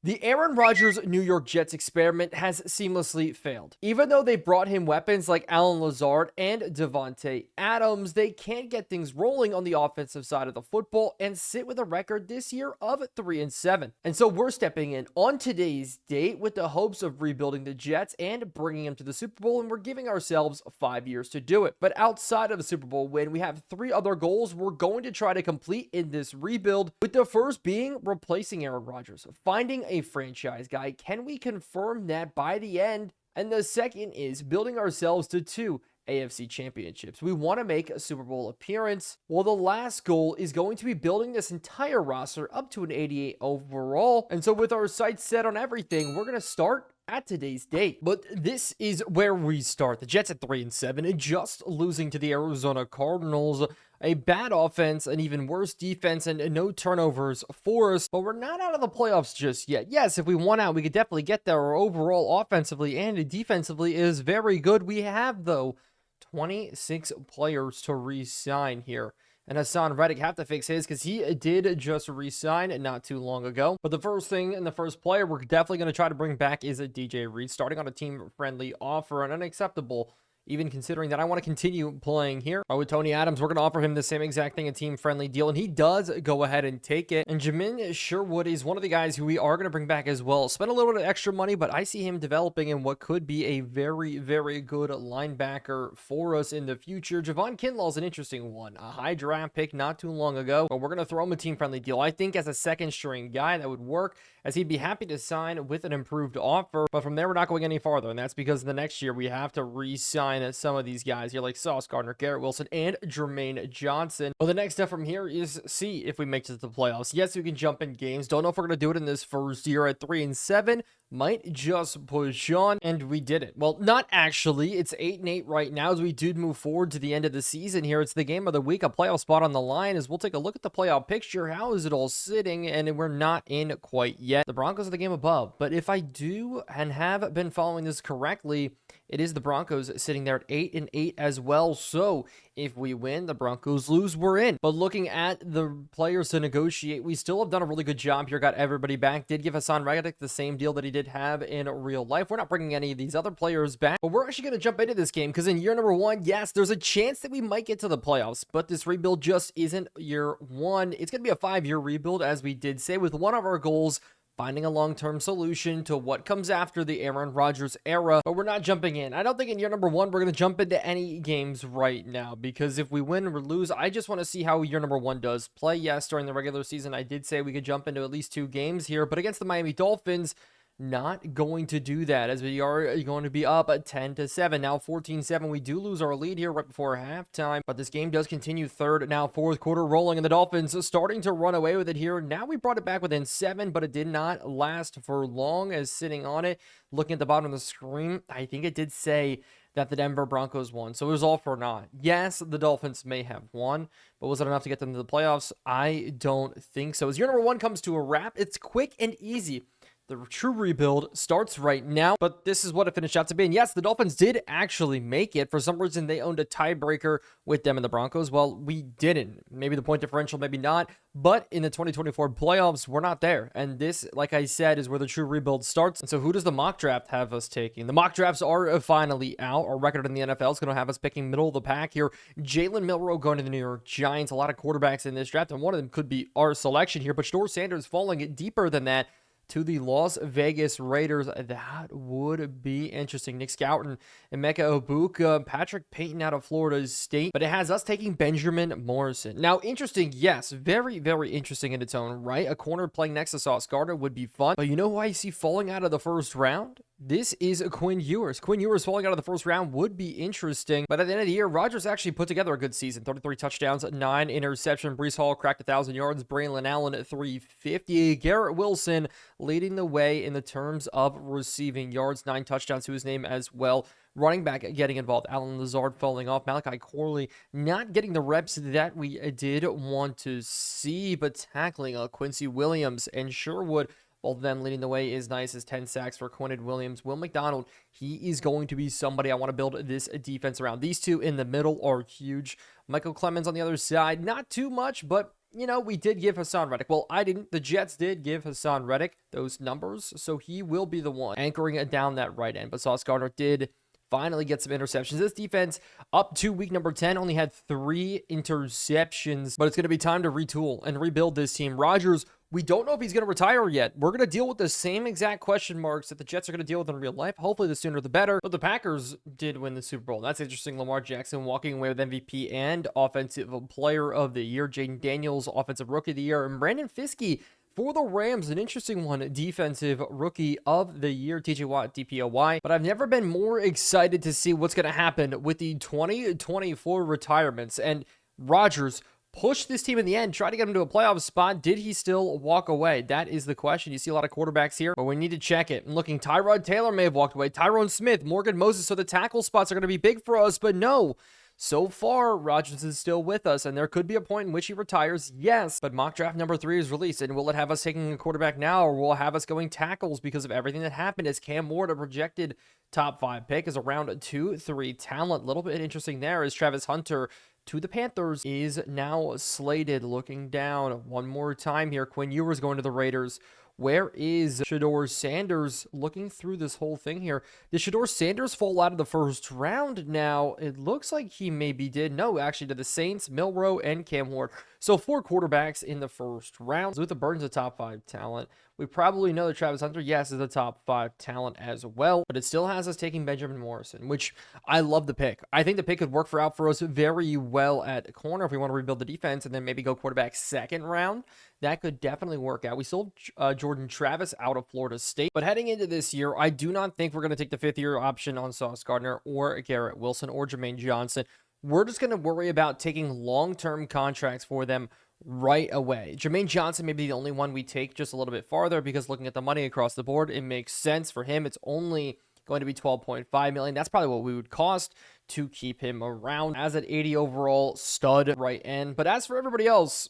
The Aaron Rodgers New York Jets experiment has seamlessly failed. Even though they brought him weapons like Alan Lazard and Devontae Adams, they can't get things rolling on the offensive side of the football and sit with a record this year of 3-7. And so we're stepping in on today's date with the hopes of rebuilding the Jets and bringing them to the Super Bowl, and we're giving ourselves 5 years to do it. But outside of a Super Bowl win, we have 3 other goals we're going to try to complete in this rebuild, with the first being replacing Aaron Rodgers, finding a franchise guy. Can we confirm that by the end? And the second is building ourselves to 2 AFC championships. We want to make a Super Bowl appearance. Well, the last goal is going to be building this entire roster up to an 88 overall. And so with our sights set on everything, we're going to start at today's date. But this is where we start. The Jets at 3-7, and just losing to the Arizona Cardinals. A bad offense, an even worse defense, and no turnovers for us. But we're not out of the playoffs just yet. Yes, if we won out, we could definitely get there. Overall, offensively and defensively is very good. We have, though, 26 players to re-sign here. And Hassan Reddick have to fix his because he did just re-sign not too long ago. But the first thing and the first player we're definitely going to try to bring back is a DJ Reed, starting on a team-friendly offer, and unacceptable, even considering that I want to continue playing here. With Tony Adams, we're going to offer him the same exact thing, a team-friendly deal, and he does go ahead and take it. And Jamin Sherwood is one of the guys who we are going to bring back as well. Spend a little bit of extra money, but I see him developing in what could be a very, very good linebacker for us in the future. Javon Kinlaw is an interesting one. A high draft pick not too long ago, but we're going to throw him a team-friendly deal. I think as a second-string guy, that would work, as he'd be happy to sign with an improved offer. But from there, we're not going any farther, and that's because the next year we have to re-sign some of these guys here, like Sauce Gardner, Garrett Wilson, and Jermaine Johnson. Well, the next step from here is see if we make it to the playoffs. Yes, we can jump in games. Don't know if we're going to do it in this first year at 3-7. Might just push on, and we did it. Well, not actually. It's 8-8 right now as we do move forward to the end of the season here. It's the game of the week, a playoff spot on the line, as we'll take a look at the playoff picture. How is it all sitting? And we're not in quite yet. The Broncos are the game above, but if I do and have been following this correctly, it is the Broncos sitting there at 8-8 as well. So if we win, the Broncos lose, we're in. But looking at the players to negotiate, we still have done a really good job here. Got everybody back. Did give Hassan Reddick the same deal that he did have in real life. We're not bringing any of these other players back, but we're actually going to jump into this game because in year number 1, yes, there's a chance that we might get to the playoffs, but this rebuild just isn't year 1. It's going to be a 5-year rebuild, as we did say, with one of our goals finding a long-term solution to what comes after the Aaron Rodgers era. But we're not jumping in. I don't think in year number 1 we're going to jump into any games right now, because if we win or lose, I just want to see how year number 1 does play. Yes, during the regular season, I did say we could jump into at least 2 games here, but against the Miami Dolphins, not going to do that, as we are going to be up at 10-7. Now 14-7. We do lose our lead here right before halftime, but this game does continue. Third, now fourth quarter rolling, and the Dolphins starting to run away with it here. Now we brought it back within 7, but it did not last for long, as sitting on it, looking at the bottom of the screen, I think it did say that the Denver Broncos won. So it was all for naught. Yes, the Dolphins may have won, but was it enough to get them to the playoffs? I don't think so. As year number 1 comes to a wrap, it's quick and easy. The true rebuild starts right now, but this is what it finished out to be. And yes, the Dolphins did actually make it. For some reason, they owned a tiebreaker with them and the Broncos. Well, we didn't. Maybe the point differential, maybe not. But in the 2024 playoffs, we're not there. And this, like I said, is where the true rebuild starts. And so who does the mock draft have us taking? The mock drafts are finally out. Our record in the NFL is going to have us picking middle of the pack here. Jalen Milroe going to the New York Giants. A lot of quarterbacks in this draft, and one of them could be our selection here. But Shedeur Sanders falling deeper than that to the Las Vegas Raiders. That would be interesting. Nick Scouton, Emeka Obuka, Patrick Payton out of Florida State. But it has us taking Benjamin Morrison. Now, interesting, yes. Very, very interesting in its own right. A corner playing next to Sauce Gardner would be fun. But you know who I see falling out of the first round? This is Quinn Ewers. Quinn Ewers falling out of the first round would be interesting. But at the end of the year, Rodgers actually put together a good season. 33 touchdowns, 9 interceptions. Breece Hall cracked 1,000 yards. Braylon Allen at 350. Garrett Wilson leading the way in the terms of receiving yards. 9 touchdowns to his name as well. Running back getting involved. Alan Lazard falling off. Malachi Corley not getting the reps that we did want to see. But tackling Quincy Williams and Sherwood, both of them leading the way, is nice, as 10 sacks for Quinnen Williams. Will McDonald, he is going to be somebody I want to build this defense around. These two in the middle are huge. Michael Clemens on the other side, not too much, but we did give Hassan Reddick. Well, I didn't. The Jets did give Hassan Reddick those numbers, so he will be the one anchoring it down that right end. But Sauce Gardner did finally get some interceptions. This defense, up to week number 10, only had 3 interceptions, but it's going to be time to retool and rebuild this team. Rodgers, we don't know if he's going to retire yet. We're going to deal with the same exact question marks that the Jets are going to deal with in real life. Hopefully, the sooner the better. But the Packers did win the Super Bowl. That's interesting. Lamar Jackson walking away with MVP and Offensive Player of the Year. Jaden Daniels, Offensive Rookie of the Year. And Brandon Fiske for the Rams, an interesting one, Defensive Rookie of the Year, TJ Watt, DPOY. But I've never been more excited to see what's going to happen with the 2024 retirements. And Rodgers pushed this team in the end, tried to get him to a playoff spot. Did he still walk away? That is the question. You see a lot of quarterbacks here, but we need to check it. And looking, Tyrod Taylor may have walked away. Tyrone Smith, Morgan Moses. So the tackle spots are going to be big for us, but no. So far, Rodgers is still with us, and there could be a point in which he retires, yes. But mock draft number 3 is released, and will it have us taking a quarterback now, or will it have us going tackles because of everything that happened? As Cam Ward, a projected top 5 pick, is around 2-3 talent. A little bit interesting there is Travis Hunter to the Panthers is now slated. Looking down one more time here, Quinn Ewers going to the Raiders. Where is Shedeur Sanders? Looking through this whole thing here, did Shedeur Sanders fall out of the first round? Now, it looks like he maybe did. No, actually, to the Saints, Milroe, and Cam Ward. So 4 quarterbacks in the first round. Luther Burton's a top 5 talent. We probably know that Travis Hunter, yes, is a top 5 talent as well, but it still has us taking Benjamin Morrison, which I love the pick. I think the pick could work out for us very well at corner if we want to rebuild the defense and then maybe go quarterback 2nd round. That could definitely work out. We sold Jordan Travis out of Florida State, but heading into this year, I do not think we're going to take the 5th-year option on Sauce Gardner or Garrett Wilson or Jermaine Johnson. We're just going to worry about taking long-term contracts for them right away. Jermaine Johnson may be the only one we take just a little bit farther because looking at the money across the board, it makes sense for him. It's only going to be $12.5 million. That's probably what we would cost to keep him around as an 80 overall stud right end. But as for everybody else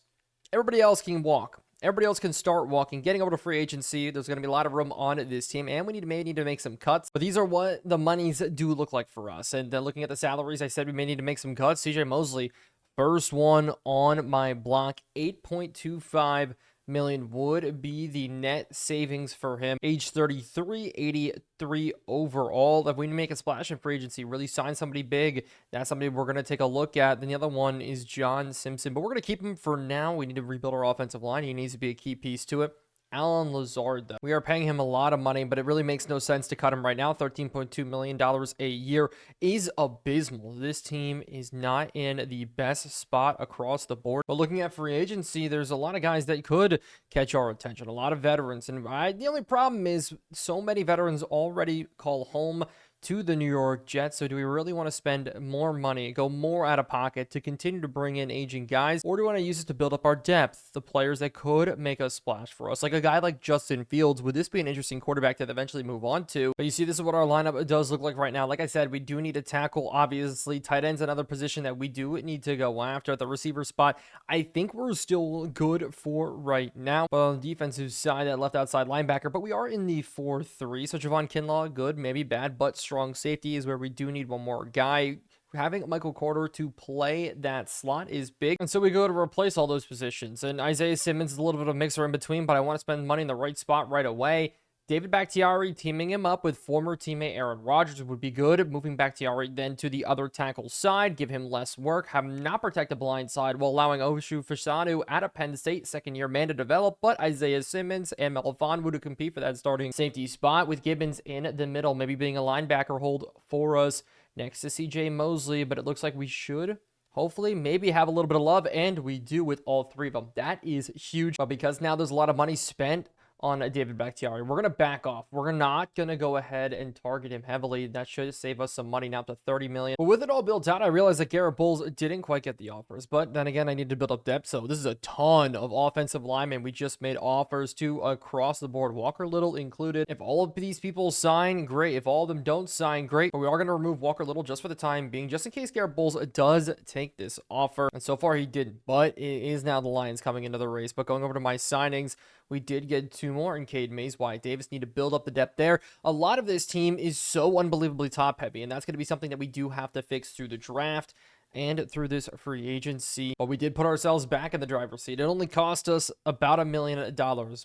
can walk. Everybody else can start walking. Getting over to free agency, there's going to be a lot of room on this team, and we may need to make some cuts. But these are what the monies do look like for us. And then looking at the salaries, I said we may need to make some cuts. CJ Mosley, first one on my block, $8.25 million would be the net savings for him. Age 33, 83 overall. If we make a splash in free agency, really sign somebody big, that's somebody we're going to take a look at. Then the other one is John Simpson, but we're going to keep him for now. We need to rebuild our offensive line. He needs to be a key piece to it. Allen Lazard, though. We are paying him a lot of money, but it really makes no sense to cut him right now. $13.2 million a year is abysmal. This team is not in the best spot across the board. But looking at free agency, there's a lot of guys that could catch our attention. A lot of veterans. And the only problem is so many veterans already call home to the New York Jets. So do we really want to spend more money, go more out of pocket to continue to bring in aging guys? Or do we want to use it to build up our depth, the players that could make a splash for us? Like a guy like Justin Fields, would this be an interesting quarterback to eventually move on to? But you see, this is what our lineup does look like right now. Like I said, we do need a tackle, obviously. Tight end's another position that we do need to go after. At the receiver spot, I think we're still good for right now. But on the defensive side, that left outside linebacker, but we are in the 4-3. So Javon Kinlaw, good, maybe bad, but strong safety is where we do need one more guy. Having Michael Carter to play that slot is big, and so we go to replace all those positions. And Isaiah Simmons is a little bit of a mixer in between, but I want to spend money in the right spot right away. David Bakhtiari teaming him up with former teammate Aaron Rodgers would be good. Moving Bakhtiari then to the other tackle side, give him less work, have him not protect the blind side while allowing Oshu Fashanu out of Penn State, second-year man to develop, but Isaiah Simmons and Melifonwu to compete for that starting safety spot with Gibbons in the middle, maybe being a linebacker hold for us next to CJ Mosley, but it looks like we should hopefully maybe have a little bit of love, and we do with all 3 of them. That is huge, but because now there's a lot of money spent on David Bakhtiari, we're going to back off. We're not going to go ahead and target him heavily. That should save us some money now to $30 million. But with it all built out, I realized that Garrett Bowles didn't quite get the offers. But then again, I need to build up depth. So this is a ton of offensive linemen we just made offers to across the board. Walker Little included. If all of these people sign, great. If all of them don't sign, great. But we are going to remove Walker Little just for the time being, just in case Garrett Bowles does take this offer. And so far he didn't. But it is now the Lions coming into the race. But going over to my signings, we did get 2 more in Cade Mays, Wyatt Davis. Need to build up the depth there. A lot of this team is so unbelievably top heavy, and that's going to be something that we do have to fix through the draft. and through this free agency. But we did put ourselves back in the driver's seat. It only cost us about $1 million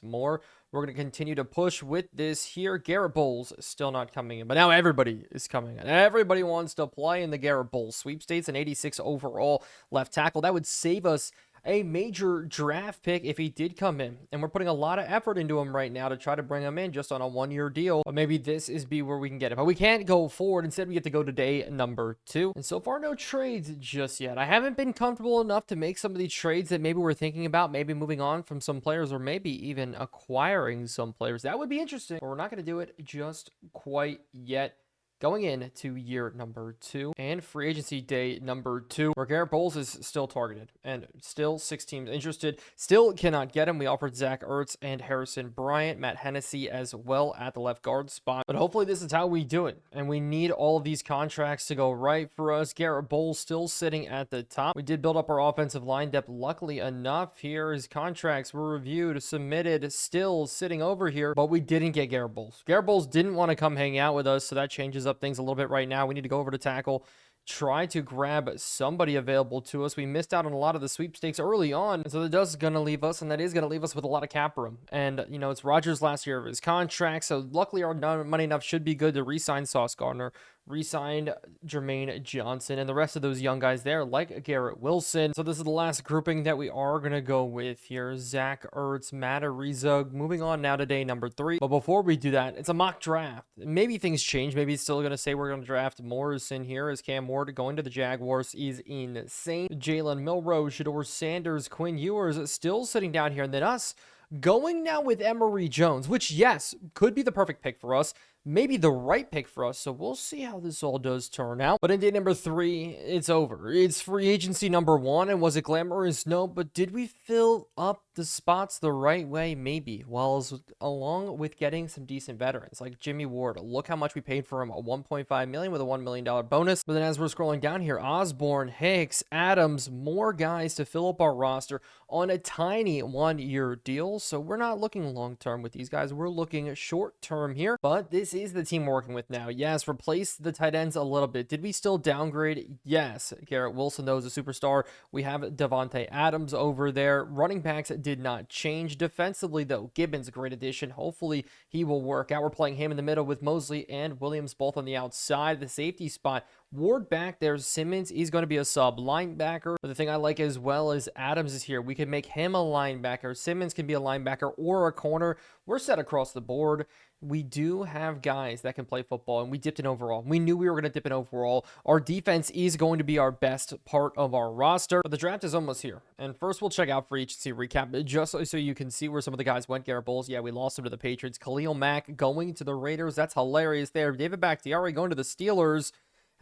more. We're going to continue to push with this here. Garrett Bowles still not coming in, but now everybody is coming in. Everybody wants to play in the Garrett Bowles sweepstakes, an 86 overall left tackle. That would save us a major draft pick if he did come in, and we're putting a lot of effort into him right now to try to bring him in just on a 1-year deal. But maybe this is where we can get it, but we can't go forward. Instead, we get to go to day number 2, and so far no trades just yet. I haven't been comfortable enough to make some of these trades that maybe we're thinking about, maybe moving on from some players, or maybe even acquiring some players. That would be interesting, but we're not going to do it just quite yet. Going into year number 2 and free agency day number 2, where Garrett Bowles is still targeted and still 6 teams interested. Still cannot get him. We offered Zach Ertz and Harrison Bryant, Matt Hennessy as well at the left guard spot. But hopefully this is how we do it. And we need all of these contracts to go right for us. Garrett Bowles still sitting at the top. We did build up our offensive line depth. Luckily enough, here his contracts were reviewed, submitted, still sitting over here. But we didn't get Garrett Bowles. Garrett Bowles didn't want to come hang out with us, so that changes up things a little bit right now. We need to go over to tackle, try to grab somebody available to us. We missed out on a lot of the sweepstakes early on, so that is going to leave us, and that is going to leave us with a lot of cap room. And you know, it's Rodgers' last year of his contract, so luckily our money enough should be good to re-sign Sauce Gardner, re-signed Jermaine Johnson, and the rest of those young guys there, like Garrett Wilson. So this is the last grouping that we are going to go with here. Zach Ertz, Matt Arizog. Moving on now to day number 3. But before we do that, it's a mock draft. Maybe things change. Maybe it's still going to say we're going to draft Morrison here, as Cam Ward going to the Jaguars is insane. Jalen Milroe, Shador Sanders, Quinn Ewers still sitting down here. And then us going now with Emory Jones, which, yes, could be the perfect pick for us. Maybe the right pick for us, so we'll see how this all does turn out. But in day number 3, it's over. It's free agency number 1, and was it glamorous? No, but did we fill up the spots the right way? Maybe. Well, along with getting some decent veterans like Jimmy Ward. Look how much we paid for him, a $1.5 million with a $1 million bonus. But then as we're scrolling down here, Osborne, Hicks, Adams, more guys to fill up our roster on a tiny 1-year deal. So we're not looking long-term with these guys. We're looking short-term here, but this is the team we're working with now. Yes, replace the tight ends a little bit. Did we still downgrade? Yes. Garrett Wilson, though, is a superstar. We have Devontae Adams over there. Running backs did not change. Defensively, though, Gibbons, a great addition. Hopefully, he will work out. We're playing him in the middle with Mosley and Williams both on the outside. The safety spot, Ward back there. Simmons, he's going to be a sub linebacker. But the thing I like as well is Adams is here. We can make him a linebacker. Simmons can be a linebacker or a corner. We're set across the board. We do have guys that can play football, and we dipped in overall. We knew we were going to dip in overall. Our defense is going to be our best part of our roster, but the draft is almost here. And first, we'll check out free agency recap, just so you can see where some of the guys went. Garrett Bowles, yeah, we lost him to the Patriots. Khalil Mack going to the Raiders. That's hilarious there. David Bakhtiari going to the Steelers.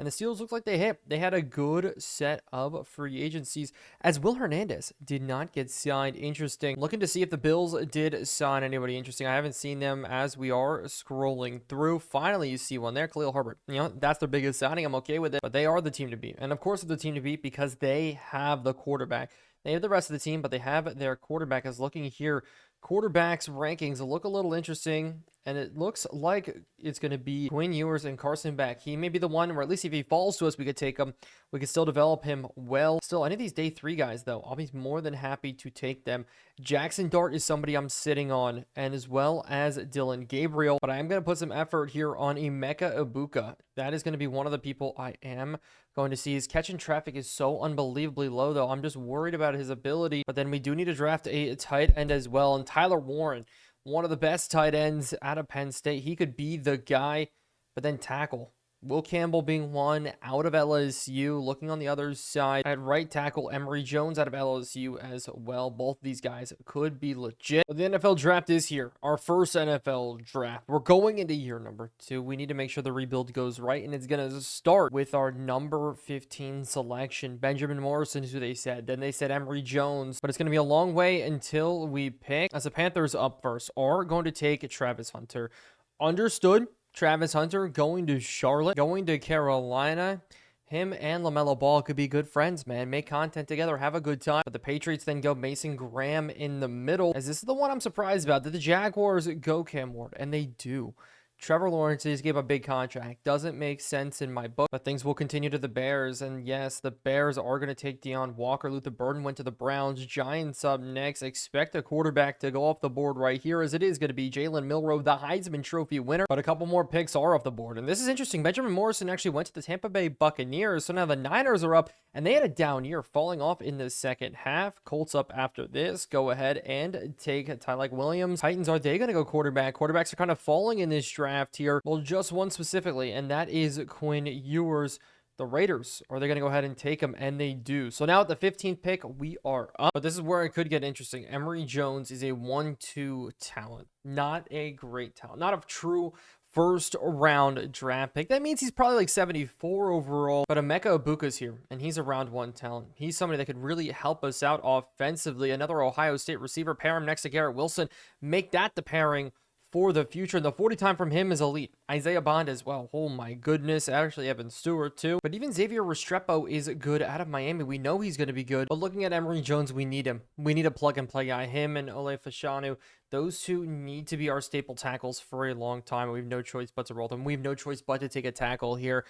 And the Steelers looked like they hit. They had a good set of free agencies, as Will Hernandez did not get signed. Interesting. Looking to see if the Bills did sign anybody interesting. I haven't seen them as we are scrolling through. Finally, you see one there. Khalil Herbert. You know, that's their biggest signing. I'm okay with it. But they are the team to beat. And of course, they're the team to beat because they have the quarterback. They have the rest of the team, but they have their quarterback. As looking here, quarterbacks rankings look a little interesting, and it looks like it's going to be Quinn Ewers and Carson Beck. He may be the one, or at least if he falls to us, we could take him. We could still develop him well. Still, any of these day 3 guys, though, I'll be more than happy to take them. Jackson Dart is somebody I'm sitting on, and as well as Dylan Gabriel. But I am going to put some effort here on Emeka Ibuka. That is going to be one of the people I am going to see. His catch and traffic is so unbelievably low, though. I'm just worried about his ability. But then we do need to draft a tight end as well. And Tyler Warren, one of the best tight ends out of Penn State. He could be the guy. But then tackle. Will Campbell being one out of LSU. Looking on the other side, at right tackle, Emory Jones out of LSU as well. Both of these guys could be legit. But the NFL draft is here. Our first NFL draft. We're going into year number 2. We need to make sure the rebuild goes right, and it's going to start with our number 15 selection. Benjamin Morrison is who they said. Then they said Emory Jones, but it's going to be a long way until we pick. As the Panthers up first are going to take Travis Hunter. Understood. Travis Hunter going to Charlotte, going to Carolina. Him and LaMelo Ball could be good friends, man. Make content together, have a good time. But the Patriots then go Mason Graham in the middle. As this is the one I'm surprised about. Did the Jaguars go Cam Ward? And they do. Trevor Lawrence just gave a big contract. Doesn't make sense in my book, but things will continue to the Bears. And yes, the Bears are going to take Deion Walker. Luther Burden went to the Browns. Giants up next. Expect a quarterback to go off the board right here, as it is going to be Jalen Milroe, the Heisman Trophy winner. But a couple more picks are off the board. And this is interesting. Benjamin Morrison actually went to the Tampa Bay Buccaneers. So now the Niners are up, and they had a down year, falling off in the second half. Colts up after this. Go ahead and take Tyleik Williams. Titans, are they going to go quarterback? Quarterbacks are kind of falling in this draft here. Well, just one specifically, and that is Quinn Ewers. The Raiders, are they going to go ahead and take him? And they do. So now at the 15th pick, we are up. But this is where it could get interesting. Emory Jones is a 1-2 talent. Not a great talent. Not a true first round draft pick. That means he's probably like 74 overall. But Emeka Ibuka's here, and he's a round 1 talent. He's somebody that could really help us out offensively. Another Ohio State receiver. Pair him next to Garrett Wilson. Make that the pairing for the future. And the 40 time from him is elite. Isaiah Bond as well. Oh my goodness. Actually, Evan Stewart too. But even Xavier Restrepo is good out of Miami. We know he's going to be good. But looking at Emory Jones, we need him. We need a plug and play guy. Him and Ole Fashanu. Those two need to be our staple tackles for a long time. We have no choice but to roll them. We have no choice but to take a tackle here.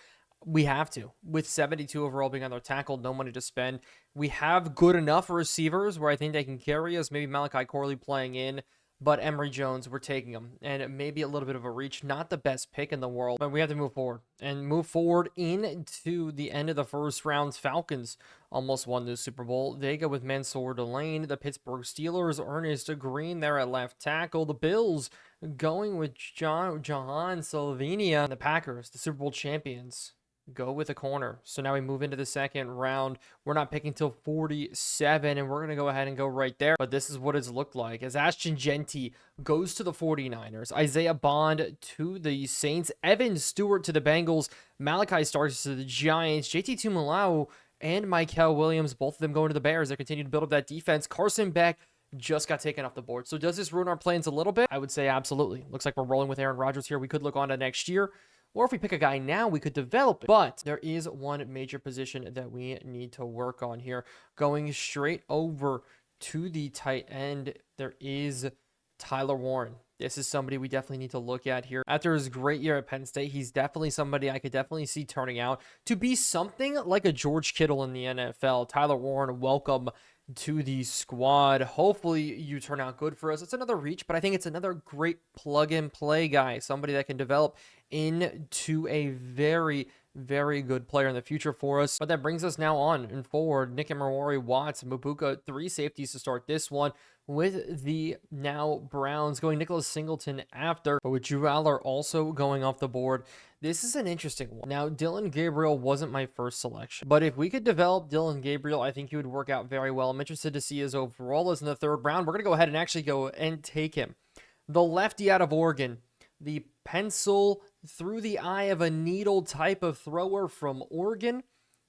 We have to. With 72 overall being on their tackle, no money to spend. We have good enough receivers where I think they can carry us. Maybe Malachi Corley playing in. But Emory Jones, we're taking him. And maybe a little bit of a reach. Not the best pick in the world. But we have to move forward. And move forward into the end of the first round. Falcons almost won the Super Bowl. They go with Mansour Delane. The Pittsburgh Steelers, Ernest Green there at left tackle. The Bills going with Jahan Slovenia. And the Packers, the Super Bowl champions, go with a corner. So now we move into the second round. We're not picking till 47, and we're going to go ahead and go right there. But this is what it's looked like as Ashton Genty goes to the 49ers. Isaiah Bond to the Saints. Evan Stewart to the Bengals. Malachi Starks to the Giants. JT Tuimoloau and Michael Williams, both of them going to the Bears. They continue to build up that defense. Carson Beck just got taken off the board. So does this ruin our plans a little bit? I would say absolutely. Looks like we're rolling with Aaron Rodgers here. We could look on to next year. Or if we pick a guy now, we could develop it. But there is one major position that we need to work on here. Going straight over to the tight end, there is Tyler Warren. This is somebody we definitely need to look at here. After his great year at Penn State, he's definitely somebody I could definitely see turning out to be something like a George Kittle in the NFL. Tyler Warren, welcome to the squad. Hopefully you turn out good for us. It's another reach, but I think it's another great plug and play guy. Somebody that can develop into a very, very good player in the future for us. But that brings us now on and forward. Nick Emery, Watts, Mabuka, 3 safeties to start this one, with the now Browns going Nicholas Singleton after, but with Drew Aller also going off the board. This is an interesting one. Now, Dylan Gabriel wasn't my first selection, but if we could develop Dylan Gabriel, I think he would work out very well. I'm interested to see his overall as in the 3rd round. We're going to go ahead and actually go and take him. The lefty out of Oregon, the pencil through the eye of a needle type of thrower from Oregon.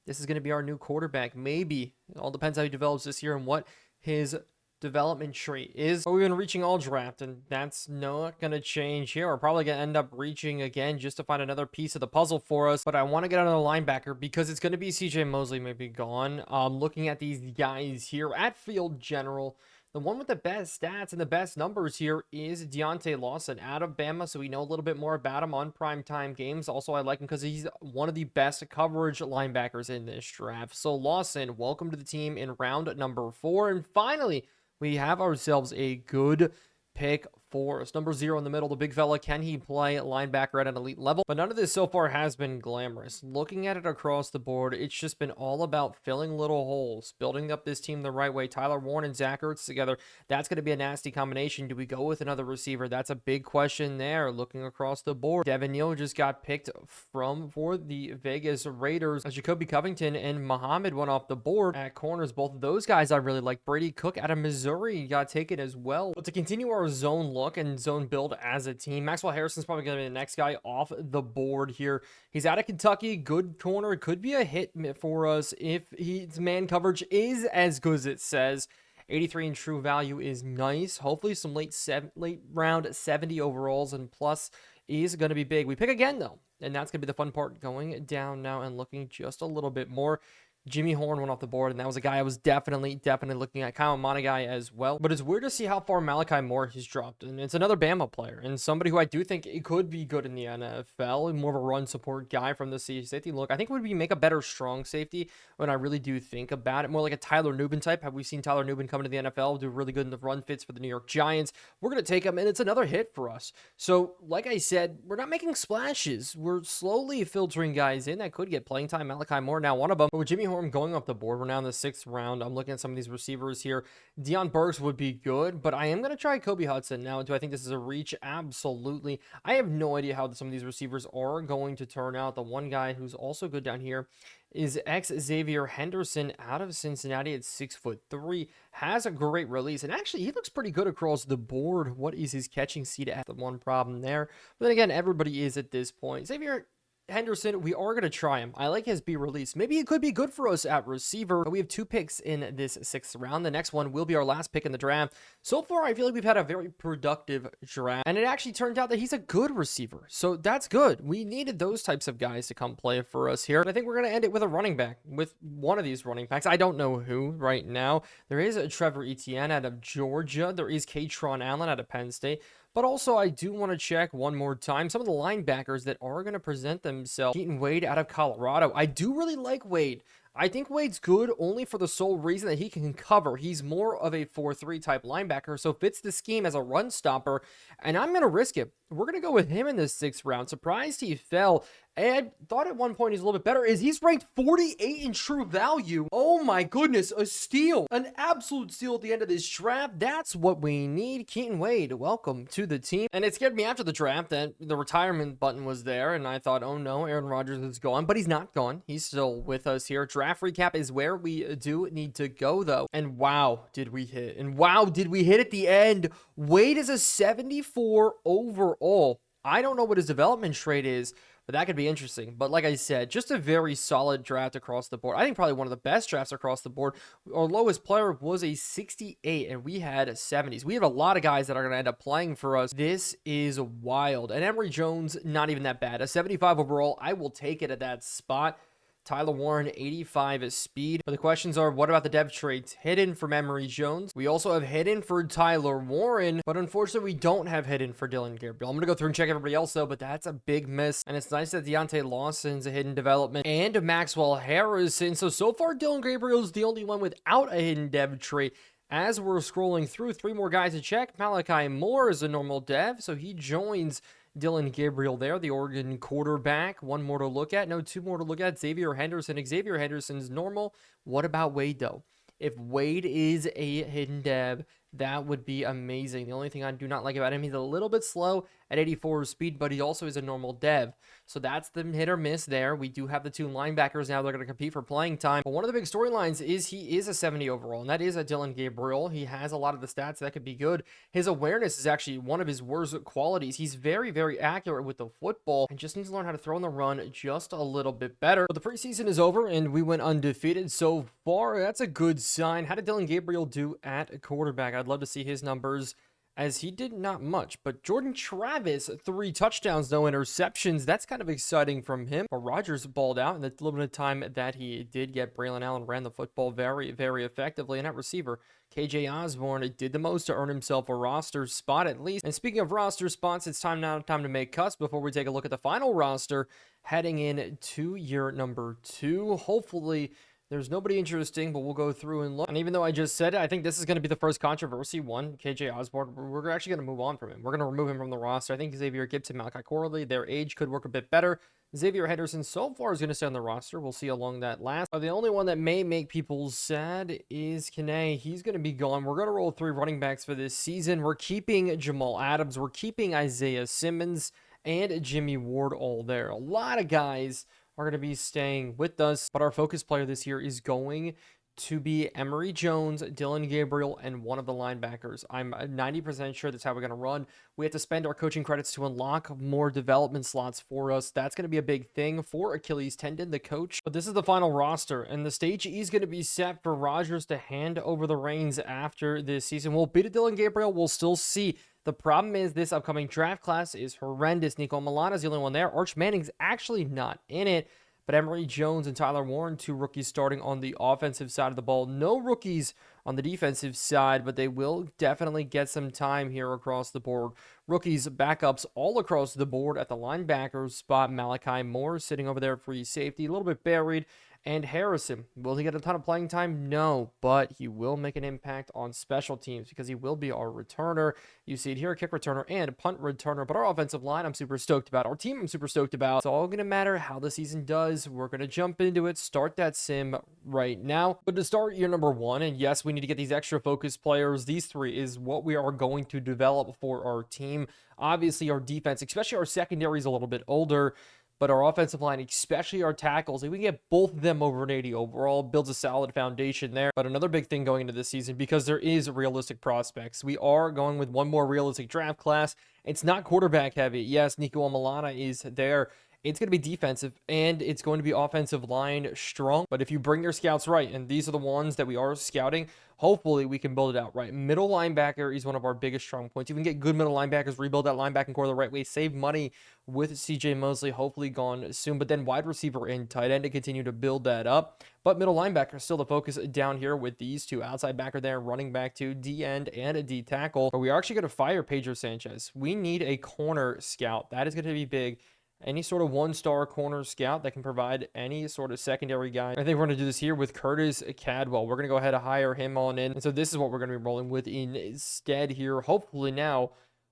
This is going to be our new quarterback. Maybe. It all depends how he develops this year and what his development tree is. We've been reaching all draft, and that's not going to change here. We're probably going to end up reaching again just to find another piece of the puzzle for us. But I want to get another linebacker because it's going to be CJ Mosley maybe gone. Looking at these guys here at Field General, the one with the best stats and the best numbers here is Deontay Lawson out of Bama, so we know a little bit more about him on primetime games. Also, I like him because he's one of the best coverage linebackers in this draft. So Lawson, welcome to the team in round number 4. And finally, we have ourselves a good pick for us. Number 0 in the middle, the big fella. Can he play linebacker at an elite level? But none of this so far has been glamorous. Looking at it across the board, it's just been all about filling little holes, building up this team the right way. Tyler Warren and Zach Ertz together, that's going to be a nasty combination. Do we go with another receiver? That's a big question there. Looking across the board, Devin Neal just got picked for the Vegas Raiders. Jacoby Covington and Muhammad went off the board at corners. Both of those guys I really like. Brady Cook out of Missouri got taken as well. But to continue our zone look and zone build as a team, Maxwell Harrison's probably going to be the next guy off the board here. He's out of Kentucky, good corner. It could be a hit for us if his man coverage is as good as it says. 83 in true value is nice. Hopefully some late round 70 overalls and plus is going to be big. We pick again though, and that's going to be the fun part, going down now and looking just a little bit more. Jimmy Horn went off the board, and that was a guy I was definitely looking at. Kyle Monagai as well. But it's weird to see how far Malachi Moore has dropped. And it's another Bama player, and somebody who I do think it could be good in the NFL. More of a run support guy from the safety look. I think would make a better strong safety when I really do think about it. More like a Tyler Nubin type. Have we seen Tyler Nubin come into the NFL, do really good in the run fits for the New York Giants? We're going to take him, and it's another hit for us. So, like I said, we're not making splashes. We're slowly filtering guys in that could get playing time. Malachi Moore now one of them. But with Jimmy Horn going off the board, we're now in the 6th round. I'm looking at some of these receivers here. Deion Burks would be good, but I am going to try Kobe Hudson. Now, do I think this is a reach? Absolutely. I have no idea how some of these receivers are going to turn out. The one guy who's also good down here is Xavier Henderson out of Cincinnati at 6'3", has a great release, and actually he looks pretty good across the board. What is his catching seat at? The one problem there, but then again, everybody is at this point. Xavier Henderson, we are going to try him. I like his B release. Maybe it could be good for us at receiver. We have 2 picks in this 6th round. The next one will be our last pick in the draft. So far, I feel like we've had a very productive draft, and it actually turned out that he's a good receiver. So that's good. We needed those types of guys to come play for us here. And I think we're going to end it with a running back, with one of these running backs. I don't know who right now. There is a Trevor Etienne out of Georgia. There is Katron Allen out of Penn State. But also, I do want to check one more time some of the linebackers that are going to present themselves. Keaton Wade out of Colorado. I do really like Wade. I think Wade's good only for the sole reason that he can cover. He's more of a 4-3 type linebacker, so fits the scheme as a run stopper, and I'm going to risk it. We're going to go with him in the 6th round. Surprised he fell. And thought at one point he's a little bit better. He's ranked 48 in true value. Oh my goodness, a steal. An absolute steal at the end of this draft. That's what we need. Keaton Wade, welcome to the team. And it scared me after the draft that the retirement button was there, and I thought, oh no, Aaron Rodgers is gone. But he's not gone. He's still with us here. Draft recap is where we do need to go, though. And wow, did we hit. And wow, did we hit at the end. Wade is a 74 overall. I don't know what his development trait is, but that could be interesting. But like I said, just a very solid draft across the board. I think probably one of the best drafts across the board. Our lowest player was a 68, and we had 70s. We have a lot of guys that are going to end up playing for us. This is wild. And Emory Jones, not even that bad. A 75 overall, I will take it at that spot. Tyler Warren, 85 speed. But the questions are, what about the dev traits? Hidden for Emory Jones. We also have hidden for Tyler Warren, but unfortunately, we don't have hidden for Dillon Gabriel. I'm going to go through and check everybody else, though, but that's a big miss. And it's nice that Deontay Lawson's a hidden development and Maxwell Harrison. So far, Dillon Gabriel is the only one without a hidden dev trait. As we're scrolling through, 3 more guys to check. Malachi Moore is a normal dev, so he joins Dillon Gabriel there, the Oregon quarterback. 1 more to look at. No, 2 more to look at. Xavier Henderson. Xavier Henderson's normal. What about Wade, though? If Wade is a hidden dev, that would be amazing. The only thing I do not like about him, he's a little bit slow at 84 speed, but he also is a normal dev. So that's the hit or miss there. We do have the 2 linebackers now. They're going to compete for playing time. But one of the big storylines is he is a 70 overall, and that is a Dillon Gabriel. He has a lot of the stats that could be good. His awareness is actually one of his worst qualities. He's very, very accurate with the football and just needs to learn how to throw in the run just a little bit better. But the preseason is over, and we went undefeated so far. That's a good sign. How did Dillon Gabriel do at quarterback? I'd love to see his numbers, as he did not much. But Jordan Travis, 3 touchdowns, no interceptions. That's kind of exciting from him. But Rodgers balled out in the little bit of time that he did get. Braylon Allen ran the football very, very effectively. And at receiver, KJ Osborne did the most to earn himself a roster spot at least. And speaking of roster spots, it's time to make cuts before we take a look at the final roster heading in to year number 2. Hopefully, there's nobody interesting, but we'll go through and look. And even though I just said it, I think this is going to be the first controversy one. KJ Osborne, we're actually going to move on from him. We're going to remove him from the roster. I think Xavier Gibson, Malachi Corley, their age could work a bit better. Xavier Henderson so far is going to stay on the roster. We'll see how long that lasts. The only one that may make people sad is Kene. He's going to be gone. We're going to roll 3 running backs for this season. We're keeping Jamal Adams. We're keeping Isaiah Simmons and Jimmy Ward all there. A lot of guys are going to be staying with us, but our focus player this year is going to be Emory Jones, Dillon Gabriel, and one of the linebackers. I'm 90% sure that's how we're going to run. We have to spend our coaching credits to unlock more development slots for us. That's going to be a big thing for Achilles Tendon, the coach. But this is the final roster, and the stage is going to be set for Rodgers to hand over the reins after this season. We'll beat Dillon Gabriel. We'll still see. The problem is this upcoming draft class is horrendous. Nico Milano is the only one there. Arch Manning's actually not in it. But Emory Jones and Tyler Warren, 2 rookies starting on the offensive side of the ball. No rookies on the defensive side, but they will definitely get some time here across the board. Rookies, backups all across the board at the linebacker spot. Malachi Moore sitting over there, free safety, a little bit buried. And Harrison, will he get a ton of playing time? No, but he will make an impact on special teams because he will be our returner. You see it here, kick returner and punt returner. But our offensive line, I'm super stoked about. Our team, I'm super stoked about. It's all going to matter how the season does. We're going to jump into it, start that sim right now. But to start year number 1, and yes, we need to get these extra focus players. These 3 is what we are going to develop for our team. Obviously, our defense, especially our secondary, is a little bit older. But our offensive line, especially our tackles, if we can get both of them over an 80 overall, builds a solid foundation there. But another big thing going into this season, because there is realistic prospects, we are going with one more realistic draft class. It's not quarterback heavy. Yes, Nico Amalana is there. It's going to be defensive, and it's going to be offensive line strong. But if you bring your scouts right, and these are the ones that we are scouting, hopefully we can build it out right. Middle linebacker is one of our biggest strong points. You can get good middle linebackers, rebuild that linebacking core the right way, save money with CJ Mosley, hopefully gone soon. But then wide receiver and tight end to continue to build that up. But middle linebacker is still the focus down here with these 2. Outside backer there, running back 2, D end and a D tackle. But we are actually going to fire Pedro Sanchez. We need a corner scout. That is going to be big. Any sort of 1-star corner scout that can provide any sort of secondary guy. I think we're going to do this here with Curtis Cadwell. We're going to go ahead and hire him on in. And so this is what we're going to be rolling with instead here. Hopefully now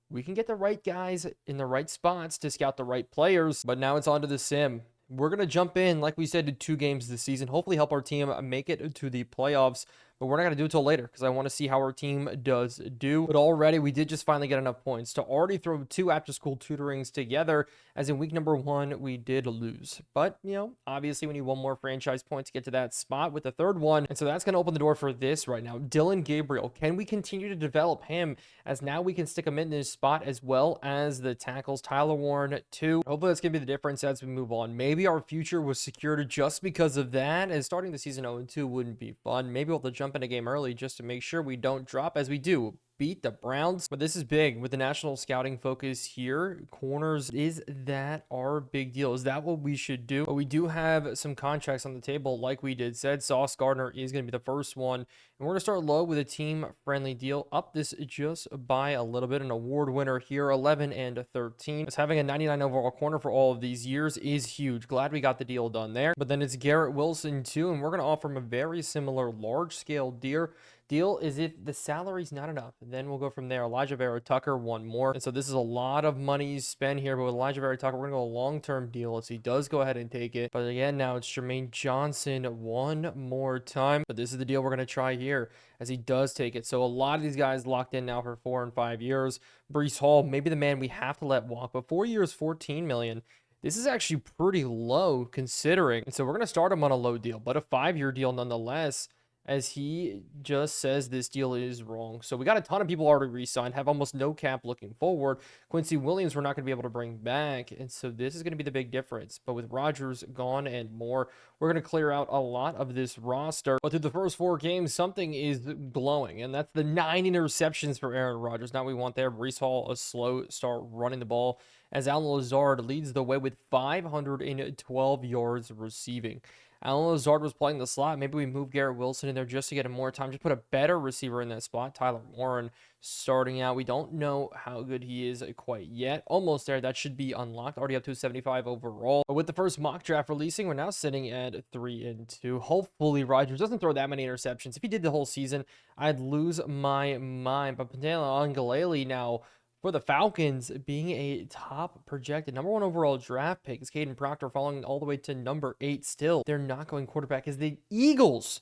we can get the right guys in the right spots to scout the right players. But now it's on to the sim. We're going to jump in, like we said, to 2 games this season. Hopefully help our team make it to the playoffs. But we're not going to do it till later because I want to see how our team does do. But already, we did just finally get enough points to already throw 2 after-school tutorings together, as in week number 1, we did lose. But, you know, obviously, we need 1 more franchise point to get to that spot with the 3rd one. And so that's going to open the door for this right now. Dylan Gabriel, can we continue to develop him, as now we can stick him in this spot as well as the tackles? Tyler Warren, 2. Hopefully, that's going to be the difference as we move on. Maybe our future was secured just because of that, and starting the season 0-2 wouldn't be fun. Maybe we'll have to jump in a game early just to make sure we don't drop, as we do beat the Browns. But this is big with the national scouting focus here. Corners, is that our big deal? Is that what we should do? But we do have some contracts on the table, like we did said. Sauce Gardner is going to be the first one, and we're going to start low with a team-friendly deal. Up this just by a little bit. An award winner here, 11 and 13. As having a 99 overall corner for all of these years is huge. Glad we got the deal done there. But then it's Garrett Wilson too, and we're going to offer him a very similar large-scale deal is if the salary's not enough. And then we'll go from there. Elijah Vera Tucker, 1 more. And so this is a lot of money spent here. But with Elijah Vera Tucker, we're going to go a long-term deal as he does go ahead and take it. But again, now it's Jermaine Johnson 1 more time. But this is the deal we're going to try here as he does take it. So a lot of these guys locked in now for 4 and 5 years. Breece Hall, maybe the man we have to let walk. But 4 years, $14 million. This is actually pretty low considering. And so we're going to start him on a low deal, but a 5-year deal nonetheless, as he just says this deal is wrong. So we got a ton of people already re-signed, have almost no cap looking forward. Quincy Williams, we're not going to be able to bring back. And so this is going to be the big difference. But with Rodgers gone and more, we're going to clear out a lot of this roster. But through the first 4 games, something is glowing. And that's the 9 interceptions for Aaron Rodgers. Now we want there. Breece Hall, a slow start running the ball, as Alan Lazard leads the way with 512 yards receiving. Alan Lazard was playing the slot. Maybe we move Garrett Wilson in there just to get him more time. Just put a better receiver in that spot. Tyler Warren starting out. We don't know how good he is quite yet. Almost there. That should be unlocked. Already up to 75 overall. But with the first mock draft releasing, we're now sitting at 3-2. Hopefully Rodgers doesn't throw that many interceptions. If he did the whole season, I'd lose my mind. But Pantela Angaleli now, for the Falcons, being a top projected #1 overall draft pick, is Caden Proctor falling all the way to number 8 still. They're not going quarterback as the Eagles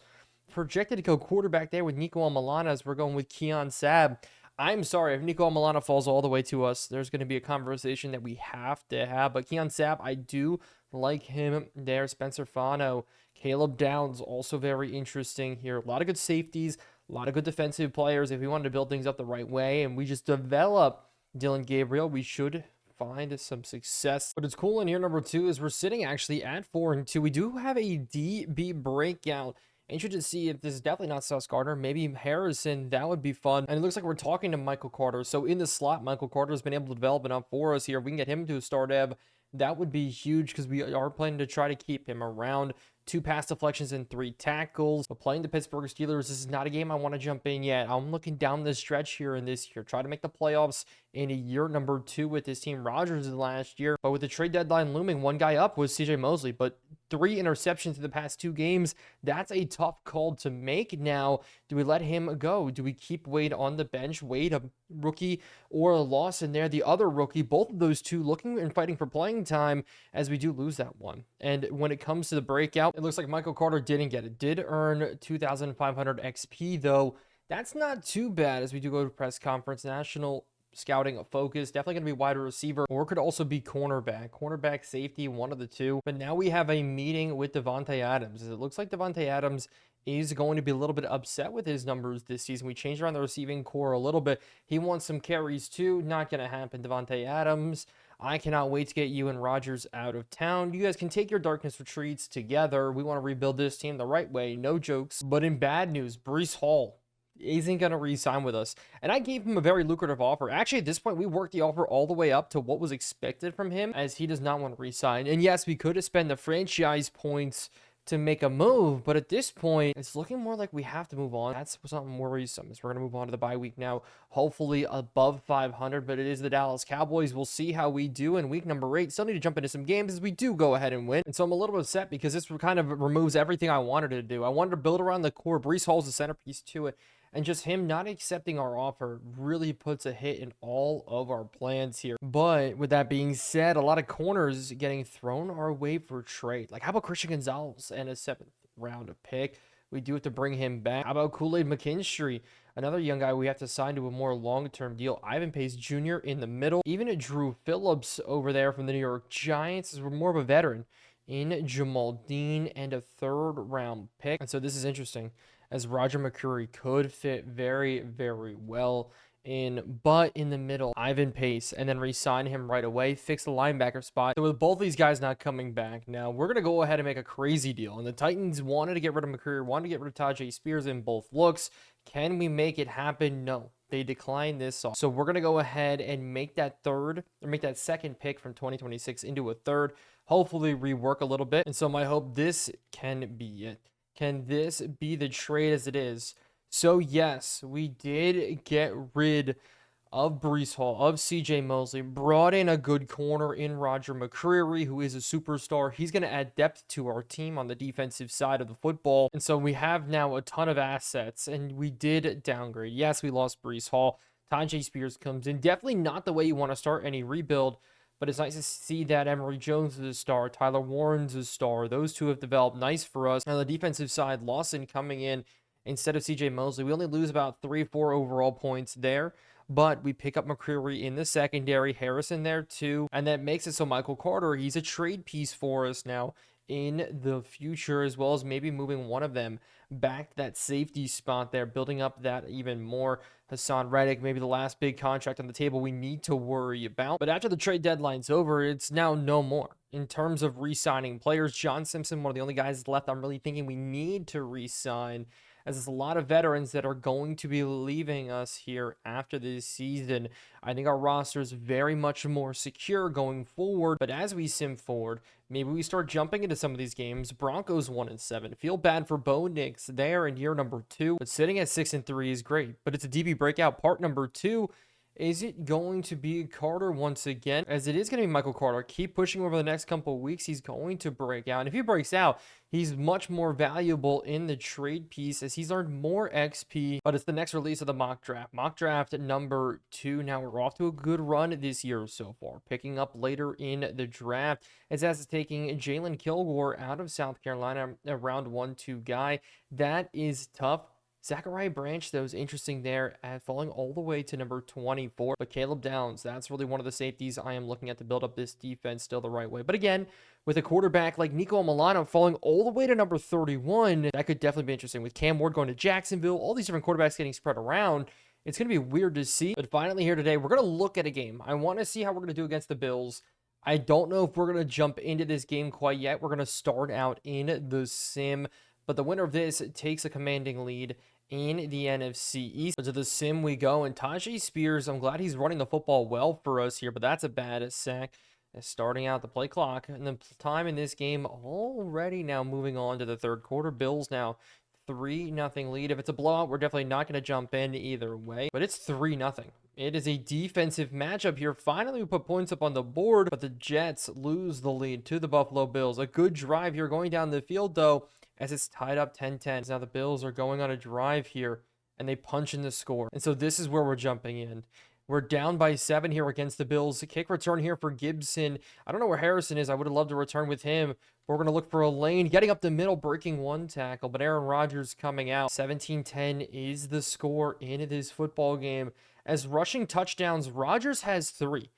projected to go quarterback there with Nico Amalana, as we're going with Keon Sabb. I'm sorry, if Nico Amalana falls all the way to us, there's going to be a conversation that we have to have. But Keon Sabb, I do like him there. Spencer Fano, Caleb Downs, also very interesting here. A lot of good safeties, a lot of good defensive players. If we wanted to build things up the right way and we just develop Dylan Gabriel, we should find some success. But it's cool in here. Number 2 is we're sitting actually at 4-2. We do have a DB breakout. Interested to see if this is definitely not Sauce Gardner, maybe Harrison. That would be fun. And it looks like we're talking to Michael Carter. So in the slot, Michael Carter has been able to develop enough for us here. We can get him to a start ebb That would be huge because we are planning to try to keep him around 2 pass deflections and 3 tackles. But playing the Pittsburgh Steelers, this is not a game I want to jump in yet. I'm looking down the stretch here in this year. Try to make the playoffs in a year number 2 with this team. Rodgers last year. But with the trade deadline looming, one guy up was CJ Mosley. But 3 interceptions in the past 2 games. That's a tough call to make now. Do we let him go? Do we keep Wade on the bench? Wade, a rookie, or a loss in there? The other rookie, both of those two looking and fighting for playing time as we do lose that one. And when it comes to the breakout, it looks like Michael Carter didn't get it. Did earn 2,500 XP, though. That's not too bad as we do go to press conference. National scouting focus, definitely going to be wide receiver, or it could also be cornerback, safety, one of the two. But now we have a meeting with Davante Adams. It looks like Davante Adams is going to be a little bit upset with his numbers this season. We changed around the receiving core a little bit. He wants some carries too. Not going to happen. Davante Adams, I cannot wait to get you and Rodgers out of town. You guys can take your darkness retreats together. We want to rebuild this team the right way. No jokes. But in bad news, Breece Hall isn't going to re-sign with us. And I gave him a very lucrative offer. Actually, at this point, we worked the offer all the way up to what was expected from him, as he does not want to re-sign. And yes, we could have spent the franchise points to make a move, but at this point, it's looking more like we have to move on. That's something worrisome, as we're going to move on to the bye week now, hopefully above 500, but it is the Dallas Cowboys. We'll see how we do in week number 8. Still need to jump into some games as we do go ahead and win. And so I'm a little upset because this kind of removes everything I wanted to do. I wanted to build around the core. Breece Hall's the centerpiece to it. And just him not accepting our offer really puts a hit in all of our plans here. But with that being said, a lot of corners getting thrown our way for trade. Like, how about Christian Gonzalez and a 7th round pick? We do have to bring him back. How about Kool-Aid McKinstry? Another young guy we have to sign to a more long-term deal. Ivan Pace Jr. in the middle. Even a Drew Phillips over there from the New York Giants is more of a veteran in Jamal Dean and a 3rd round pick. And so this is interesting, as Roger McCreary could fit very, very well in, but in the middle, Ivan Pace, and then re-sign him right away, fix the linebacker spot. So with both these guys not coming back, now we're going to go ahead and make a crazy deal. And the Titans wanted to get rid of McCreary, wanted to get rid of Tajay Spears in both looks. Can we make it happen? No. They declined this off. So we're going to go ahead and make that 2nd pick from 2026 into a 3rd. Hopefully rework a little bit. And so my hope, this can be it. Can this be the trade as it is? So yes, we did get rid of Breece Hall, of CJ Mosley, brought in a good corner in Roger McCreary, who is a superstar. He's going to add depth to our team on the defensive side of the football. And so we have now a ton of assets, and we did downgrade. Yes, we lost Breece Hall. Tajay Spears comes in. Definitely not the way you want to start any rebuild, but it's nice to see that Emory Jones is a star. Tyler Warren's a star. Those two have developed nice for us. On the defensive side, Lawson coming in instead of CJ Mosley. We only lose about 3-4 overall points there, but we pick up McCreary in the secondary, Harrison there too, and that makes it so Michael Carter, he's a trade piece for us now in the future, as well as maybe moving one of them back to that safety spot there, building up that even more. Hassan Reddick, maybe the last big contract on the table we need to worry about. But after the trade deadline's over, it's now no more. In terms of re-signing players, John Simpson, one of the only guys left I'm really thinking we need to re-sign, as there's a lot of veterans that are going to be leaving us here after this season. I think our roster is very much more secure going forward, but as we sim forward, maybe we start jumping into some of these games. Broncos 1-7. Feel bad for Bo Nix there in year number 2, but sitting at 6-3 is great. But it's a DB breakout part number 2. Is it going to be Carter once again? As it is going to be Michael Carter. Keep pushing over the next couple of weeks. He's going to break out. And if he breaks out, he's much more valuable in the trade piece as he's earned more XP. But it's the next release of the mock draft. Mock draft number 2. Now we're off to a good run this year so far. Picking up later in the draft. As it's taking Jalen Kilgore out of South Carolina, a round 1-2 guy. That is tough. Zachariah Branch, though, is interesting there at falling all the way to number 24. But Caleb Downs, that's really one of the safeties I am looking at to build up this defense still the right way. But again, with a quarterback like Nico Milano falling all the way to number 31, that could definitely be interesting. With Cam Ward going to Jacksonville, all these different quarterbacks getting spread around, it's going to be weird to see. But finally here today, we're going to look at a game. I want to see how we're going to do against the Bills. I don't know if we're going to jump into this game quite yet. We're going to start out in the sim. But the winner of this takes a commanding lead in the NFC East. To the sim we go, and Tajay Spears, I'm glad he's running the football well for us here, but that's a bad sack. Starting out the play clock, and the time in this game already now moving on to the third quarter. Bills now 3-0 lead. If it's a blowout, we're definitely not going to jump in either way, but it's 3-0. It is a defensive matchup here. Finally, we put points up on the board, but the Jets lose the lead to the Buffalo Bills. A good drive here going down the field, though, as it's tied up 10-10. Now the Bills are going on a drive here, and they punch in the score. And so this is where we're jumping in. We're down by 7 here against the Bills. A kick return here for Gibson. I don't know where Harrison is. I would have loved to return with him. We're going to look for a lane. Getting up the middle, breaking one tackle. But Aaron Rodgers coming out. 17-10 is the score in this football game. As rushing touchdowns, Rodgers has 3.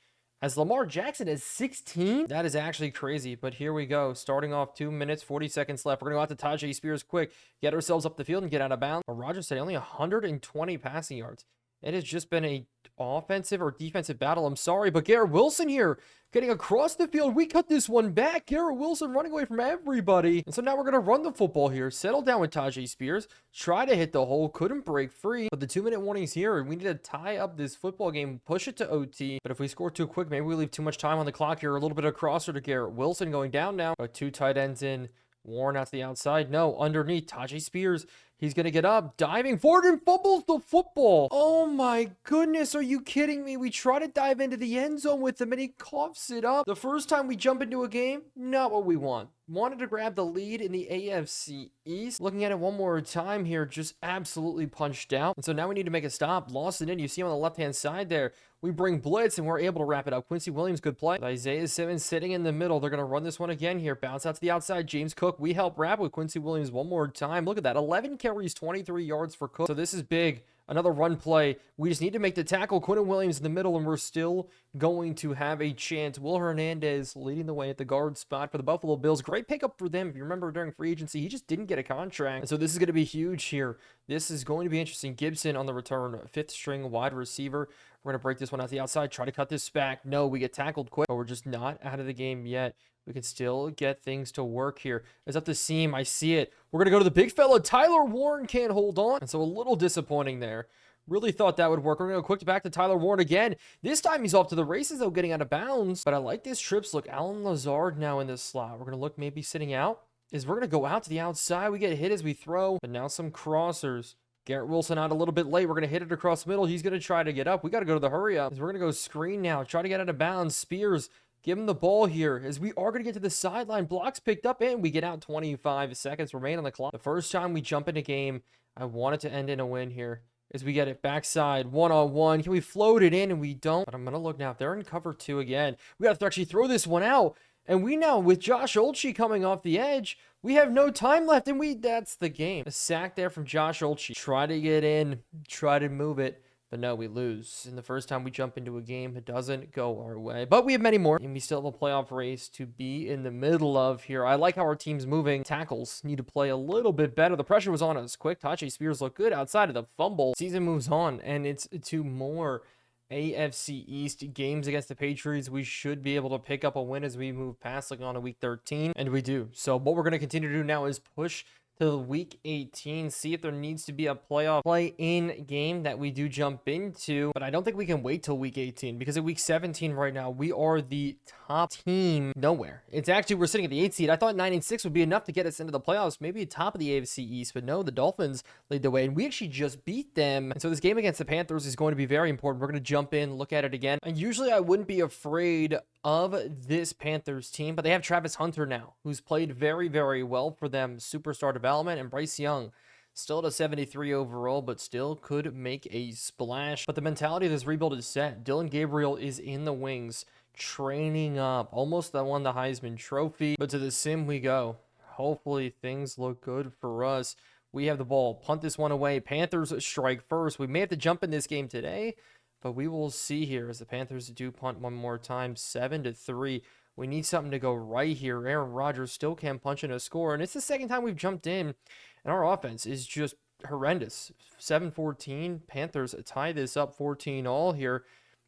As Lamar Jackson has 16. That is actually crazy. But here we go. Starting off 2 minutes, 40 seconds left. We're going to go out to Tajay Spears quick. Get ourselves up the field and get out of bounds. But Rodgers said only 120 passing yards. It has just been a offensive or defensive battle. I'm sorry, but Garrett Wilson here getting across the field. We cut this one back. Garrett Wilson running away from everybody. And so now we're going to run the football here. Settle down with Tajay Spears. Try to hit the hole. Couldn't break free. But the 2-minute warning's here. We need to tie up this football game. Push it to OT. But if we score too quick, maybe we leave too much time on the clock here. A little bit of crosser to Garrett Wilson going down now. But 2 tight ends in. Warren out to the outside. No, underneath. Tajay Spears. He's going to get up, diving forward, and fumbles the football. Oh my goodness, are you kidding me? We try to dive into the end zone with him, and he coughs it up. The first time we jump into a game, not what we want. Wanted to grab the lead in the AFC East. Looking at it one more time here, just absolutely punched out. And so now we need to make a stop. Lost it in. You see him on the left-hand side there. We bring blitz, and we're able to wrap it up. Quincy Williams, good play. Isaiah Simmons sitting in the middle. They're going to run this one again here. Bounce out to the outside. James Cook, we help wrap with Quincy Williams one more time. Look at that. 11 carries, 23 yards for Cook. So this is big. Another run play. We just need to make the tackle. Quinton Williams in the middle, and we're still going to have a chance. Will Hernandez leading the way at the guard spot for the Buffalo Bills. Great pickup for them. If you remember during free agency, he just didn't get a contract. And so this is going to be huge here. This is going to be interesting. Gibson on the return, 5th string wide receiver. We're going to break this one out the outside. Try to cut this back. No, we get tackled quick, but we're just not out of the game yet. We can still get things to work here. It's up the seam. I see it. We're going to go to the big fella. Tyler Warren can't hold on. And so a little disappointing there. Really thought that would work. We're going to go quick back to Tyler Warren again. This time he's off to the races, though, getting out of bounds. But I like this trips look. Alan Lazard now in this slot. We're going to look maybe sitting out. We're going to go out to the outside. We get hit as we throw. But now some crossers. Garrett Wilson out a little bit late. We're going to hit it across the middle. He's going to try to get up. We got to go to the hurry up. We're going to go screen now. Try to get out of bounds. Spears, give him the ball here as we are going to get to the sideline. Blocks picked up, and we get out. 25 seconds remain on the clock. The first time we jump in a game, I want it to end in a win here as we get it backside, one-on-one. Can we float it in? And we don't. But I'm going to look now. If they're in cover 2 again, we got to actually throw this one out. And we now, with Josh Olshey coming off the edge, we have no time left, and that's the game. A sack there from Josh Olshey. Try to get in, try to move it, but no, we lose. And the first time we jump into a game, it doesn't go our way. But we have many more, and we still have a playoff race to be in the middle of here. I like how our team's moving. Tackles need to play a little bit better. The pressure was on us quick. Tajay Spears looked good outside of the fumble. Season moves on, and it's 2 more AFC East games against the Patriots. We should be able to pick up a win as we move past like on a week 13, and we do. So what we're going to continue to do now is push to week 18, see if there needs to be a playoff play-in game that we do jump into. But I don't think we can wait till week 18 because at week 17 right now, we are the top team nowhere. It's actually, we're sitting at the 8th seed. I thought 9-6 would be enough to get us into the playoffs, maybe top of the AFC East, but no, the Dolphins lead the way, and we actually just beat them. And so this game against the Panthers is going to be very important. We're going to jump in, look at it again. And usually I wouldn't be afraid of this Panthers team, but they have Travis Hunter now, who's played very, very well for them, superstar development, and Bryce Young, still at a 73 overall, but still could make a splash. But the mentality of this rebuild is set. Dylan Gabriel is in the wings, training up, almost won the Heisman Trophy, but to the sim we go. Hopefully things look good for us. We have the ball, punt this one away. Panthers strike first. We may have to jump in this game today, but we will see here as the Panthers do punt one more time, 7-3. We need something to go right here. Aaron Rodgers still can't punch in a score, and it's the second time we've jumped in, and our offense is just horrendous. 7-14. Panthers tie this up 14-all here.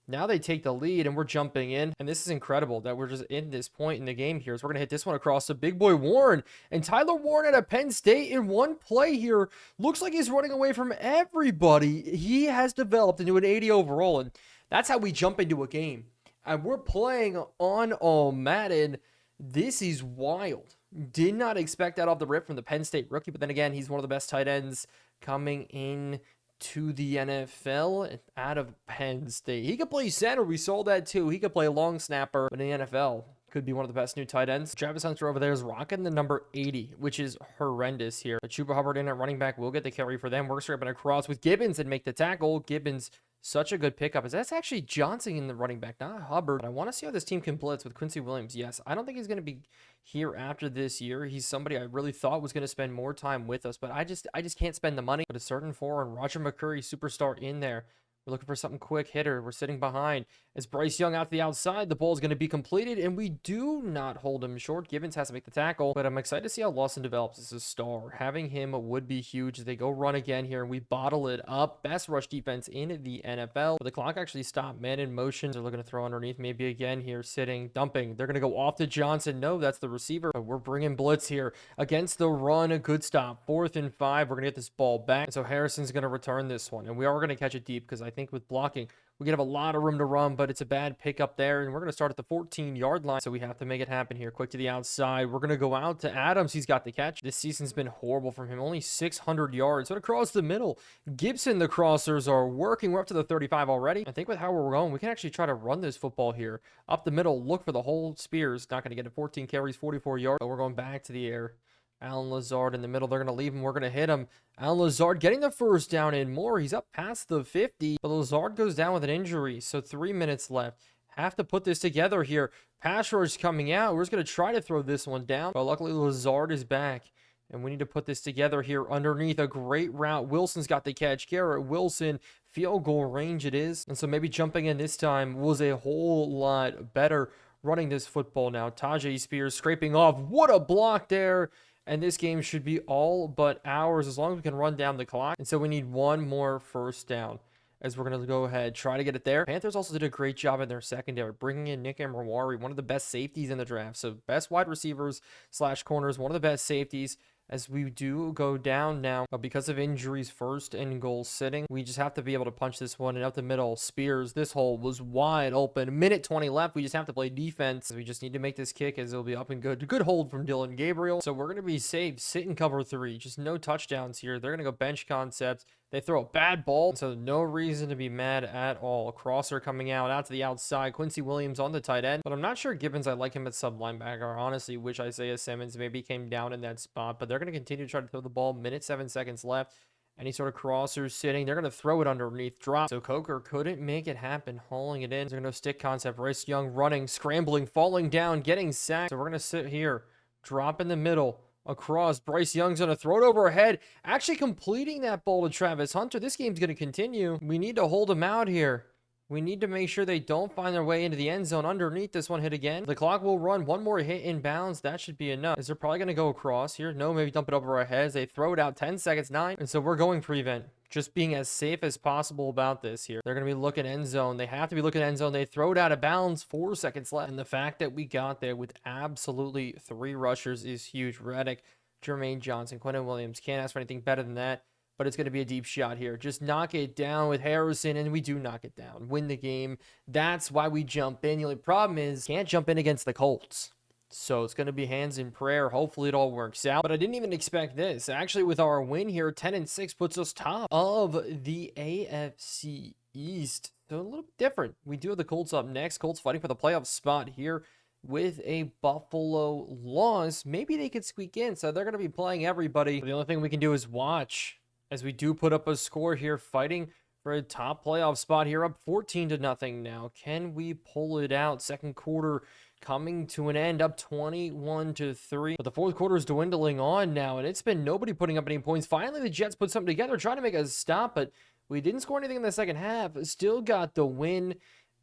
Now they take the lead, and we're jumping in. And this is incredible that we're just in this point in the game here. So we're going to hit this one across the big boy Warren. And Tyler Warren at Penn State in one play here. Looks like he's running away from everybody. He has developed into an 80 overall, and that's how we jump into a game. And we're playing on Madden. This is wild. Did not expect that off the rip from the Penn State rookie, but then again, he's one of the best tight ends coming in to the NFL out of Penn State. He could play center. We saw that too. He could play long snapper, but in the NFL, could be one of the best new tight ends. Travis Hunter over there is rocking the number 80, which is horrendous here. But Chuba Hubbard in at running back will get the carry for them. We're scraping across with Gibbons and make the tackle. Gibbons, such a good pickup. That's actually Johnson in the running back, not Hubbard. But I want to see how this team can blitz with Quincy Williams. Yes, I don't think he's going to be here after this year. He's somebody I really thought was going to spend more time with us, but I just can't spend the money. But a certain four and Roger McCurry, superstar in there. We're looking for something quick hitter. We're sitting behind. As Bryce Young out to the outside, the ball is going to be completed, and we do not hold him short. Gibbons has to make the tackle, but I'm excited to see how Lawson develops as a star. Having him would be huge. They go run again here, and we bottle it up. Best rush defense in the NFL. But the clock actually stopped. Man in motion. They're looking to throw underneath maybe again here, sitting, dumping. They're going to go off to Johnson. No, that's the receiver. But we're bringing blitz here against the run. A good stop. 4th and 5. We're going to get this ball back. And so Harrison's going to return this one, and we are going to catch it deep because I think with blocking, we could have a lot of room to run, but it's a bad pick up there, and we're going to start at the 14-yard line, so we have to make it happen here. Quick to the outside. We're going to go out to Adams. He's got the catch. This season's been horrible from him. Only 600 yards. But across the middle, Gibson, the crossers are working. We're up to the 35 already. I think with how we're going, we can actually try to run this football here. Up the middle, look for the whole Spears. Not going to get it. 14 carries, 44 yards, but we're going back to the air. Alan Lazard in the middle. They're going to leave him. We're going to hit him. Alan Lazard getting the first down and more. He's up past the 50, but Lazard goes down with an injury. So 3 minutes left. Have to put this together here. Pass rush coming out. We're just going to try to throw this one down, but luckily Lazard is back. And we need to put this together here underneath. A great route. Wilson's got the catch. Garrett Wilson, field goal range it is. And so maybe jumping in this time was a whole lot better. Running this football now. Tajay Spears scraping off. What a block there. And this game should be all but ours as long as we can run down the clock. And so we need one more first down as we're going to go ahead, try to get it there. Panthers also did a great job in their secondary, bringing in Nick Amrawari, one of the best safeties in the draft. So best wide receivers / corners, one of the best safeties. As we do go down now, but because of injuries, 1st and goal sitting, we just have to be able to punch this one. And up the middle, Spears, this hole was wide open. Minute 20 left. We just have to play defense. We just need to make this kick as it'll be up and good. Good hold from Dylan Gabriel. So we're going to be safe. Sit in cover 3. Just no touchdowns here. They're going to go bench concepts. They throw a bad ball, so no reason to be mad at all. Crosser coming out to the outside. Quincy Williams on the tight end, but I'm not sure Gibbons. I like him at sub linebacker. Honestly, wish Isaiah Simmons maybe came down in that spot, but they're going to continue to try to throw the ball. Minute 7 seconds left. Any sort of crossers sitting. They're going to throw it underneath. Drop. So Coker couldn't make it happen. Hauling it in. They're going to stick concept. Bryce Young running, scrambling, falling down, getting sacked. So we're going to sit here. Drop in the middle. Across. Bryce Young's going to throw it overhead. Actually completing that ball to Travis Hunter. This game's going to continue. We need to hold him out here. We need to make sure they don't find their way into the end zone underneath. This one hit again. The clock will run. One more hit in bounds. That should be enough. Is they're probably going to go across here? No, maybe dump it over our heads. They throw it out. 10 seconds, 9. And so we're going prevent. Just being as safe as possible about this here. They're going to be looking end zone. They have to be looking end zone. They throw it out of bounds. 4 seconds left. And the fact that we got there with absolutely 3 rushers is huge. Reddick, Jermaine Johnson, Quentin Williams. Can't ask for anything better than that. But it's going to be a deep shot here. Just knock it down with Harrison, and we do knock it down. Win the game. That's why we jump in. The only problem is can't jump in against the Colts. So it's going to be hands in prayer. Hopefully it all works out. But I didn't even expect this. Actually, with our win here, 10-6 puts us top of the AFC East. So a little bit different. We do have the Colts up next. Colts fighting for the playoff spot here. With a Buffalo loss, maybe they could squeak in. So they're going to be playing everybody. But the only thing we can do is watch as we do put up a score here, fighting for a top playoff spot here, up 14-0 now. Can we pull it out? Second quarter coming to an end, up 21-3. But the fourth quarter is dwindling on now, and it's been nobody putting up any points. Finally, the Jets put something together, trying to make us stop, but we didn't score anything in the second half. Still got the win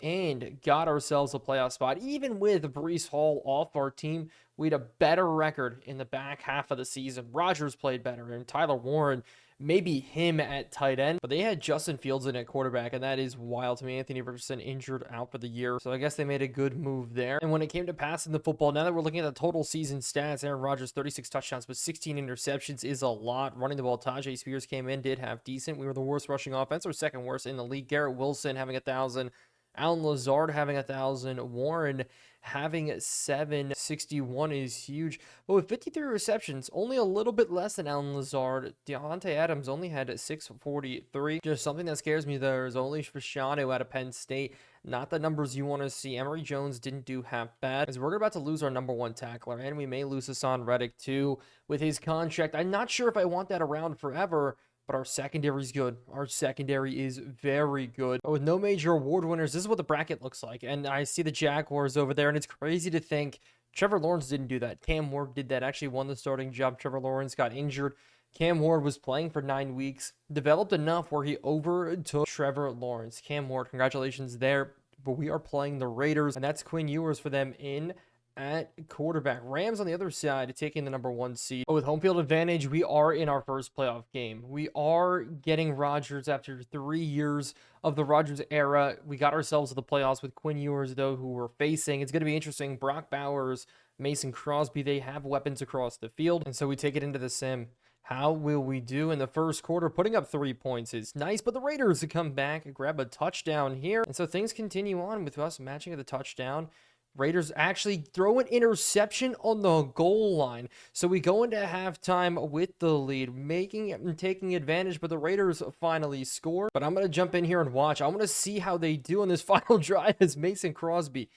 and got ourselves a playoff spot. Even with Breece Hall off our team, we had a better record in the back half of the season. Rodgers played better, and Tyler Warren, maybe him at tight end, but they had Justin Fields in at quarterback, and that is wild to me. Anthony Richardson injured out for the year, so I guess they made a good move there. And when it came to passing the football, now that we're looking at the total season stats, Aaron Rodgers, 36 touchdowns, but 16 interceptions is a lot. Running the ball, Tajay Spears came in, did have decent. We were the worst rushing offense, or second worst in the league. Garrett Wilson having 1,000. Alan Lazard having 1,000. Warren having 761 is huge. But with 53 receptions, only a little bit less than Alan Lazard. Deontay Adams only had 643. Just something that scares me there is only Fashanu out of Penn State. Not the numbers you want to see. Emory Jones didn't do half bad, as we're about to lose our number 1 tackler, and we may lose Hassan Reddick too with his contract. I'm not sure if I want that around forever, but our secondary is good. Our secondary is very good. But with no major award winners, this is what the bracket looks like. And I see the Jaguars over there, and it's crazy to think Trevor Lawrence didn't do that. Cam Ward did that, actually won the starting job. Trevor Lawrence got injured. Cam Ward was playing for 9 weeks, developed enough where he overtook Trevor Lawrence. Cam Ward, congratulations there. But we are playing the Raiders, and that's Quinn Ewers for them in at quarterback. Rams on the other side taking the number 1 seed. But with home field advantage, we are in our first playoff game. We are getting Rodgers after 3 years of the Rodgers era. We got ourselves to the playoffs with Quinn Ewers, though, who we're facing. It's going to be interesting. Brock Bowers, Mason Crosby, they have weapons across the field. And so we take it into the sim. How will we do in the first quarter? Putting up 3 points is nice, but the Raiders come back and grab a touchdown here. And so things continue on with us matching at the touchdown. Raiders actually throw an interception on the goal line. So we go into halftime with the lead, making it and taking advantage, but the Raiders finally score. But I'm going to jump in here and watch. I want to see how they do on this final drive as Mason Crosby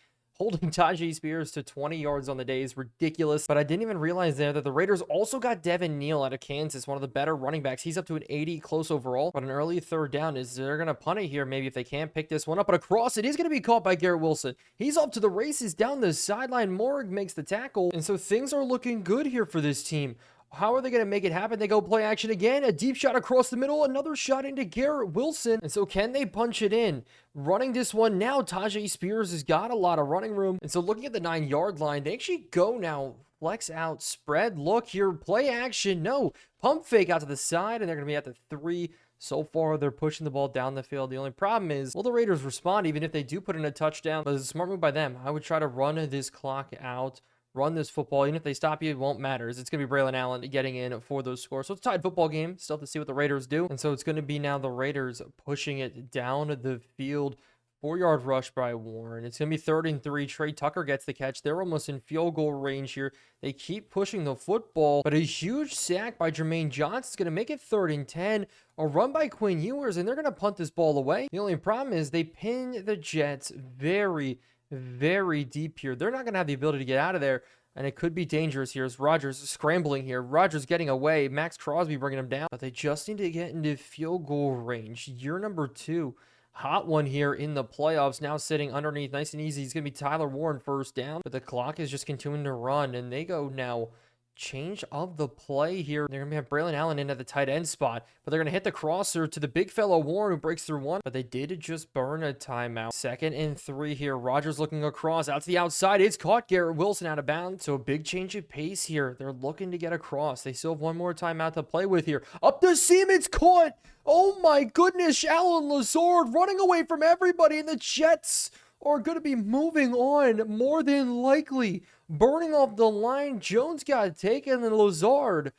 holding Tajay Spears to 20 yards on the day is ridiculous. But I didn't even realize there that the Raiders also got Devin Neal out of Kansas, one of the better running backs. He's up to an 80 close overall. But an early third down is they're going to punt it here maybe if they can't pick this one up. But across it is going to be caught by Garrett Wilson. He's off to the races down the sideline. Morrig makes the tackle. And so things are looking good here for this team. How are they going to make it happen? They go play action again. A deep shot across the middle. Another shot into Garrett Wilson. And so can they punch it in? Running this one now, Tajay Spears has got a lot of running room. And so looking at the 9-yard line, they actually go now. Flex out, spread, look here, play action. No, pump fake out to the side, and they're going to be at the 3. So far, they're pushing the ball down the field. The only problem is, will the Raiders respond even if they do put in a touchdown? But it's a smart move by them. I would try to run this clock out. Run this football. Even if they stop you, it won't matter. It's going to be Braylon Allen getting in for those scores. So it's a tied football game. Still have to see what the Raiders do. And so it's going to be now the Raiders pushing it down the field. 4-yard rush by Warren. It's going to be 3rd and 3. Trey Tucker gets the catch. They're almost in field goal range here. They keep pushing the football, but a huge sack by Jermaine Johnson is going to make it 3rd and 10. A run by Quinn Ewers, and they're going to punt this ball away. The only problem is they pin the Jets very deep here. They're not going to have the ability to get out of there, and it could be dangerous here as Rodgers scrambling here. Rodgers getting away. Max Crosby bringing him down, but they just need to get into field goal range. Year number 2. Hot one here in the playoffs. Now sitting underneath nice and easy. He's going to be Tyler Warren first down, but the clock is just continuing to run, and they go now. Change of the play here. They're going to have Braylon Allen in at the tight end spot, but they're going to hit the crosser to the big fellow Warren, who breaks through one, but they did just burn a timeout. 2nd and 3 here. Rodgers looking across out to the outside. It's caught. Garrett Wilson out of bounds. So a big change of pace here. They're looking to get across. They still have one more timeout to play with here. Up the seam. It's caught. Oh my goodness. Alan Lazard running away from everybody, and the Jets are going to be moving on more than likely. Burning off the line, Jones got taken, and Lazard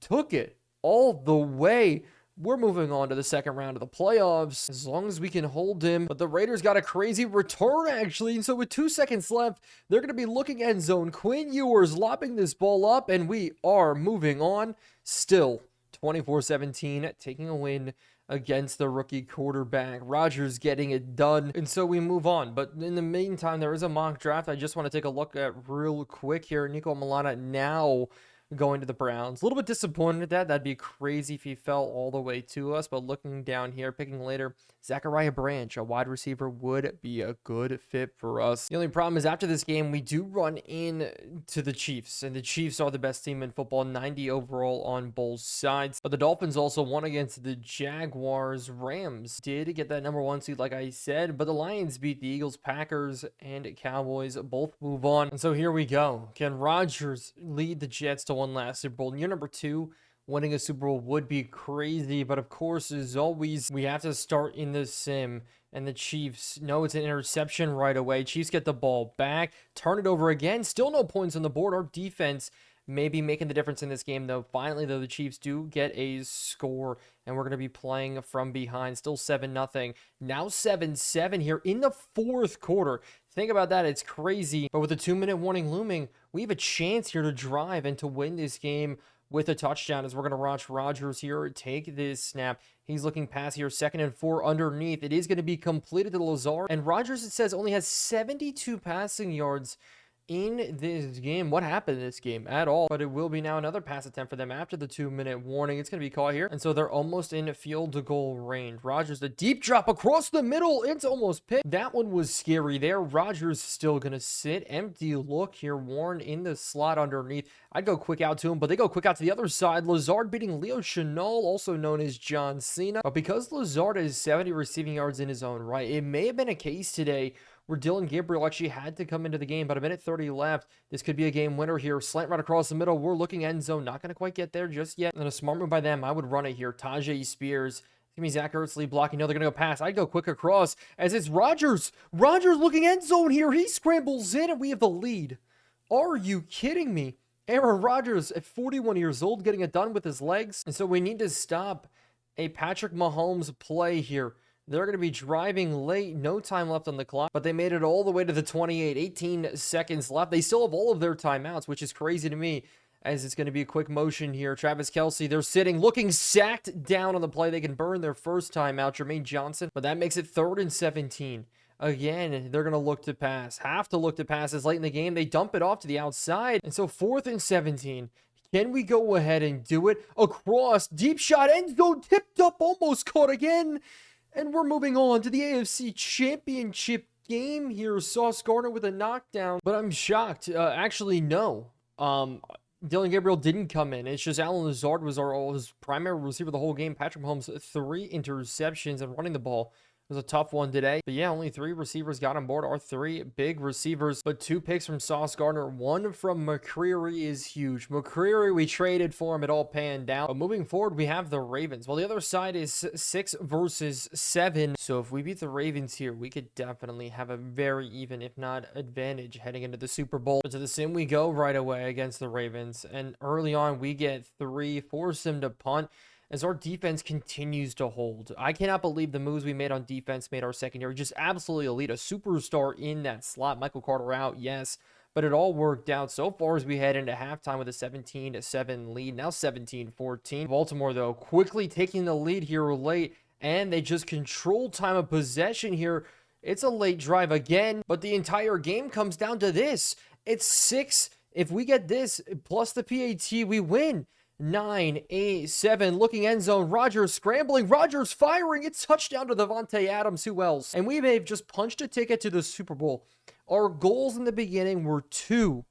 took it all the way. We're moving on to the second round of the playoffs, as long as we can hold him. But the Raiders got a crazy return, actually. And so with 2 seconds left, they're going to be looking end zone. Quinn Ewers lopping this ball up, and we are moving on. Still 24-17, taking a win against the rookie quarterback. Rodgers getting it done. And so we move on. But in the meantime, there is a mock draft I just want to take a look at real quick here. Nico Milana now going to the Browns. A little bit disappointed at that. That'd be crazy if he fell all the way to us. But looking down here, picking later, Zachariah Branch, a wide receiver, would be a good fit for us. The only problem is after this game, we do run in to the Chiefs. And the Chiefs are the best team in football, 90 overall on both sides. But the Dolphins also won against the Jaguars. Rams did get that number 1 seed, like I said. But the Lions beat the Eagles, Packers, and Cowboys. Both move on. And so here we go. Can Rodgers lead the Jets to one last Super Bowl? Year number 2, winning a Super Bowl would be crazy, but of course, as always, we have to start in the sim. And the Chiefs know it's an interception right away. Chiefs get the ball back, turn it over again. Still no points on the board. Our defense maybe making the difference in this game, though. Finally, though, the Chiefs do get a score, and we're going to be playing from behind. Still 7-0. Now 7-7 here in the fourth quarter. Think about that. It's crazy. But with the 2-minute warning looming, we have a chance here to drive and to win this game with a touchdown, as we're going to watch Rodgers here take this snap. He's looking pass here, 2nd and 4 underneath. It is going to be completed to Lazard. And Rodgers, it says, only has 72 passing yards in this game. What happened in this game at all? But it will be now another pass attempt for them after the 2-minute warning. It's going to be caught here. And so they're almost in field goal range. Rodgers, the deep drop across the middle. It's almost picked. That one was scary there. Rodgers still going to sit. Empty look here. Warren in the slot underneath. I'd go quick out to him, but they go quick out to the other side. Lazard beating Leo Chenal, also known as John Cena. But because Lazard has 70 receiving yards in his own right, it may have been a case today where Dylan Gabriel actually had to come into the game. About a minute 30 left. This could be a game winner here. Slant right across the middle. We're looking end zone. Not going to quite get there just yet. And a smart move by them. I would run it here. Tajay Spears. Give me Zach Ertzley blocking. No, they're going to go pass. I'd go quick across as it's Rodgers. Rodgers looking end zone here. He scrambles in and we have the lead. Are you kidding me? Aaron Rodgers at 41 years old getting it done with his legs. And so we need to stop a Patrick Mahomes play here. They're going to be driving late. No time left on the clock, but they made it all the way to the 28. 18 seconds left. They still have all of their timeouts, which is crazy to me, as it's going to be a quick motion here. Travis Kelce, they're sitting, looking sacked down on the play. They can burn their first timeout. Jermaine Johnson, but that makes it 3rd and 17. Again, they're going to look to pass. Have to look to pass as late in the game. They dump it off to the outside. And so 4th and 17. Can we go ahead and do it? Across, deep shot, end zone, tipped up, almost caught again. And we're moving on to the AFC Championship game here. Sauce Gardner with a knockdown. But I'm shocked. Actually, no. Dylan Gabriel didn't come in. It's just Alan Lazard was his primary receiver the whole game. Patrick Mahomes, 3 interceptions and running the ball. It was a tough one today. But yeah, only 3 receivers got on board. Our 3 big receivers. But 2 picks from Sauce Gardner. 1 from McCreary is huge. McCreary, we traded for him. It all panned out. But moving forward, we have the Ravens. Well, the other side is 6 versus 7. So if we beat the Ravens here, we could definitely have a very even, if not advantage, heading into the Super Bowl. But to the sim we go right away against the Ravens. And early on, we get 3, force them to punt, as our defense continues to hold. I cannot believe the moves we made on defense made our secondary just absolutely elite. A superstar in that slot. Michael Carter out, yes, but it all worked out so far as we head into halftime with a 17-7 lead. Now 17-14. Baltimore, though, quickly taking the lead here late, and they just control time of possession here. It's a late drive again, but the entire game comes down to this. It's 6. If we get this plus the PAT, we win. 9, 8, 7, looking end zone. Rodgers scrambling. Rodgers firing. It's touchdown to Davante Adams. Who else? And we may have just punched a ticket to the Super Bowl. Our goals in the beginning were 2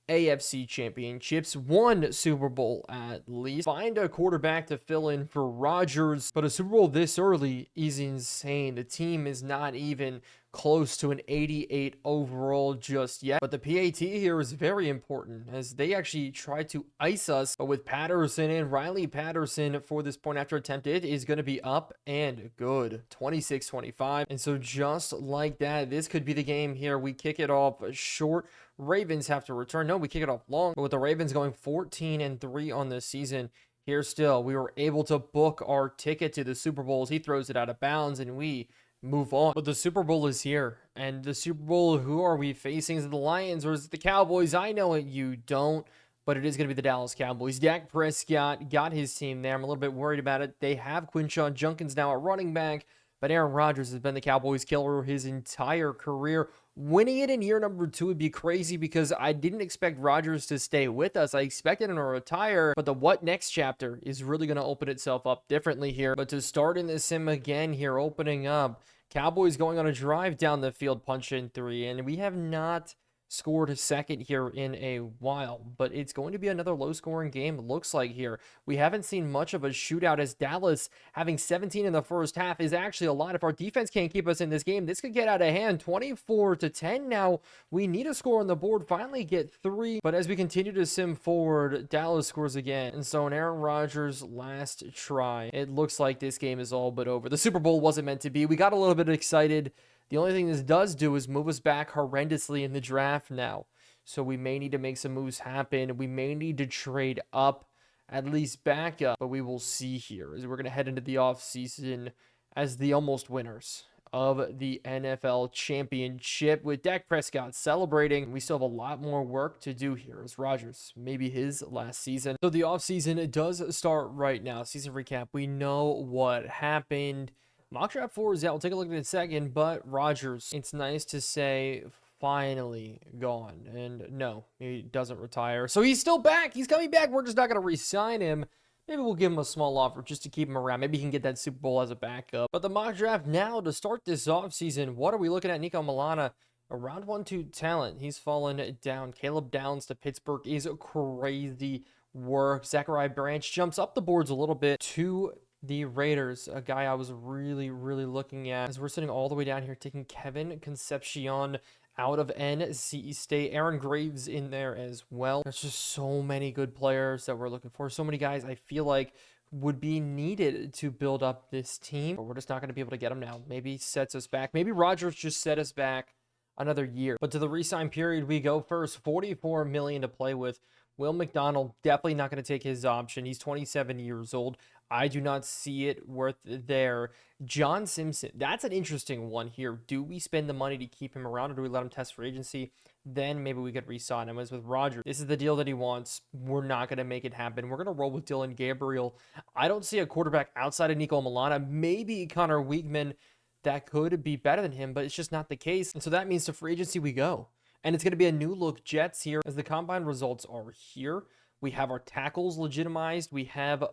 AFC championships, 1 Super Bowl at least. Find a quarterback to fill in for Rodgers, but a Super Bowl this early is insane. The team is not even close to an 88 overall just yet, but the PAT here is very important as they actually try to ice us. But with Patterson and Riley Patterson for this point after attempt, it is going to be up and good. 26-25. And so just like that, this could be the game here. We kick it off short. Ravens have to return. No, we kick it off long. But with the Ravens going 14-3 on the season, here still, we were able to book our ticket to the Super Bowls. He throws it out of bounds and we move on. But the Super Bowl is here. And the Super Bowl, who are we facing? Is it the Lions or is it the Cowboys? I know it, you don't. But it is going to be the Dallas Cowboys. Dak Prescott got his team there. I'm a little bit worried about it. They have Quinshon Judkins now at running back. But Aaron Rodgers has been the Cowboys killer his entire career. Winning it in year number 2 would be crazy because I didn't expect Rodgers to stay with us. I expected him to retire, but the what next chapter is really going to open itself up differently here. But to start in this sim again here, opening up, Cowboys going on a drive down the field, punch in 3, and we have not scored a second here in a while, but it's going to be another low-scoring game, looks like here. We haven't seen much of a shootout as Dallas having 17 in the first half is actually a lot. If our defense can't keep us in this game, this could get out of hand. 24-10 now. We need a score on the board, finally get 3, but as we continue to sim forward, Dallas scores again. And so an Aaron Rodgers last try. It looks like this game is all but over. The Super Bowl wasn't meant to be. We got a little bit excited. The only thing this does do is move us back horrendously in the draft now. So we may need to make some moves happen. We may need to trade up, at least back up, but we will see here as we're going to head into the offseason as the almost winners of the NFL championship with Dak Prescott celebrating. We still have a lot more work to do here as Rodgers, maybe his last season. So the offseason, it does start right now. Season recap, we know what happened. Mock draft 4 is out. We'll take a look at it in a second, but Rodgers, it's nice to say, finally gone. And no, he doesn't retire. So he's still back. He's coming back. We're just not going to re-sign him. Maybe we'll give him a small offer just to keep him around. Maybe he can get that Super Bowl as a backup. But the mock draft now to start this offseason, what are we looking at? Nico Milana, a round 1-2 talent. He's fallen down. Caleb Downs to Pittsburgh is crazy work. Zachariah Branch jumps up the boards a little bit to the Raiders, a guy I was really looking at. As we're sitting all the way down here, taking Kevin Concepcion out of NC State. Aaron Graves in there as well. There's just so many good players that we're looking for. So many guys I feel like would be needed to build up this team, but we're just not going to be able to get them now. Maybe sets us back. Maybe Rodgers just set us back another year. But to the re-sign period we go first. $44 million to play with. Will McDonald, definitely not going to take his option. He's 27 years old. I do not see it worth there. John Simpson, that's an interesting one here. Do we spend the money to keep him around, or do we let him test for agency? Then maybe we could re-sign him. As with Rodgers, this is the deal that he wants. We're not going to make it happen. We're going to roll with Dylan Gabriel. I don't see a quarterback outside of Nico Milana. Maybe Connor Weigman that could be better than him, but it's just not the case. And so that means to free agency we go. And it's going to be a new look Jets here as the combine results are here. We have our tackles legitimized. We have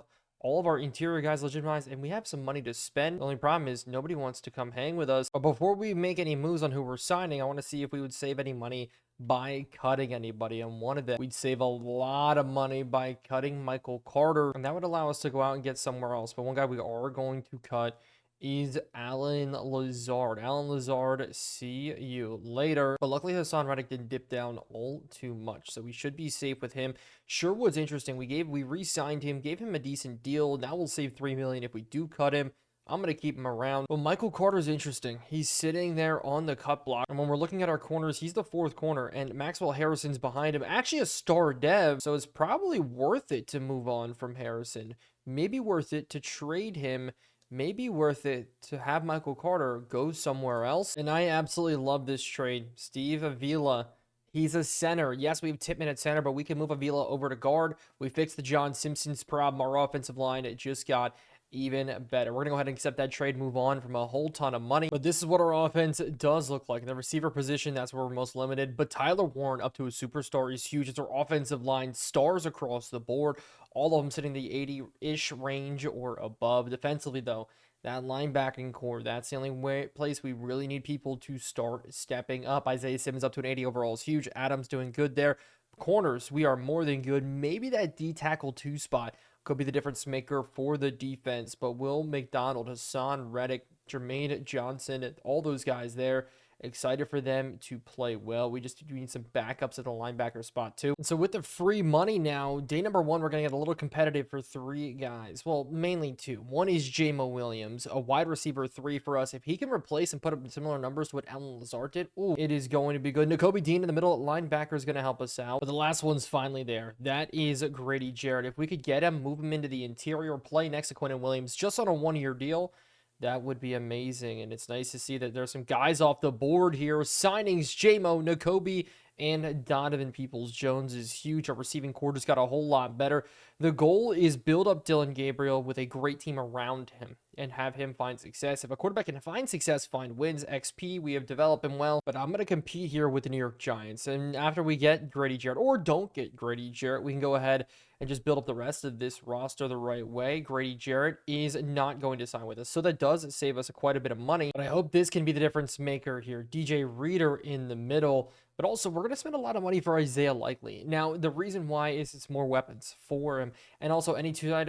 all of our interior guys legitimized, and we have some money to spend. The only problem is nobody wants to come hang with us. But before we make any moves on who we're signing, I want to see if we would save any money by cutting anybody. And one of them, we'd save a lot of money by cutting Michael Carter, and that would allow us to go out and get somewhere else. But one guy we are going to cut is Allen Lazard. Allen Lazard, see you later. But luckily Hassan Reddick didn't dip down all too much, so we should be safe with him. Sherwood's interesting. We re-signed him, gave him a decent deal. Now we'll save $3 million if we do cut him. I'm going to keep him around. Well, Michael Carter's interesting. He's sitting there on the cut block. And when we're looking at our corners, he's the fourth corner. And Maxwell Harrison's behind him. Actually a star dev. So it's probably worth it to move on from Harrison. Maybe worth it to trade him. Maybe worth it to have Michael Carter go somewhere else. And I absolutely love this trade. Steve Avila, he's a center. Yes, we have Tippmann at center, but we can move Avila over to guard. We fixed the John Simpson's problem. Our offensive line, it just got even better. We're going to go ahead and accept that trade, move on from a whole ton of money. But this is what our offense does look like. In the receiver position, that's where we're most limited. But Tyler Warren up to a superstar is huge. It's our offensive line, stars across the board. All of them sitting the 80-ish range or above. Defensively, though, that linebacking core, that's the only place we really need people to start stepping up. Isaiah Simmons up to an 80 overall is huge. Adams doing good there. Corners, we are more than good. Maybe that D-tackle 2 spot could be the difference maker for the defense. But Will McDonald, Hassan Reddick, Jermaine Johnson, all those guys there, excited for them to play well. We just need some backups at the linebacker spot too. And so with the free money now, day number 1, we're going to get a little competitive for 3 guys. Well, mainly 2. One is Jamo Williams, a wide receiver 3 for us. If he can replace and put up similar numbers to what Allen Lazard did, ooh, it is going to be good. Nakobe Dean in the middle at linebacker is going to help us out. But the last one's finally there. That is Grady Jarrett. If we could get him, move him into the interior, play next to Quentin Williams just on a 1-year deal, that would be amazing. And it's nice to see that there's some guys off the board here. Signings, Jamo, Nakobe, and Donovan Peoples-Jones is huge. Our receiving core just got a whole lot better. The goal is build up Dylan Gabriel with a great team around him and have him find success. If a quarterback can find success, find wins, XP, we have developed him well. But I'm going to compete here with the New York Giants. And after we get Grady Jarrett, or don't get Grady Jarrett, we can go ahead and just build up the rest of this roster the right way. Grady Jarrett is not going to sign with us, so that does save us quite a bit of money. But I hope this can be the difference maker here. DJ Reader in the middle. But also, we're going to spend a lot of money for Isaiah Likely. Now, the reason why is it's more weapons for him. And also, any kind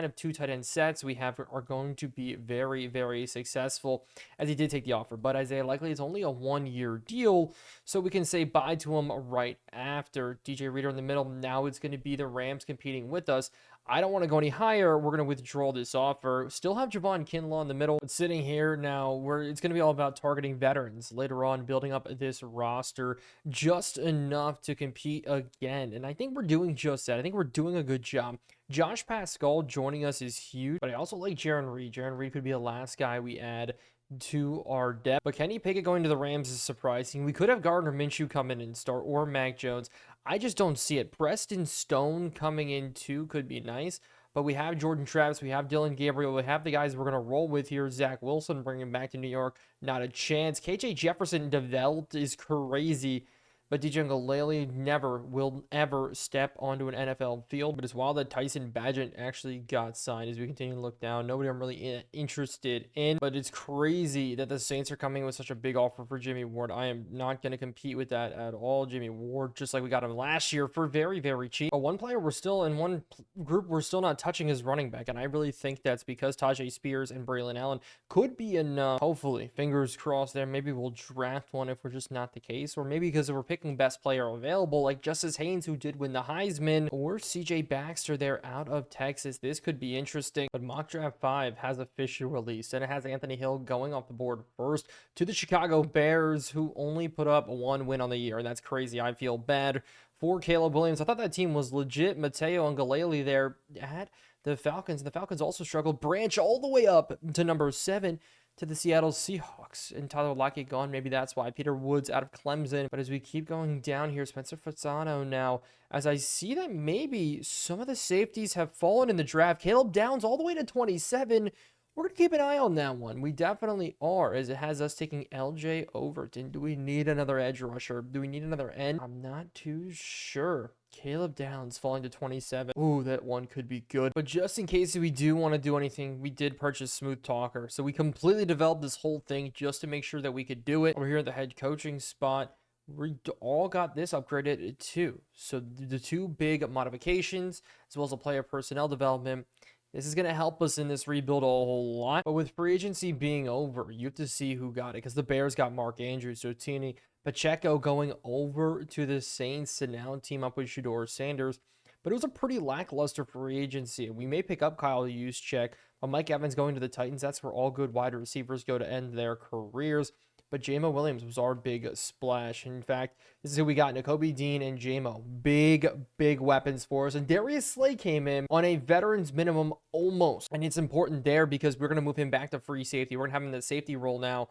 of 2 tight end sets we have are going to be very successful, as he did take the offer. But Isaiah Likely is only a 1-year deal, so we can say bye to him right after. DJ Reader in the middle. Now it's going to be the Rams competing with us. I don't want to go any higher. We're going to withdraw this offer. Still have Javon Kinlaw in the middle. But sitting here now, where it's going to be all about targeting veterans later on, building up this roster just enough to compete again. And I think we're doing just that. I think we're doing a good job. Josh Pascal joining us is huge, but I also like Jaron Reed. Jaron Reed could be the last guy we add to our depth. But Kenny Pickett going to the Rams is surprising. We could have Gardner Minshew come in and start, or Mac Jones. I just don't see it. Preston Stone coming in too could be nice. But we have Jordan Travis, we have Dylan Gabriel, we have the guys we're going to roll with here. Zach Wilson bringing him back to New York, not a chance. KJ Jefferson developed is crazy. But DJ Ngalale never will ever step onto an NFL field. But it's wild that Tyson Bagent actually got signed. As we continue to look down, nobody I'm really interested in. But it's crazy that the Saints are coming with such a big offer for Jimmy Ward. I am not going to compete with that at all. Jimmy Ward, just like we got him last year for very, very cheap. But one player we're still in, one group we're still not touching his running back. And I really think that's because Tajay Spears and Braylon Allen could be enough. Hopefully, fingers crossed there. Maybe we'll draft one if we're just not the case. Or maybe because we're picking best player available, like Justice Haynes, who did win the Heisman, or CJ Baxter there out of Texas. This could be interesting. But Mock Draft 5 has official release, and it has Anthony Hill going off the board first to the Chicago Bears, who only put up one win on the year, and that's crazy. I feel bad for Caleb Williams. I thought that team was legit. Mateo and Galele there at the Falcons, and the Falcons also struggled. Branch all the way up to number 7 to the Seattle Seahawks, and Tyler Lockett gone. Maybe that's why. Peter Woods out of Clemson. But as we keep going down here, Spencer Fasano now, as I see that maybe some of the safeties have fallen in the draft. Caleb Downs all the way to 27. We're going to keep an eye on that one. We definitely are, as it has us taking LJ Overton. Do we need another edge rusher? Do we need another end? I'm not too sure. Caleb Downs falling to 27. Ooh, that one could be good. But just in case we do want to do anything, we did purchase Smooth Talker. So we completely developed this whole thing just to make sure that we could do it. Over here at the head coaching spot, we all got this upgraded too. So the two big modifications, as well as a player personnel development, this is going to help us in this rebuild a whole lot. But with free agency being over, you have to see who got it. Because the Bears got Mark Andrews, Sotini, Pacheco going over to the Saints to now team up with Shedeur Sanders. But it was a pretty lackluster free agency. We may pick up Kyle Juszczyk, but Mike Evans going to the Titans. That's where all good wide receivers go to end their careers. But Jamo Williams was our big splash. In fact, this is who we got, Nakobe Dean and Jamo. Big weapons for us. And Darius Slay came in on a veteran's minimum almost. And it's important there because we're going to move him back to free safety. We're going to have him in the safety role now.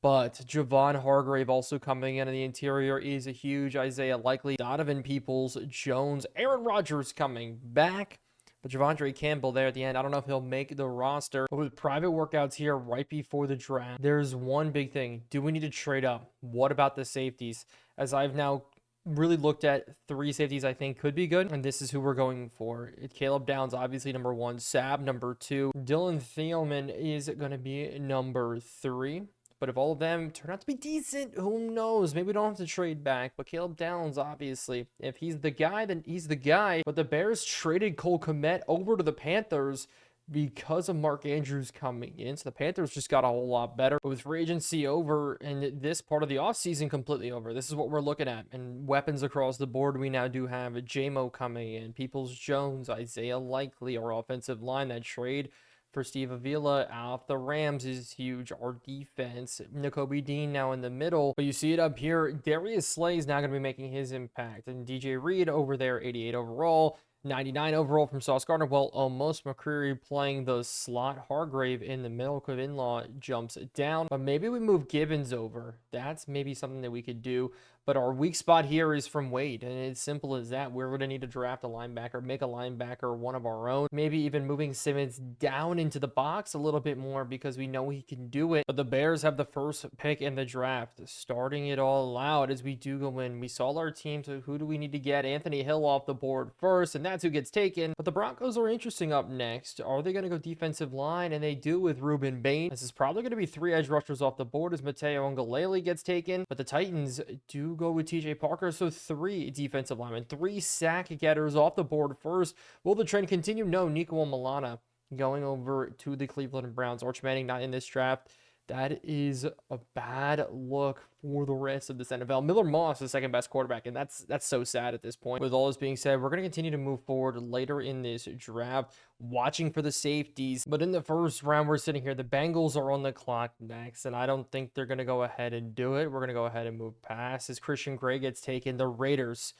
But Javon Hargrave also coming in the interior is a huge. Isaiah Likely, Donovan Peoples, Jones, Aaron Rodgers coming back. But Javondre Campbell there at the end, I don't know if he'll make the roster. But with private workouts here right before the draft, there's one big thing. Do we need to trade up? What about the safeties? As I've now really looked at 3 safeties I think could be good, and this is who we're going for. Caleb Downs, obviously number 1. Sab, number 2. Dylan Thielman is going to be number 3. But if all of them turn out to be decent, who knows? Maybe we don't have to trade back. But Caleb Downs, obviously, if he's the guy, then he's the guy. But the Bears traded Cole Kmet over to the Panthers because of Mark Andrews coming in. So the Panthers just got a whole lot better. But with free agency over and this part of the offseason completely over, this is what we're looking at. And weapons across the board, we now do have a Jamo coming in, Peoples-Jones, Isaiah Likely, our offensive line. That trade for Steve Avila off the Rams is huge. Our defense, Nakobe Dean now in the middle. But you see it up here. Darius Slay is now going to be making his impact. And DJ Reed over there, 88 overall. 99 overall from Sauce Gardner. Well, almost McCreary playing the slot. Hargrave in the middle. Kvinlaw jumps down. But maybe we move Gibbons over. That's maybe something that we could do. But our weak spot here is from Wade. And it's simple as that. We're going to need to draft a linebacker, make a linebacker one of our own. Maybe even moving Simmons down into the box a little bit more because we know he can do it. But the Bears have the first pick in the draft. Starting it all out as we do go in. We saw our team. So who do we need to get? Anthony Hill off the board first. And that's who gets taken. But the Broncos are interesting up next. Are they going to go defensive line? And they do with Ruben Bain. This is probably going to be 3 edge rushers off the board as Mateo Ngalale gets taken. But the Titans do go with TJ Parker. So 3 defensive linemen, 3 sack getters off the board first. Will the trend continue? No. Nico Milana going over to the Cleveland Browns. Arch Manning not in this draft. That is a bad look for the rest of this NFL. Miller Moss, the second best quarterback, and that's so sad at this point. With all this being said, we're going to continue to move forward later in this draft, watching for the safeties. But in the first round, we're sitting here. The Bengals are on the clock next, and I don't think they're going to go ahead and do it. We're going to go ahead and move past as Christian Gray gets taken. The Raiders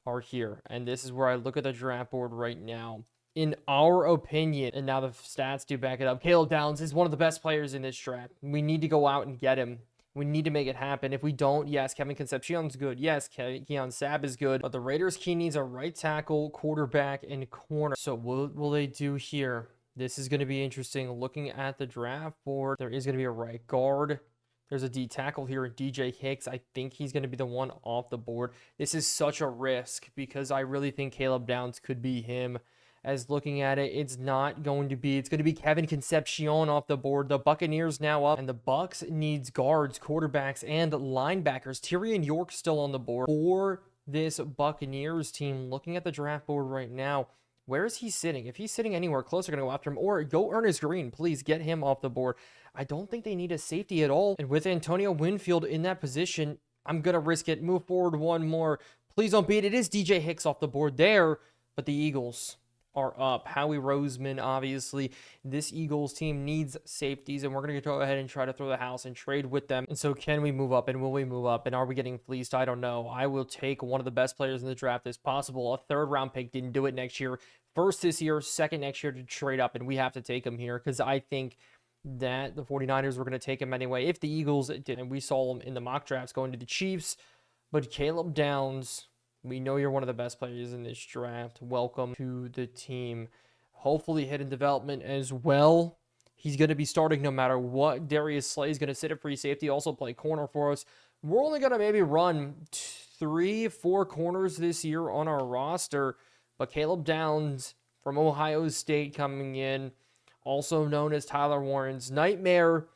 are here, and this is where I look at the draft board right now. In our opinion, and now the stats do back it up, Caleb Downs is one of the best players in this draft. We need to go out and get him. We need to make it happen. If we don't, yes, Kevin Concepcion's good. Yes, Keon Sabb is good. But the Raiders' key needs a right tackle, quarterback, and corner. So what will they do here? This is going to be interesting. Looking at the draft board, there is going to be a right guard. There's a D tackle here, DJ Hicks. I think he's going to be the one off the board. This is such a risk because I really think Caleb Downs could be him. As looking at it, it's going to be Kevin Concepcion off the board. The Buccaneers now up, and the Bucks needs guards, quarterbacks, and linebackers. Tyrion York still on the board for this Buccaneers team. Looking at the draft board right now, where is he sitting? If he's sitting anywhere close, they're going to go after him. Or go Ernest Green. Please get him off the board. I don't think they need a safety at all. And with Antonio Winfield in that position, I'm going to risk it. Move forward one more. Please don't beat it. It is DJ Hicks off the board there, but the Eagles are up. Howie Roseman, obviously. This Eagles team needs safeties, and we're going to go ahead and try to throw the house and trade with them. And so can we move up, and will we move up, and are we getting fleeced? I don't know. I will take one of the best players in the draft as possible. A third-round pick, didn't do it next year. First this year, second next year to trade up, and we have to take him here because I think that the 49ers were going to take him anyway. If the Eagles didn't, we saw him in the mock drafts going to the Chiefs, but Caleb Downs, we know you're one of the best players in this draft. Welcome to the team. Hopefully hidden development as well. He's going to be starting no matter what. Darius Slay is going to sit at free safety, also play corner for us. We're only going to maybe run 3-4 corners this year on our roster. But Caleb Downs from Ohio State coming in, also known as Tyler Warren's nightmare.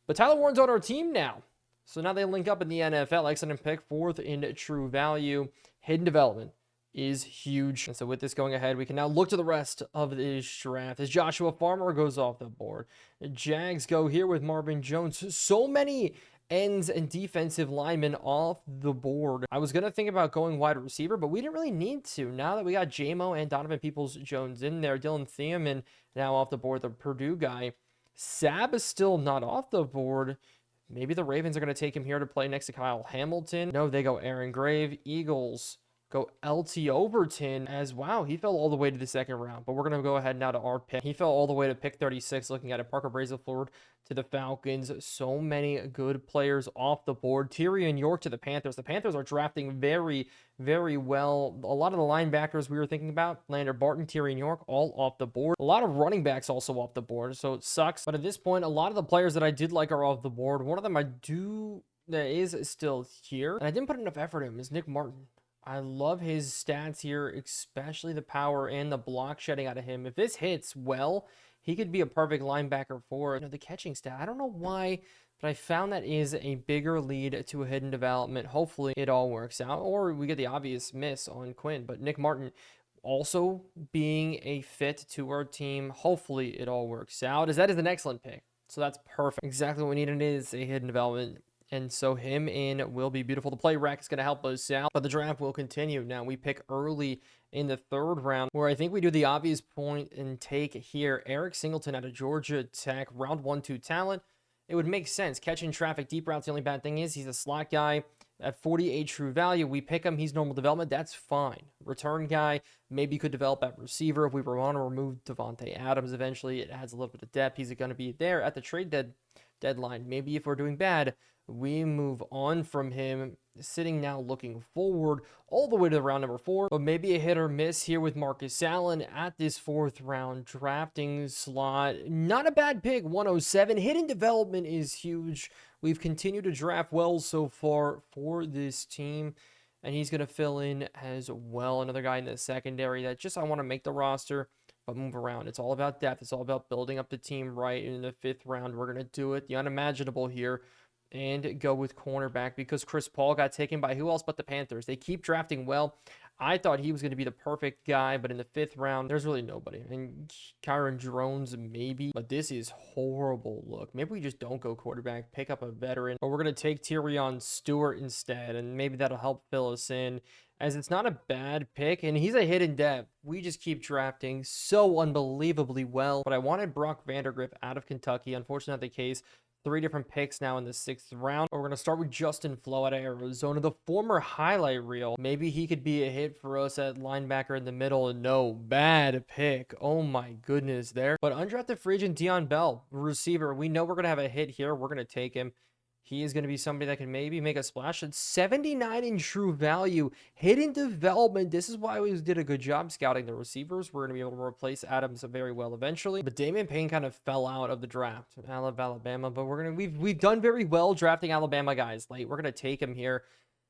But Tyler Warren's on our team now. So now they link up in the NFL. Excellent pick, fourth in true value. Hidden development is huge. And so with this going ahead, we can now look to the rest of this draft as Joshua Farmer goes off the board. The Jags go here with Marvin Jones. So many ends and defensive linemen off the board. I was going to think about going wide receiver, but we didn't really need to. Now that we got J-Mo and Donovan Peoples-Jones in there, Dylan Thiemann now off the board, the Purdue guy. Sabb is still not off the board. Maybe the Ravens are going to take him here to play next to Kyle Hamilton. No, they go Aaron Grave. Eagles go LT Overton as, wow, he fell all the way to the second round. But we're going to go ahead now to our pick. He fell all the way to pick 36, looking at it. Parker Brazelford to the Falcons. So many good players off the board. Tyrion York to the Panthers. The Panthers are drafting very, very well. A lot of the linebackers we were thinking about, Lander Barton, Tyrion York, all off the board. A lot of running backs also off the board, so it sucks. But at this point, a lot of the players that I did like are off the board. One of them that is still here, and I didn't put enough effort in, is Nick Martin. I love his stats here, especially the power and the block shedding out of him. If this hits well, he could be a perfect linebacker for the catching stat. I don't know why, but I found that is a bigger lead to a hidden development. Hopefully it all works out, or we get the obvious miss on Quinn. But Nick Martin also being a fit to our team. Hopefully it all works out, as that is an excellent pick. So that's perfect. Exactly what we needed is a hidden development. And so him in will be beautiful. The play rack is going to help us out, but the draft will continue. Now we pick early in the third round, where I think we do the obvious point and take here. Eric Singleton out of Georgia Tech, round 1-2 talent. It would make sense. Catching traffic, deep routes. The only bad thing is he's a slot guy. At 48 true value, we pick him. He's normal development. That's fine. Return guy, maybe could develop at receiver. If we were on to remove Devontae Adams eventually, it adds a little bit of depth. He's going to be there at the trade deadline. Maybe if we're doing bad, we move on from him, sitting now looking forward all the way to round number 4. But maybe a hit or miss here with Marcus Allen at this 4th round drafting slot. Not a bad pick, 107. Hidden development is huge. We've continued to draft well so far for this team, and he's going to fill in as well. Another guy in the secondary that just I want to make the roster, but move around. It's all about depth. It's all about building up the team right. In the 5th round, we're going to do it. The unimaginable here. And go with cornerback because Chris Paul got taken by who else but the Panthers. They keep drafting well. I thought he was going to be the perfect guy, but in the 5th round, there's really nobody. And Kyron Drones, maybe, but this is horrible. Look, maybe we just don't go quarterback, pick up a veteran, or we're going to take Tyrion Stewart instead, and maybe that'll help fill us in, as it's not a bad pick, and he's a hidden depth. We just keep drafting so unbelievably well, but I wanted Brock Vandergriff out of Kentucky. Unfortunately, not the case. 3 different picks now in the 6th round. We're going to start with Justin Flo out of Arizona, the former highlight reel. Maybe he could be a hit for us at linebacker in the middle. No, bad pick. Oh my goodness there. But undrafted free agent Dion Bell, receiver. We know we're going to have a hit here. We're going to take him. He is going to be somebody that can maybe make a splash. At 79 in true value. Hidden development. This is why we did a good job scouting the receivers. We're going to be able to replace Adams very well eventually. But Damian Payne kind of fell out of the draft. Alabama. But we've done very well drafting Alabama guys late. We're going to take him here.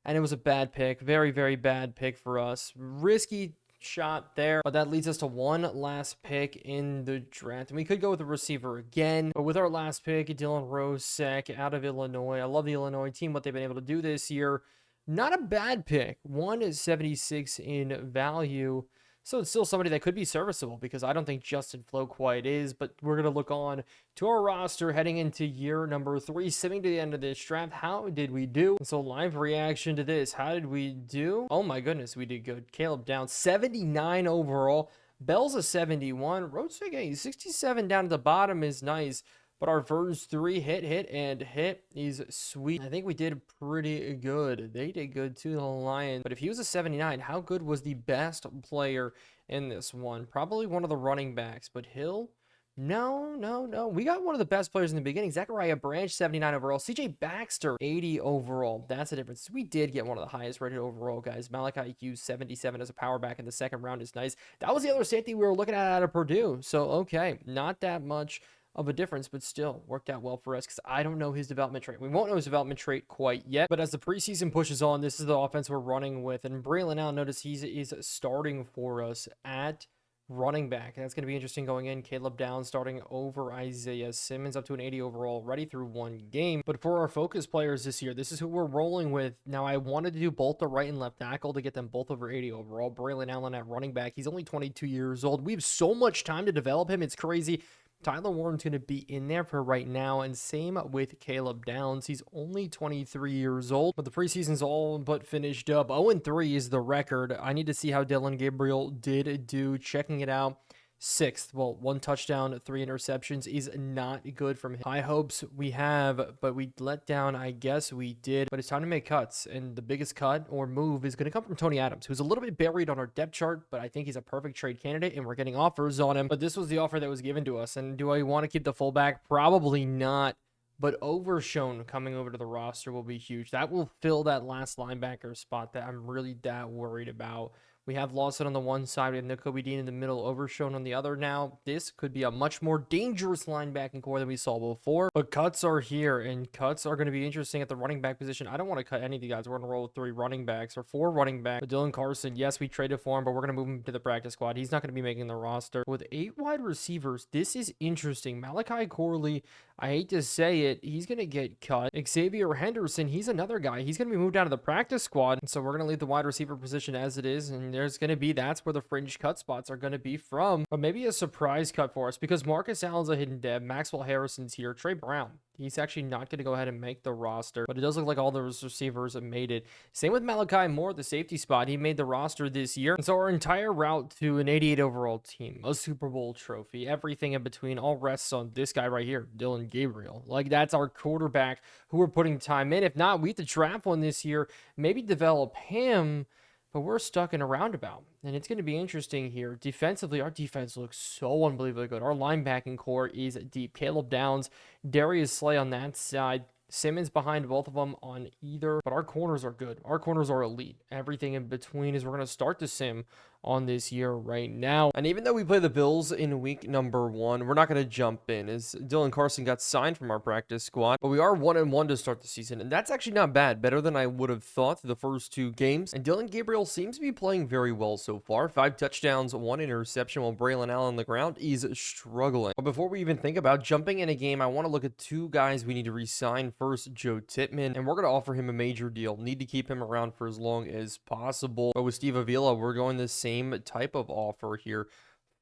And it was a bad pick. Very, very bad pick for us. Risky shot there, but that leads us to one last pick in the draft, and we could go with a receiver again, but with our last pick, Dylan Rosek out of Illinois. I love the Illinois team, what they've been able to do this year. Not a bad pick. 176 in value, so it's still somebody that could be serviceable, because I don't think Justin Flo quite is. But we're going to look on to our roster heading into year number 3, sitting to the end of this draft. How did we do? So live reaction to this. How did we do? Oh my goodness, we did good. Caleb down 79 overall. Bell's a 71. Rosek 67 down at the bottom is nice. But our first 3 hit, and hit is sweet. I think we did pretty good. They did good too, the Lions. But if he was a 79, how good was the best player in this one? Probably one of the running backs. But Hill? No. We got one of the best players in the beginning. Zachariah Branch, 79 overall. CJ Baxter, 80 overall. That's the difference. We did get one of the highest rated overall guys. Malachi Hughes, 77 as a power back in the 2nd round is nice. That was the other safety we were looking at out of Purdue. So, okay, not that much of a difference, but still worked out well for us, because I don't know his development trait. We won't know his development trait quite yet, but as the preseason pushes on, this is the offense we're running with. And Braylon Allen, notice he's starting for us at running back. That's going to be interesting going in. Caleb Downs starting over Isaiah Simmons, up to an 80 overall already through 1 game. But for our focus players this year, this is who we're rolling with. Now, I wanted to do both the right and left tackle to get them both over 80 overall. Braylon Allen at running back. He's only 22 years old. We have so much time to develop him. It's crazy. Tyler Warren's going to be in there for right now, and same with Caleb Downs. He's only 23 years old, but the preseason's all but finished up. 0-3 is the record. I need to see how Dylan Gabriel did do. Checking it out. 6th. Well, 1 touchdown, 3 interceptions is not good from him. High hopes we have, but we let down, I guess we did. But it's time to make cuts, and the biggest cut or move is going to come from Tony Adams, who's a little bit buried on our depth chart, but I think he's a perfect trade candidate, and we're getting offers on him. But this was the offer that was given to us, and do I want to keep the fullback? Probably not. But Overshone coming over to the roster will be huge. That will fill that last linebacker spot that I'm really that worried about. We have Lawson on the one side. We have Nakobe Dean in the middle, Overshone on the other now. This could be a much more dangerous linebacking core than we saw before. But cuts are here, and cuts are going to be interesting at the running back position. I don't want to cut any of the guys. We're going to roll with 3 running backs or 4 running backs. But Dylan Carson, yes, we traded for him, but we're going to move him to the practice squad. He's not going to be making the roster. With 8 wide receivers, this is interesting. Malachi Corley, I hate to say it, he's going to get cut. Xavier Henderson, he's another guy. He's going to be moved out of the practice squad. So we're going to leave the wide receiver position as it is, and there's going to be, that's where the fringe cut spots are going to be from. But maybe a surprise cut for us, because Marcus Allen's a hidden depth. Maxwell Harrison's here. Trey Brown, he's actually not going to go ahead and make the roster, but it does look like all those receivers have made it. Same with Malachi Moore, the safety spot. He made the roster this year. And so our entire route to an 88 overall team, a Super Bowl trophy, everything in between, all rests on this guy right here, Dylan Gabriel. Like, that's our quarterback who we're putting time in. If not, we have to draft one this year, maybe develop him, but we're stuck in a roundabout, and it's going to be interesting here. Defensively, our defense looks so unbelievably good. Our linebacking core is deep. Caleb Downs, Darius Slay on that side, Simmons behind both of them on either, but our corners are good. Our corners are elite. Everything in between is we're going to start the sim on this year right now. And even though we play the Bills in week number 1, we're not going to jump in as Dylan Carson got signed from our practice squad. But we are 1-1 to start the season, and that's actually not bad. Better than I would have thought through the first 2 games. And Dylan Gabriel seems to be playing very well so far. 5 touchdowns, 1 interception, while Braylon Allen on the ground is struggling. But before we even think about jumping in a game, I want to look at 2 guys we need to re-sign. First, Joe Tippmann, and we're going to offer him a major deal. Need to keep him around for as long as possible. But with Steve Avila, we're going the same type of offer here,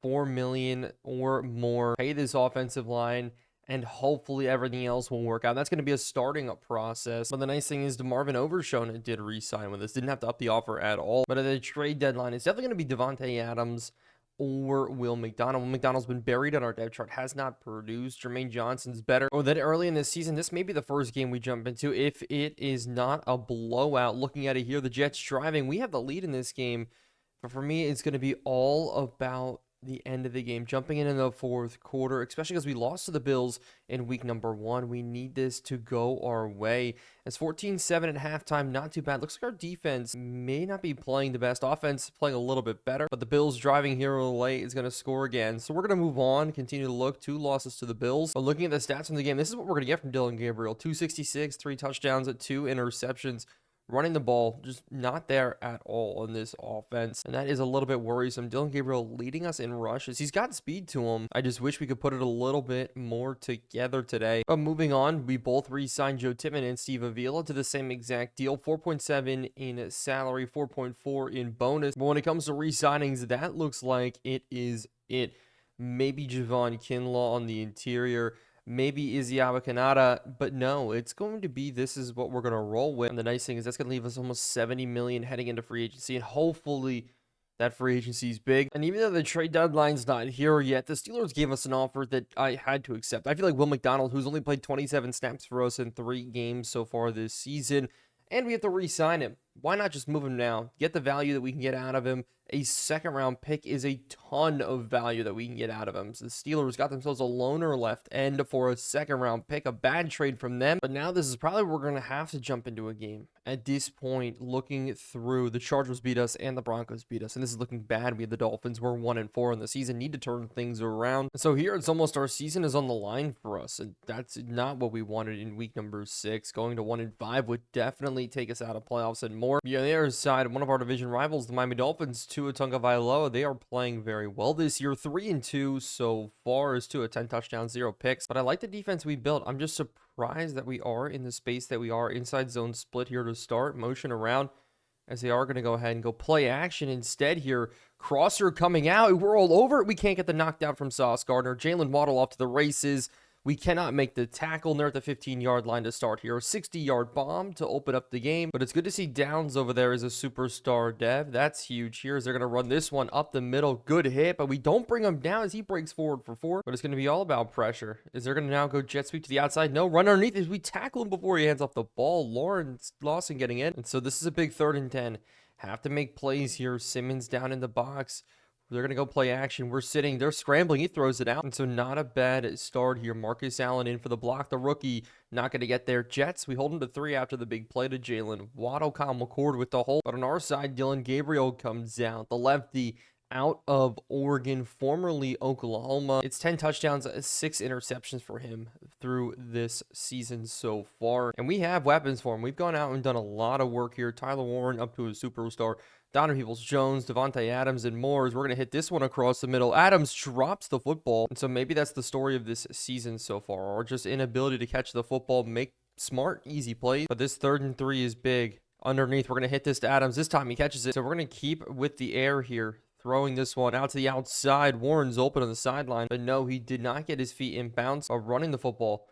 $4 million or more. Pay this offensive line, and hopefully everything else will work out. That's going to be a starting up process. But the nice thing is DeMarvin Overshown did re-sign with us. Didn't have to up the offer at all. But at the trade deadline, it's definitely going to be Davante Adams or Will McDonald. Will McDonald's been buried on our depth chart, has not produced. Jermaine Johnson's better. Or then early in this season, this may be the first game we jump into if it is not a blowout. Looking at it here, the Jets driving. We have the lead in this game. But for me, it's going to be all about the end of the game, jumping in the 4th quarter, especially because we lost to the Bills in week number 1. We need this to go our way. It's 14-7 at halftime, not too bad. Looks like our defense may not be playing the best. Offense playing a little bit better, but the Bills driving here late is going to score again. So we're going to move on, continue to look. 2 losses to the Bills. But looking at the stats from the game, this is what we're going to get from Dylan Gabriel. 266, 3 touchdowns, 2 interceptions. Running the ball, just not there at all in this offense. And that is a little bit worrisome. Dylan Gabriel leading us in rushes. He's got speed to him. I just wish we could put it a little bit more together today. But moving on, we both re-signed Joe Tippmann and Steve Avila to the same exact deal. 4.7 in salary, 4.4 in bonus. But when it comes to re-signings, that looks like it is it. Maybe Javon Kinlaw on the interior. Maybe Izzy Abakanada, but no, it's going to be, this is what we're going to roll with. And the nice thing is that's going to leave us almost $70 million heading into free agency, and hopefully that free agency is big. And even though the trade deadline's not here yet, the Steelers gave us an offer that I had to accept. I feel like Will McDonald, who's only played 27 snaps for us in 3 games so far this season, and we have to re-sign him. Why not just move him now? Get the value that we can get out of him. A 2nd round pick is a ton of value that we can get out of him. So the Steelers got themselves a loner left end for a 2nd round pick. A bad trade from them. But now this is probably where we're going to have to jump into a game. At this point, looking through, the Chargers beat us and the Broncos beat us. And this is looking bad. We have the Dolphins. We're 1-4 in the season. Need to turn things around. So here it's almost our season is on the line for us. And that's not what we wanted in week number 6. Going to 1-5 would definitely take us out of playoffs and more. Yeah, on the other side, one of our division rivals, the Miami Dolphins, Tua Tagovailoa, they are playing very well this year. 3-2 so far is Tua, 10 touchdowns, 0 picks. But I like the defense we built. I'm just surprised that we are in the space that we are. Inside zone split here to start. Motion around as they are going to go ahead and go play action instead here. Crosser coming out. We're all over it. We can't get the knockdown from Sauce Gardner. Jalen Waddle off to the races. We cannot make the tackle, and they're at the 15-yard line to start here. A 60-yard bomb to open up the game. But it's good to see Downs over there as a superstar dev. That's huge here as they're going to run this one up the middle. Good hit, but we don't bring him down as he breaks forward for 4. But it's going to be all about pressure. Is they're going to now go jet sweep to the outside? No, run underneath as we tackle him before he hands off the ball. Lawson getting in. And so this is a big 3rd and 10. Have to make plays here. Simmons down in the box. They're going to go play action. We're sitting. They're scrambling. He throws it out. And so not a bad start here. Marcus Allen in for the block. The rookie not going to get there. Jets, we hold him to 3 after the big play to Jalen Waddle. Kyle McCord with the hold. But on our side, Dylan Gabriel comes out. The lefty out of Oregon, formerly Oklahoma. It's 10 touchdowns, 6 interceptions for him through this season so far. And we have weapons for him. We've gone out and done a lot of work here. Tyler Warren up to a superstar. Donovan Peoples-Jones, Davante Adams, and more. As we're going to hit this one across the middle. Adams drops the football. And so maybe that's the story of this season so far. Or just inability to catch the football, make smart, easy plays. But this 3rd and 3 is big. Underneath, we're going to hit this to Adams. This time he catches it. So we're going to keep with the air here. Throwing this one out to the outside. Warren's open on the sideline. But no, he did not get his feet in bounds of running the football.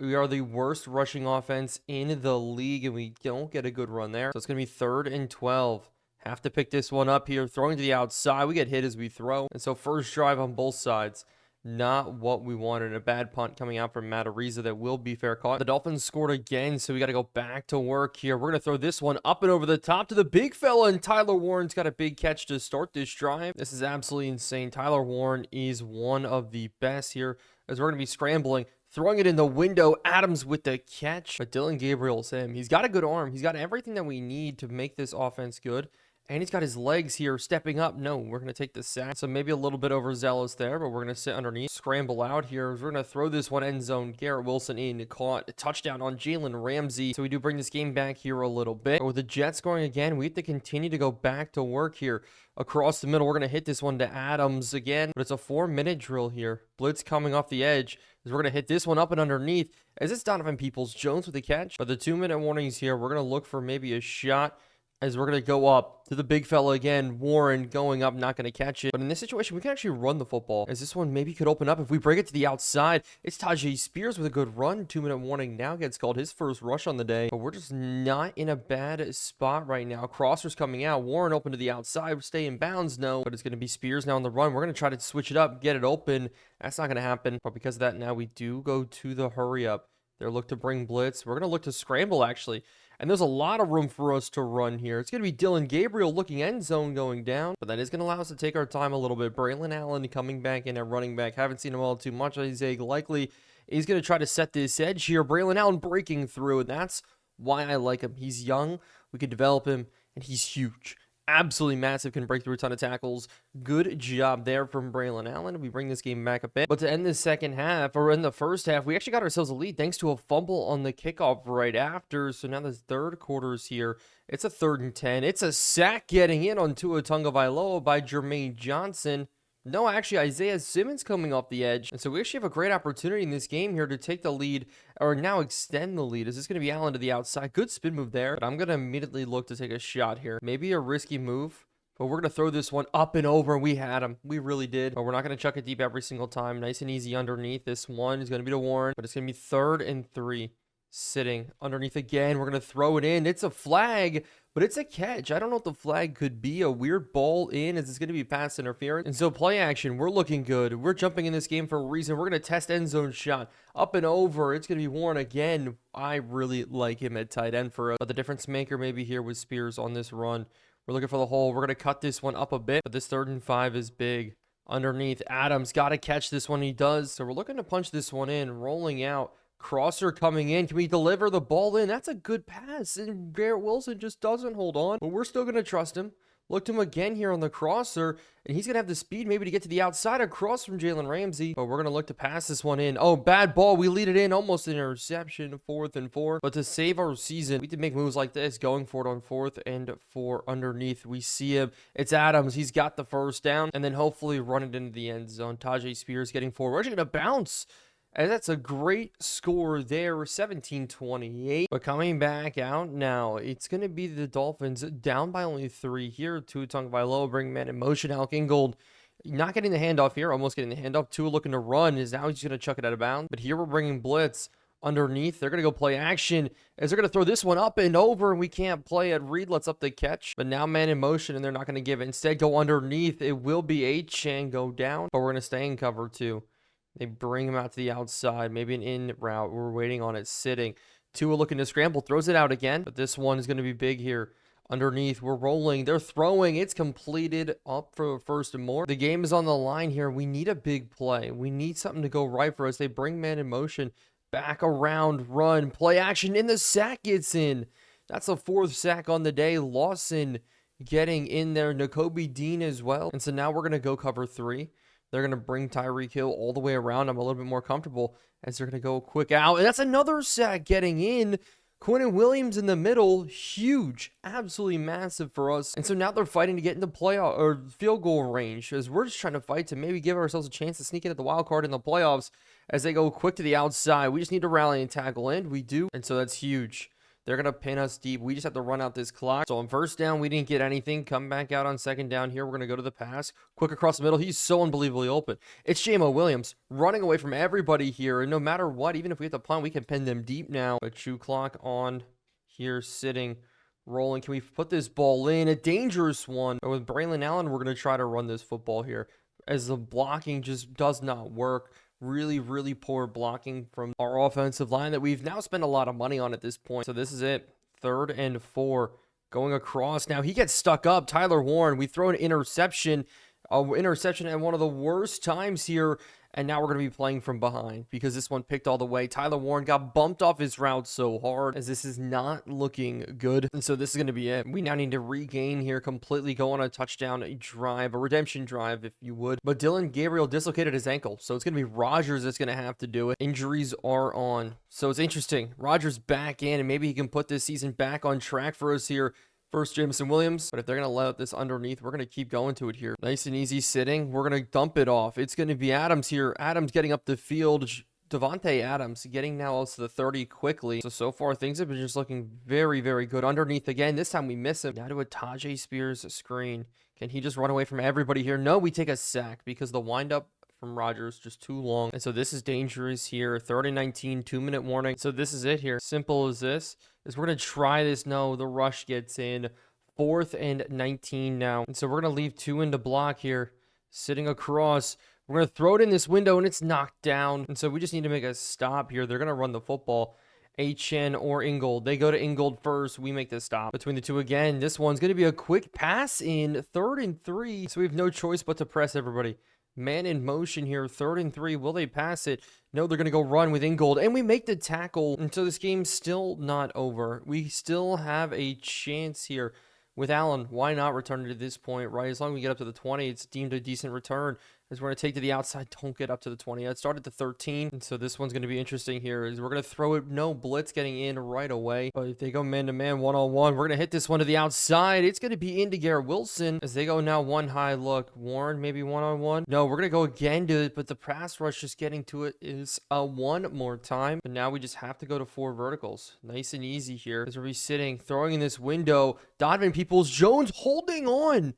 We are the worst rushing offense in the league, and we don't get a good run there. So it's going to be 3rd and 12. Have to pick this one up here. Throwing to the outside. We get hit as we throw. And so first drive on both sides. Not what we wanted. A bad punt coming out from Matt Ariza that will be fair caught. The Dolphins scored again, so we got to go back to work here. We're going to throw this one up and over the top to the big fella, and Tyler Warren's got a big catch to start this drive. This is absolutely insane. Tyler Warren is one of the best here as we're going to be scrambling. Throwing it in the window. Adams with the catch. But Dylan Gabriel's him. He's got a good arm. He's got everything that we need to make this offense good. And he's got his legs here stepping up. No, we're going to take the sack. So maybe a little bit overzealous there, but we're going to sit underneath. Scramble out here. We're going to throw this one end zone. Garrett Wilson in. Caught a touchdown on Jalen Ramsey. So we do bring this game back here a little bit. But with the Jets scoring again, we have to continue to go back to work here. Across the middle, we're going to hit this one to Adams again. But it's a 4-minute drill here. Blitz coming off the edge. As we're going to hit this one up and underneath. As it's Donovan Peoples-Jones with the catch. But the 2-minute warnings here, we're going to look for maybe a shot. As we're going to go up to the big fella again. Warren going up, not going to catch it. But in this situation, we can actually run the football. As this one maybe could open up. If we break it to the outside, it's Tajay Spears with a good run. 2-minute warning now gets called, his first rush on the day. But we're just not in a bad spot right now. Crossers coming out. Warren open to the outside. Stay in bounds, no. But it's going to be Spears now on the run. We're going to try to switch it up, get it open. That's not going to happen. But because of that, now we do go to the hurry up. They're look to bring blitz. We're going to look to scramble, actually. And there's a lot of room for us to run here. It's going to be Dylan Gabriel looking end zone going down. But that is going to allow us to take our time a little bit. Braylon Allen coming back in at running back. Haven't seen him all too much. Isaiah likely he's going to try to set this edge here. Braylon Allen breaking through. And that's why I like him. He's young. We could develop him. And he's huge. Absolutely massive, can break through a ton of tackles. Good job there from Braylon Allen. We bring this game back a bit. But to end the second half, or in the first half, we actually got ourselves a lead thanks to a fumble on the kickoff right after. So now the third quarter's here. It's a 3rd and 10. It's a sack getting in on Tua Tagovailoa by Jermaine Johnson. No, actually, Isaiah Simmons coming off the edge. And so we actually have a great opportunity in this game here to take the lead, or now extend the lead. Is this going to be Allen to the outside? Good spin move there. But I'm going to immediately look to take a shot here. Maybe a risky move, but we're going to throw this one up and over, and we had him. We really did. But we're not going to chuck it deep every single time. Nice and easy underneath. This one is going to be to Warren, but it's going to be 3rd and 3. Sitting underneath again. We're going to throw it in. It's a flag, but it's a catch. I don't know if the flag could be a weird ball in, as it's going to be pass interference. And so play action, we're looking good. We're jumping in this game for a reason. We're going to test end zone shot. Up and over. It's going to be Warren again. I really like him at tight end for us. But the difference maker maybe here with Spears on this run. We're looking for the hole. We're going to cut this one up a bit, but this 3rd and 5 is big. Underneath, Adams got to catch this one. He does. So we're looking to punch this one in, rolling out. Crosser coming in. Can we deliver the ball in? That's a good pass. And Garrett Wilson just doesn't hold on. But we're still going to trust him. Looked him again here on the crosser. And he's going to have the speed maybe to get to the outside across from Jalen Ramsey. But we're going to look to pass this one in. Oh, bad ball. We lead it in. Almost an interception. 4th and 4. But to save our season, we need to make moves like this. Going for it on 4th and 4 underneath. We see him. It's Adams. He's got the first down. And then hopefully run it into the end zone. Tajay Spears getting forward. We're actually going to bounce. And that's a great score there, 17-28. But coming back out now, it's going to be the Dolphins down by only 3 here. Tua Tagovailoa bring man in motion. Alec Ingold not getting the handoff here, almost getting the handoff. Tua looking to run, is now he's going to chuck it out of bounds. But here we're bringing blitz underneath. They're going to go play action as they're going to throw this one up and over, and we can't play it. Reed lets up the catch, but now man in motion, and they're not going to give it. Instead, go underneath. It will be H-Chan go down, but we're going to stay in cover too. They bring him out to the outside, maybe an in route. We're waiting on it sitting. Tua looking to scramble, throws it out again. But this one is going to be big here. Underneath, we're rolling. They're throwing. It's completed up for 1st and more. The game is on the line here. We need a big play. We need something to go right for us. They bring man in motion. Back around, run, play action, and the sack gets in. That's the 4th sack on the day. Lawson getting in there. Nakobe Dean as well. And so now we're going to go cover 3. They're going to bring Tyreek Hill all the way around. I'm a little bit more comfortable as they're going to go quick out. And that's another sack getting in. Quinnen Williams in the middle. Huge. Absolutely massive for us. And so now they're fighting to get into playoff or field goal range, as we're just trying to fight to maybe give ourselves a chance to sneak in at the wild card in the playoffs as they go quick to the outside. We just need to rally and tackle, and we do. And so that's huge. They're going to pin us deep. We just have to run out this clock. So on 1st down, we didn't get anything. Come back out on 2nd down here. We're going to go to the pass. Quick across the middle. He's so unbelievably open. It's Jamo Williams running away from everybody here. And no matter what, even if we hit the punt, we can pin them deep now. A chew clock on here, sitting, rolling. Can we put this ball in? A dangerous one. But with Braylon Allen, we're going to try to run this football here, as the blocking just does not work. Really, really poor blocking from our offensive line that we've now spent a lot of money on at this point. So this is it. 3rd and 4 going across. Now he gets stuck up. Tyler Warren, we throw an interception. Interception at one of the worst times here. And now we're going to be playing from behind because this one picked all the way. Tyler Warren got bumped off his route so hard as this is not looking good. And so this is going to be it. We now need to regain here, completely go on a touchdown drive, a redemption drive, if you would. But Dillon Gabriel dislocated his ankle. So it's going to be Rodgers that's going to have to do it. Injuries are on. So it's interesting. Rodgers back in, and maybe he can put this season back on track for us here. First, Jameson Williams, but if they're going to let this underneath, we're going to keep going to it here. Nice and easy sitting. We're going to dump it off. It's going to be Adams here. Adams getting up the field. Devontae Adams getting now out to the 30 quickly. So far, things have been just looking very, very good. Underneath again. This time we miss him. Now to a Tajay Spears screen. Can he just run away from everybody here? No, we take a sack because the windup from Rodgers just too long. And so this is dangerous here. 3rd and 19, 2-minute warning. So this is it here. Simple as this. We're going to try this. No, the rush gets in. 4th and 19 now. And so we're going to leave 2 into block here. Sitting across. We're going to throw it in this window, and it's knocked down. And so we just need to make a stop here. They're going to run the football. HN or Ingold. They go to Ingold first. We make the stop. Between the two again, this one's going to be a quick pass in 3rd and 3. So we have no choice but to press everybody. Man in motion here, 3rd and 3. Will they pass it? No, they're going to go run with Ingold. And we make the tackle. And so this game's still not over. We still have a chance here with Allen. Why not return it at this point, right? As long as we get up to the 20, it's deemed a decent return. As we're going to take to the outside, don't get up to the 20. It started to 13. And so this one's going to be interesting here. Is we're going to throw it. No blitz getting in right away. But if they go man-to-man, one-on-one, we're going to hit this one to the outside. It's going to be into Garrett Wilson as they go now one high look. Warren, maybe one-on-one. No, we're going to go again to it, but the pass rush just getting to it is one more time. But now we just have to go to 4 verticals. Nice and easy here as we're sitting, throwing in this window. Donovan Peoples-Jones holding on.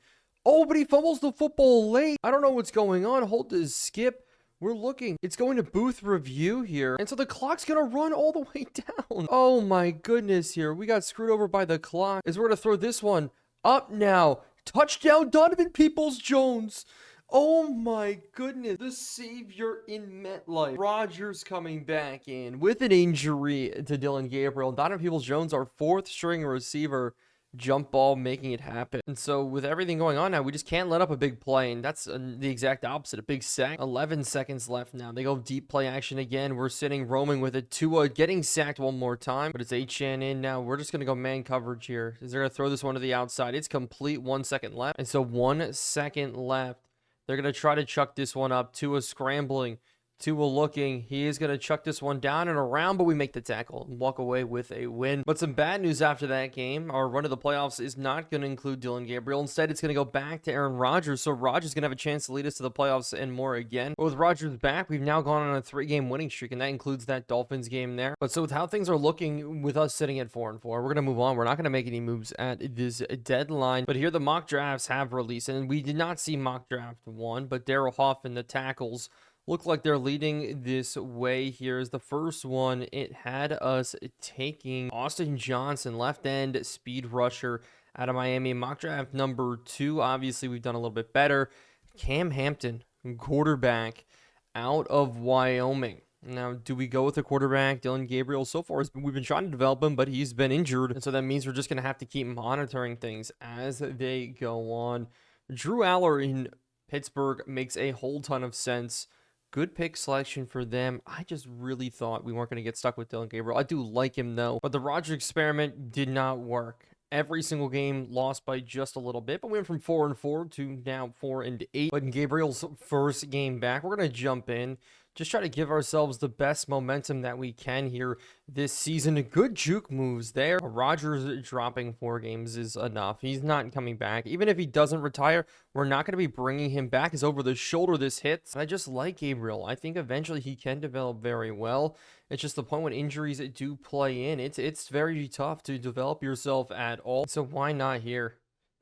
Oh, but he fumbles the football late. I don't know what's going on. Hold to skip. We're looking. It's going to booth review here. And so the clock's going to run all the way down. Oh my goodness here. We got screwed over by the clock. As we're going to throw this one up now. Touchdown, Donovan Peoples-Jones. Oh my goodness. The savior in MetLife. Rodgers coming back in with an injury to Dillon Gabriel. Donovan Peoples-Jones, our 4th string receiver. Jump ball making it happen. And so with everything going on now, we just can't let up a big play, and that's the exact opposite. A big sack. 11 seconds left now. They go deep play action again. We're sitting roaming with it. Tua getting sacked one more time, but it's HN in now. We're just going to go man coverage here. Is they're going to throw this one to the outside. It's complete. 1 second left. And so 1 second left. They're going to try to chuck this one up. Tua scrambling. Tua looking. He is going to chuck this one down and around, but we make the tackle and walk away with a win. But some bad news after that game. Our run to the playoffs is not going to include Dillon Gabriel. Instead, it's going to go back to Aaron Rodgers. So Rodgers is going to have a chance to lead us to the playoffs and more again. But with Rodgers back, we've now gone on a 3-game winning streak, and that includes that Dolphins game there. But so with how things are looking with us sitting at 4-4, we're going to move on. We're not going to make any moves at this deadline. But here the mock drafts have released, and we did not see mock draft 1, but Daryl Huff and the tackles look like they're leading this way. Here's the first one. It had us taking Austin Johnson, left end speed rusher out of Miami. Mock draft number 2. Obviously, we've done a little bit better. Cam Hampton, quarterback out of Wyoming. Now, do we go with a quarterback? Dillon Gabriel, so far, we've been trying to develop him, but he's been injured. And so that means we're just going to have to keep monitoring things as they go on. Drew Aller in Pittsburgh makes a whole ton of sense. Good pick selection for them. I just really thought we weren't going to get stuck with Dillon Gabriel. I do like him, though. But the Rodgers experiment did not work. Every single game lost by just a little bit, but we went from 4-4 to now 4-8. But in Gabriel's first game back, we're going to jump in. Just try to give ourselves the best momentum that we can here this season. Good juke moves there. Rodgers dropping 4 games is enough. He's not coming back. Even if he doesn't retire, we're not going to be bringing him back. As over the shoulder this hits. I just like Gabriel. I think eventually he can develop very well. It's just the point when injuries do play in. It's very tough to develop yourself at all. So why not here?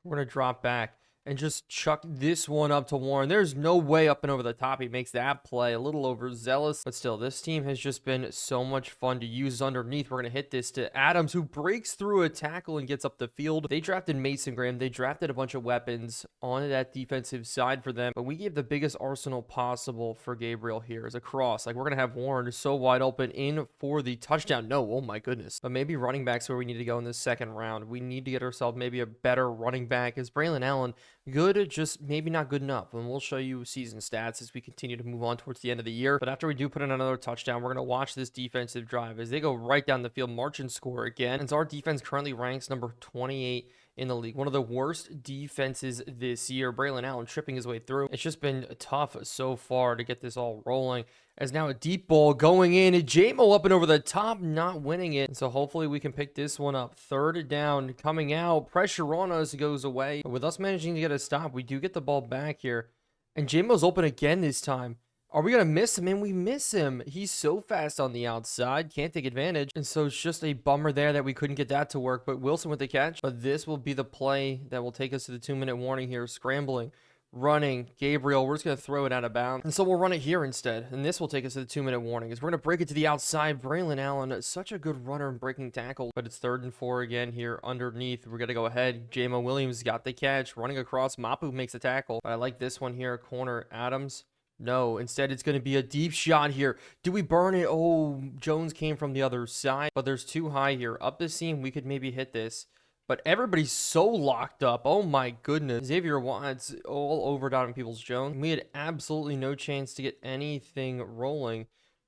We're going to drop back and just chuck this one up to Warren. There's no way up and over the top he makes that play. A little overzealous. But still, this team has just been so much fun to use underneath. We're going to hit this to Adams, who breaks through a tackle and gets up the field. They drafted Mason Graham. They drafted a bunch of weapons on that defensive side for them. But we gave the biggest arsenal possible for Gabriel here as a cross. Like, we're going to have Warren so wide open in for the touchdown. No, oh my goodness. But maybe running back's where we need to go in this second round. We need to get ourselves maybe a better running back, as Braylon Allen Good, just maybe not good enough. And we'll show you season stats as we continue to move on towards the end of the year. But after we do put in another touchdown, we're going to watch this defensive drive as they go right down the field, march and score again. And so our defense currently ranks number 28 in the league. One of the worst defenses this year. Braylon Allen tripping his way through. It's just been tough so far to get this all rolling. As now a deep ball going in, and JMO up and over the top, not winning it. And so hopefully we can pick this one up. Third down coming out. Pressure on us goes away. But with us managing to get a stop, we do get the ball back here. And JMO's open again this time. Are we going to miss him? And we miss him. He's so fast on the outside. Can't take advantage. And so it's just a bummer there that we couldn't get that to work. But Wilson with the catch. But this will be the play that will take us to the 2-minute warning here. Scrambling. Running. Gabriel. We're just going to throw it out of bounds. And so we'll run it here instead. And this will take us to the 2-minute warning. As we're going to break it to the outside. Braylon Allen. Such a good runner and breaking tackle. But it's 3rd and 4 again here underneath. We're going to go ahead. Jamo Williams got the catch. Running across. Mapu makes a tackle. But I like this one here. Corner. Adams. No, instead it's going to be a deep shot here. Do we burn it? Oh, Jones came from the other side, but there's too high here. Up the seam, we could maybe hit this, but everybody's so locked up. Oh my goodness. Xavier Watts all over Donovan Peoples-Jones. We had absolutely no chance to get anything rolling.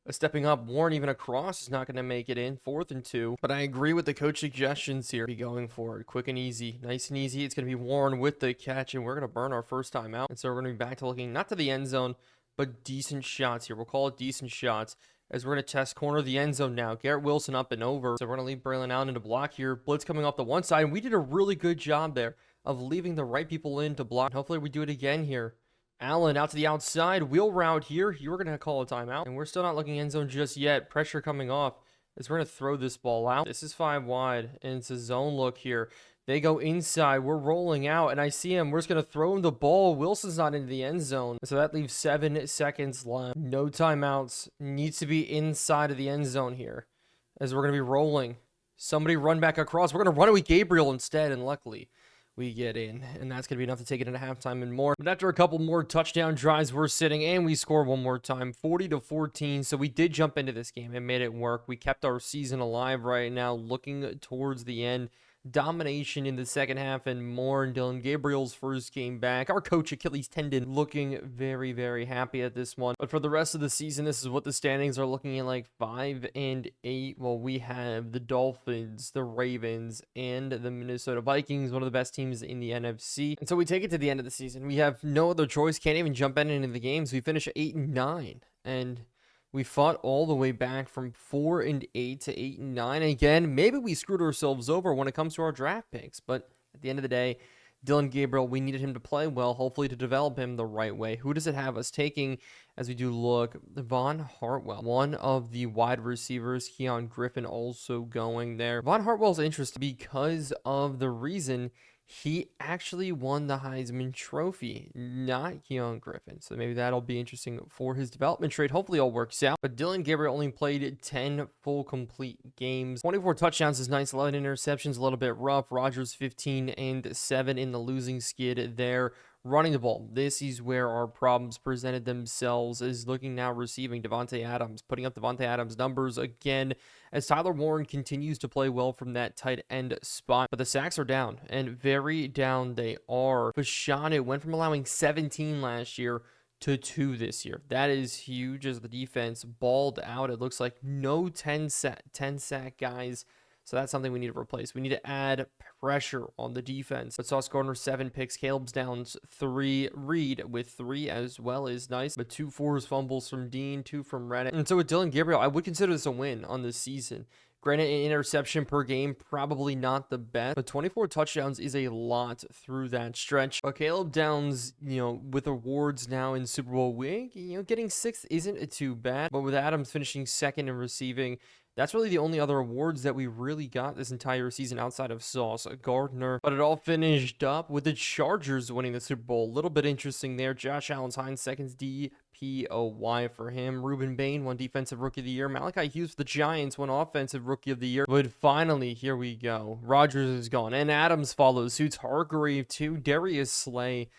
Stepping up, Warren even across is not going to make it in. 4th and 2. But I agree with the coach suggestions here. Be going for it. Quick and easy. Nice and easy. It's going to be Warren with the catch, and we're going to burn our first time out. And so we're going to be back to looking not to the end zone, but decent shots here. We'll call it decent shots as we're going to test corner of the end zone now. Garrett Wilson up and over. So we're going to leave Braylon Allen into block here. Blitz coming off the one side, and we did a really good job there of leaving the right people in to block. Hopefully we do it again here. Allen out to the outside. Wheel route here. You were going to call a timeout. And we're still not looking end zone just yet. Pressure coming off as we're going to throw this ball out. This is 5 wide, and it's a zone look here. They go inside. We're rolling out, and I see him. We're just going to throw him the ball. Wilson's not into the end zone. So that leaves 7 seconds left. No timeouts. Needs to be inside of the end zone here as we're going to be rolling. Somebody run back across. We're going to run it with Gabriel instead, and luckily we get in, and that's going to be enough to take it into halftime and more. But after a couple more touchdown drives, we're sitting, and we score one more time, 40-14. So we did jump into this game and made it work. We kept our season alive right now, looking towards the end. Domination in the second half and more. And Dylan Gabriel's first game back. Our coach, Achilles tendon, looking very, very happy at this one. But for the rest of the season, this is what the standings are looking at, like 5 and 8. Well, we have the Dolphins, the Ravens, and the Minnesota Vikings, one of the best teams in the NFC. And so we take it to the end of the season. We have no other choice. Can't even jump into the games. We finish 8 and 9. And we fought all the way back from 4 and 8 to 8 and 9. Again, maybe we screwed ourselves over when it comes to our draft picks, but at the end of the day, Dylan Gabriel, we needed him to play well, hopefully to develop him the right way. Who does it have us taking as we do look? Von Hartwell, one of the wide receivers. Keon Griffin also going there. Von Hartwell's interesting because of the reason he actually won the Heisman Trophy, not Keon Griffin. So maybe that'll be interesting for his development trade. Hopefully all works out. But Dylan Gabriel only played 10 full complete games. 24 touchdowns is nice. 11 interceptions, a little bit rough. Rodgers 15 and 7 in the losing skid there. Running the ball. This is where our problems presented themselves, is looking now receiving. Davante Adams, putting up Davante Adams numbers again as Tyler Warren continues to play well from that tight end spot. But the sacks are down, and very down they are. Fashanu went from allowing 17 last year to 2 this year. That is huge as the defense balled out. It looks like no 10 sack guys. So that's something we need to replace. We need to add pressure on the defense. But Sauce Gardner, 7 picks. Caleb's Downs, 3. Reed with 3 as well is nice. But 2 forced fumbles from Dean, 2 from Reddick. And so with Dylan Gabriel, I would consider this a win on this season. Granted, an interception per game, probably not the best, but 24 touchdowns is a lot through that stretch. But Caleb Downs, with awards now in Super Bowl week, getting 6th isn't too bad. But with Adams finishing 2nd in receiving, that's really the only other awards that we really got this entire season outside of Sauce Gardner. But it all finished up with the Chargers winning the Super Bowl. A little bit interesting there. Josh Allen's Hines, second DPOY for him. Ruben Bain won Defensive Rookie of the Year. Malachi Hughes for the Giants won Offensive Rookie of the Year. But finally, here we go. Rodgers is gone. And Adams follows. Suits Hargrave too. Darius Slay.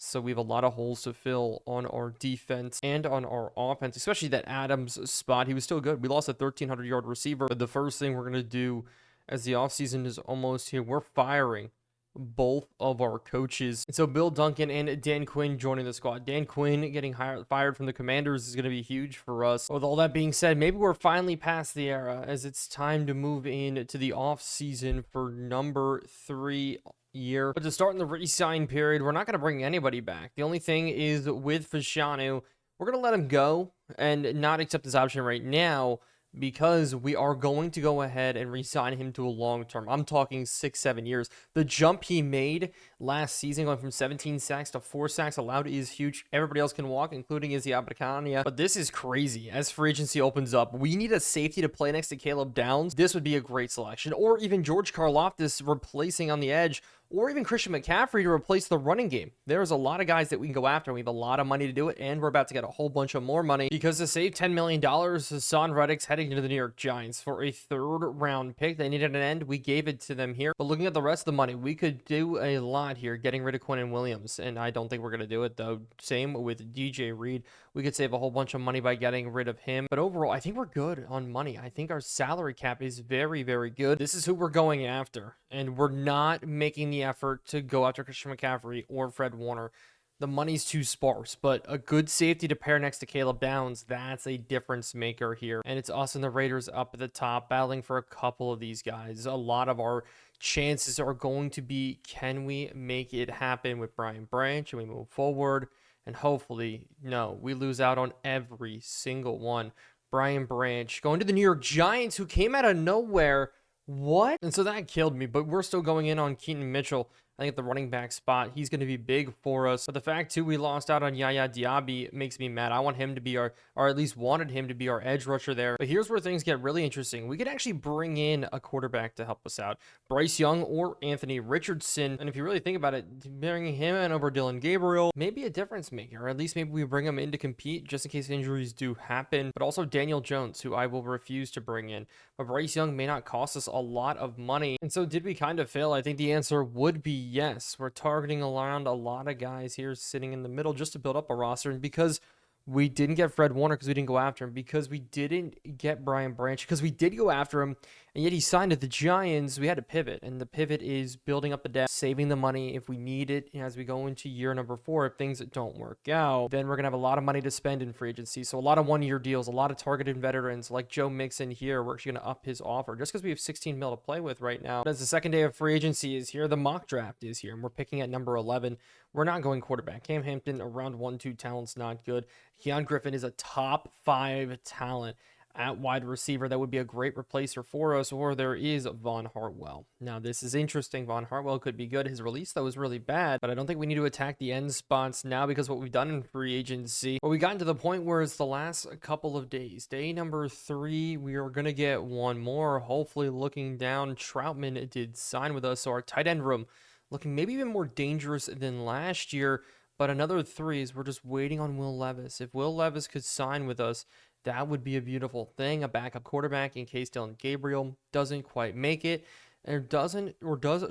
So we have a lot of holes to fill on our defense and on our offense, especially that Adams spot. He was still good. We lost a 1,300-yard receiver. But the first thing we're going to do as the offseason is almost here, we're firing both of our coaches. And so Bill Duncan and Dan Quinn joining the squad. Dan Quinn getting fired from the Commanders is going to be huge for us. With all that being said, maybe we're finally past the era, as it's time to move into the off season for number 3 year. But to start in the re-sign period, we're not going to bring anybody back. The only thing is with Fashanu, we're going to let him go and not accept this option right now, because we are going to go ahead and re-sign him to a long term. I'm talking 6-7 years. The jump he made last season, going from 17 sacks to 4 sacks allowed, is huge. Everybody else can walk, including Izzy Abdikania. But this is crazy. As free agency opens up, we need a safety to play next to Caleb Downs. This would be a great selection. Or even George Karlaftis replacing on the edge, or even Christian McCaffrey to replace the running game. There's a lot of guys that we can go after. We have a lot of money to do it, and we're about to get a whole bunch of more money, because to save $10 million, Hassan Reddick's heading into the New York Giants for a 3rd round pick. They needed an end. We gave it to them here. But looking at the rest of the money, we could do a lot here, getting rid of Quinn and Williams, and I don't think we're going to do it, though. Same with DJ Reed. We could save a whole bunch of money by getting rid of him. But overall, I think we're good on money. I think our salary cap is very, very good. This is who we're going after, and we're not making the effort to go after Christian McCaffrey or Fred Warner. The money's too sparse, but a good safety to pair next to Caleb Downs, that's a difference maker here. And it's us and the Raiders up at the top, battling for a couple of these guys. A lot of our chances are going to be, can we make it happen with Brian Branch, and we move forward? And hopefully, no, we lose out on every single one. Brian Branch going to the New York Giants, who came out of nowhere. What? And so that killed me, but we're still going in on Keaton Mitchell. I think at the running back spot, he's going to be big for us. But the fact, too, we lost out on Yaya Diaby makes me mad. I want him to be our, or at least wanted him to be our edge rusher there. But here's where things get really interesting. We could actually bring in a quarterback to help us out. Bryce Young or Anthony Richardson. And if you really think about it, bringing him in over Dylan Gabriel may be a difference maker. Or at least maybe we bring him in to compete just in case injuries do happen. But also Daniel Jones, who I will refuse to bring in. But Bryce Young may not cost us a lot of money. And so did we kind of fail? I think the answer would be yes. We're targeting around a lot of guys here sitting in the middle just to build up a roster. And because we didn't get Fred Warner, because we didn't go after him, because we didn't get Brian Branch, because we did go after him, and yet he signed to the Giants, we had to pivot. And the pivot is building up the depth, saving the money if we need it as we go into year number 4. If things don't work out, then we're going to have a lot of money to spend in free agency. So a lot of one-year deals, a lot of targeted veterans like Joe Mixon here. We're actually going to up his offer just because we have 16 mil to play with right now. But as the second day of free agency is here, the mock draft is here, and we're picking at number 11. We're not going quarterback. Cam Hampton, around 1-2 talent's not good. Keon Griffin is a top 5 talent at wide receiver. That would be a great replacer for us. Or there is Von Hartwell. Now, this is interesting. Von Hartwell could be good. His release, though, was really bad. But I don't think we need to attack the end spots now because what we've done in free agency. But we gotten to the point where it's the last couple of days. Day number 3, we are going to get one more. Hopefully, looking down, Troutman did sign with us. So our tight end room looking maybe even more dangerous than last year. But another 3 is we're just waiting on Will Levis. If Will Levis could sign with us, that would be a beautiful thing. A backup quarterback in case Dylan Gabriel doesn't quite make it and does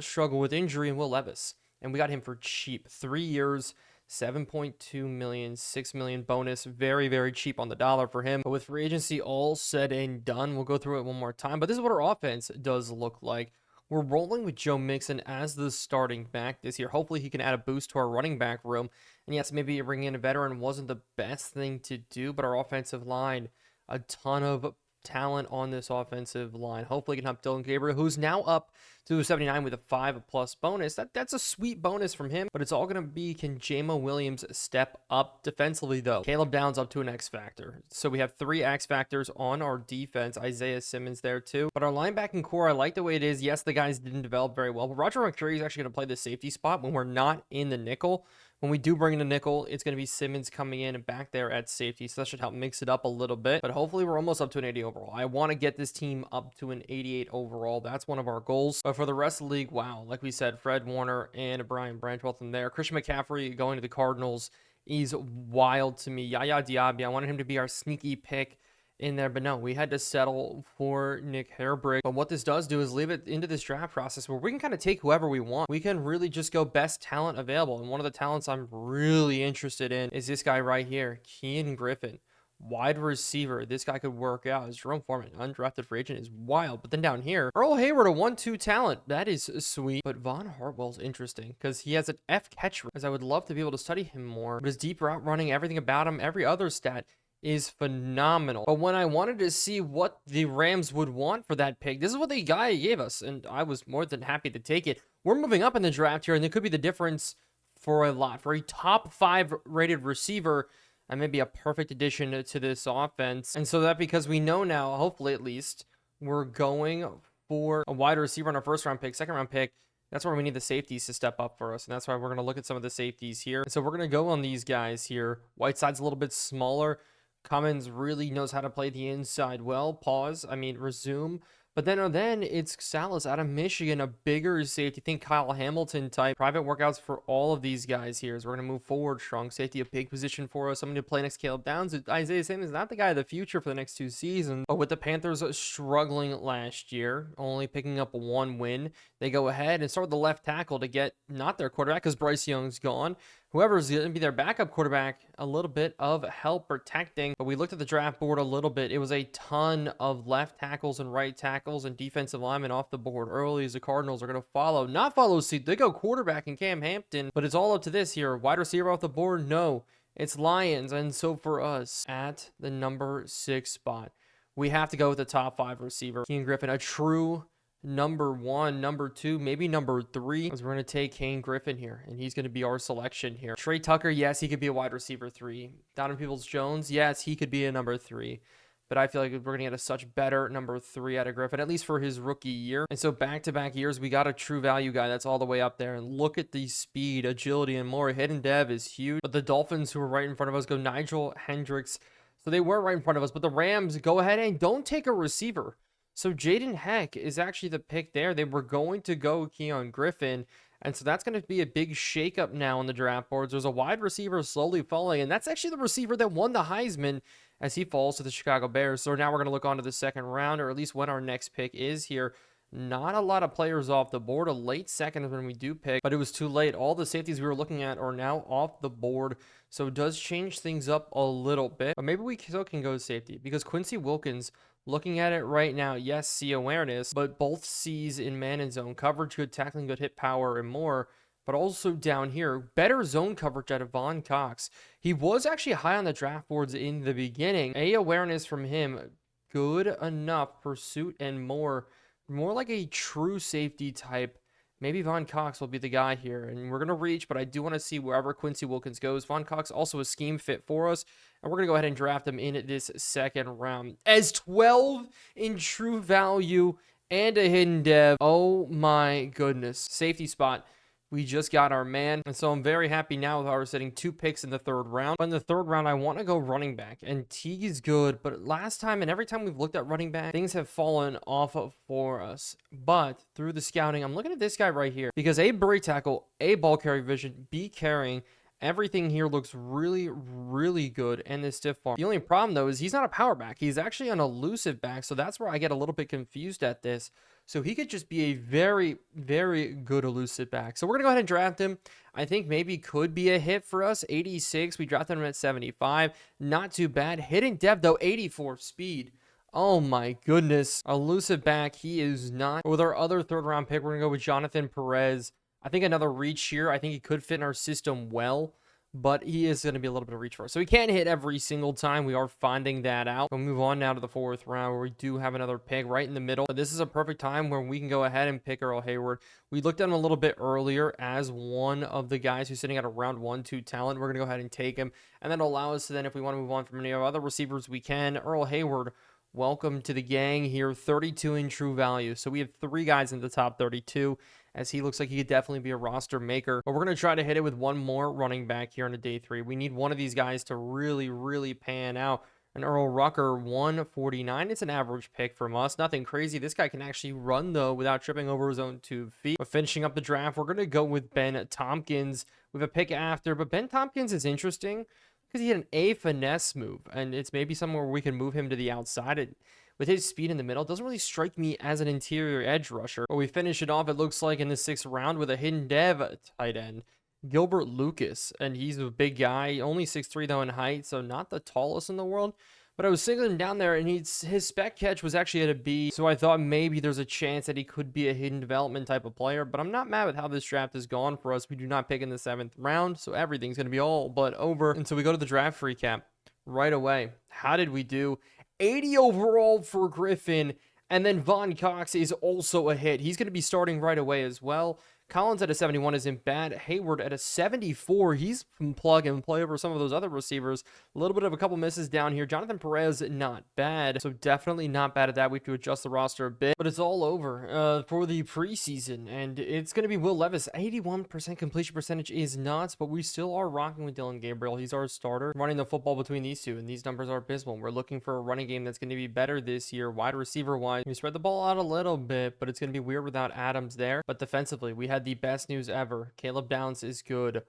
struggle with injury, and Will Levis. And we got him for cheap. 3 years, $7.2 million, $6 million bonus. Very, very cheap on the dollar for him. But with free agency all said and done, we'll go through it one more time. But this is what our offense does look like. We're rolling with Joe Mixon as the starting back this year. Hopefully he can add a boost to our running back room. And yes, maybe bringing in a veteran wasn't the best thing to do, but our offensive line, a ton of talent on this offensive line. Hopefully he can help Dylan Gabriel, who's now up to 79 with a 5+ bonus. That's a sweet bonus from him, but it's all going to be, can Jamo Williams step up defensively, though? Caleb Downs up to an X factor. So we have 3 X factors on our defense. Isaiah Simmons there too. But our linebacking core, I like the way it is. Yes, the guys didn't develop very well, but Roger Mercuri is actually going to play the safety spot when we're not in the nickel. When we do bring in a nickel, it's going to be Simmons coming in and back there at safety. So that should help mix it up a little bit. But hopefully we're almost up to an 80 overall. I want to get this team up to an 88 overall. That's one of our goals. But for the rest of the league, wow. Like we said, Fred Warner and Brian Branch, both in there. Christian McCaffrey going to the Cardinals is wild to me. Yaya Diaby, I wanted him to be our sneaky pick in there, but no, we had to settle for Nick Hairbrick. But what this does do is leave it into this draft process where we can kind of take whoever we want. We can really just go best talent available. And one of the talents I'm really interested in is this guy right here, Keon Griffin. Wide receiver. This guy could work out. As Jerome Foreman, undrafted free agent, is wild. But then down here, Earl Hayward, a 1-2 talent. That is sweet. But Von Hartwell's interesting because he has an F catch rate, as I would love to be able to study him more. But his deep route running, everything about him, every other stat is phenomenal. But when I wanted to see what the Rams would want for that pick, this is what the guy gave us, and I was more than happy to take it. We're moving up in the draft here, and it could be the difference for a lot. For a top 5 rated receiver, and maybe a perfect addition to this offense. And so that, because we know now, hopefully at least, we're going for a wide receiver on our first round pick, second round pick. That's where we need the safeties to step up for us. And that's why we're going to look at some of the safeties here. And so we're going to go on these guys here. Whiteside's a little bit smaller. Cummins really knows how to play the inside well. Resume. But then it's Salas out of Michigan, a bigger safety. Think Kyle Hamilton type. Private workouts for all of these guys here as we're going to move forward. Strong safety, a big position for us. Somebody to play next Caleb Downs. Isaiah Simmons is not the guy of the future for the next 2 seasons. But with the Panthers struggling last year, only picking up 1 win, they go ahead and start with the left tackle to get not their quarterback because Bryce Young's gone. Whoever's going to be their backup quarterback, a little bit of help protecting. But we looked at the draft board a little bit. It was a ton of left tackles and right tackles and defensive linemen off the board early, as the Cardinals are going to not follow suit. They go quarterback in Cam Hampton, but it's all up to this here. Wide receiver off the board? No, it's Lions. And so for us, at the number 6 spot, we have to go with the top 5 receiver. Ken Griffin, a true number 1, number 2, maybe number 3, as we're going to take Kane Griffin here, and he's going to be our selection here. Trey Tucker, yes, he could be a wide receiver 3. Donovan Peoples-Jones, yes, he could be a number 3. But I feel like we're going to get a such better number 3 out of Griffin, at least for his rookie year. And so back-to-back years, we got a true value guy that's all the way up there. And look at the speed, agility, and more. Hidden Dev is huge. But the Dolphins, who are right in front of us, go Nigel Hendricks. So they were right in front of us. But the Rams go ahead and don't take a receiver. So Jaden Heck is actually the pick there. They were going to go Keon Griffin. And so that's going to be a big shakeup now on the draft boards. There's a wide receiver slowly falling. And that's actually the receiver that won the Heisman as he falls to the Chicago Bears. So now we're going to look on to the second round, or at least when our next pick is here. Not a lot of players off the board. A late second is when we do pick, but it was too late. All the safeties we were looking at are now off the board. So it does change things up a little bit. But maybe we still can go safety because Quincy Wilkins, looking at it right now, yes, see awareness, but both C's in man and zone coverage, good tackling, good hit power, and more. But also down here, better zone coverage out of Von Cox. He was actually high on the draft boards in the beginning. Awareness from him, good enough. Pursuit and more like a true safety type. Maybe Von Cox will be the guy here. And we're going to reach, but I do want to see wherever Quincy Wilkins goes. Von Cox also a scheme fit for us. And we're going to go ahead and draft him in this second round. As 12 in true value and a hidden dev. Oh my goodness. Safety spot. We just got our man. And so I'm very happy now with how we're setting 2 picks in the third round. But in the third round, I want to go running back. And Teague is good. But last time and every time we've looked at running back, things have fallen off for us. But through the scouting, I'm looking at this guy right here. Because A, break tackle, A, ball carry vision, B, carrying. Everything here looks really, really good in this stiff arm. The only problem, though, is he's not a power back. He's actually an elusive back. So that's where I get a little bit confused at this. So he could just be a very, very good elusive back. So we're going to go ahead and draft him. I think maybe could be a hit for us. 86. We drafted him at 75. Not too bad. Hidden depth, though, 84 speed. Oh, my goodness. Elusive back, he is not. With our other third-round pick, we're going to go with Jonathan Perez. I think another reach here. I think he could fit in our system well, but he is going to be a little bit of reach for us. So he can't hit every single time. We are finding that out. We'll move on now to the fourth round where we do have another pick right in the middle. But this is a perfect time where we can go ahead and pick Earl Hayward. We looked at him a little bit earlier as one of the guys who's sitting at a round 1-2 talent. We're going to go ahead and take him, and that'll allow us to then, if we want to move on from any other receivers, we can. Earl Hayward, welcome to the gang here. 32 in true value. So we have 3 guys in the top 32. As he looks like he could definitely be a roster maker. But we're going to try to hit it with one more running back here on a day 3. We need one of these guys to really, really pan out. And Earl Rucker, 149. It's an average pick from us. Nothing crazy. This guy can actually run, though, without tripping over his own 2 feet. But finishing up the draft, we're going to go with Ben Tompkins with a pick after. But Ben Tompkins is interesting because he had an A finesse move. And it's maybe somewhere where we can move him to the outside. With his speed in the middle, doesn't really strike me as an interior edge rusher. But we finish it off, it looks like, in the 6th round with a hidden dev tight end. Gilbert Lucas, and he's a big guy, only 6'3" though in height, so not the tallest in the world. But I was singling him down there, and his spec catch was actually at a B, so I thought maybe there's a chance that he could be a hidden development type of player. But I'm not mad with how this draft has gone for us. We do not pick in the 7th round, so everything's going to be all but over. And so we go to the draft recap right away. How did we do? 80 overall for Griffin, and then Von Cox is also a hit. He's going to be starting right away as well. Collins at a 71 isn't bad. Hayward at a 74. He's plug and play over some of those other receivers. A little bit of a couple misses down here. Jonathan Perez, not bad. So definitely not bad at that. We have to adjust the roster a bit. But it's all over for the preseason. And it's going to be Will Levis. 81% completion percentage is nuts. But we still are rocking with Dylan Gabriel. He's our starter. Running the football between these two. And these numbers are abysmal. We're looking for a running game that's going to be better this year. Wide receiver wise. We spread the ball out a little bit. But it's going to be weird without Adams there. But defensively, we had the best news ever. Caleb Downs is good,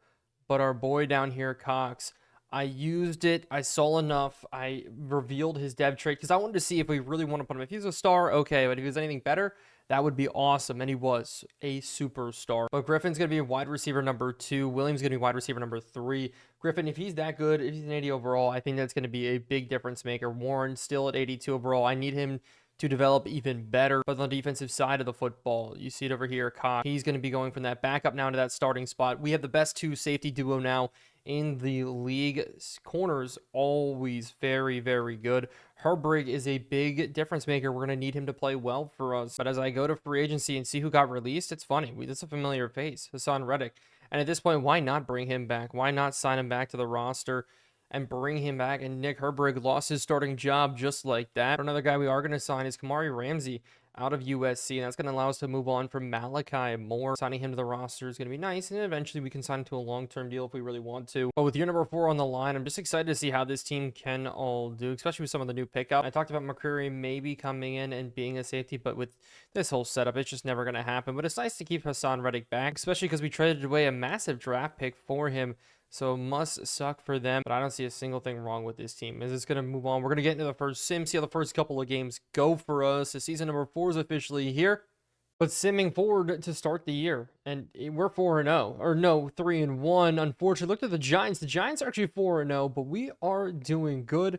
but our boy down here, Cox, I used it. I saw enough. I revealed his dev trait because I wanted to see if we really want to put him. If he's a star, okay, but if he was anything better, that would be awesome, and he was a superstar. But Griffin's going to be a wide receiver number 2. Williams going to be wide receiver number 3. Griffin, if he's that good, if he's an 80 overall, I think that's going to be a big difference maker. Warren still at 82 overall. I need him to develop even better. But on the defensive side of the football, you see it over here, Cox. He's going to be going from that backup now to that starting spot. We have the best 2 safety duo now in the league. Corners, always very, very good. Herbrig is a big difference maker. We're going to need him to play well for us. But as I go to free agency and see who got released, it's funny. That's a familiar face, Hassan Reddick. And at this point, why not bring him back? Why not sign him back to the roster and bring him back? And Nick Herbrig lost his starting job just like that. Another guy we are going to sign is Kamari Ramsey out of USC, and that's going to allow us to move on from Malachi Moore. Signing him to the roster is going to be nice, and eventually we can sign him to a long-term deal if we really want to. But with year number 4 on the line, I'm just excited to see how this team can all do, especially with some of the new pickup. I talked about McCreary maybe coming in and being a safety, but with this whole setup, it's just never going to happen. But it's nice to keep Hassan Reddick back, especially because we traded away a massive draft pick for him. So must suck for them, but I don't see a single thing wrong with this team. Is this going to move on? We're going to get into the first sim, see how the first couple of games go for us. The season number 4 is officially here, but simming forward to start the year. And we're 4-0, or no, 3-1. Unfortunately, look at the Giants. The Giants are actually 4-0, but we are doing good,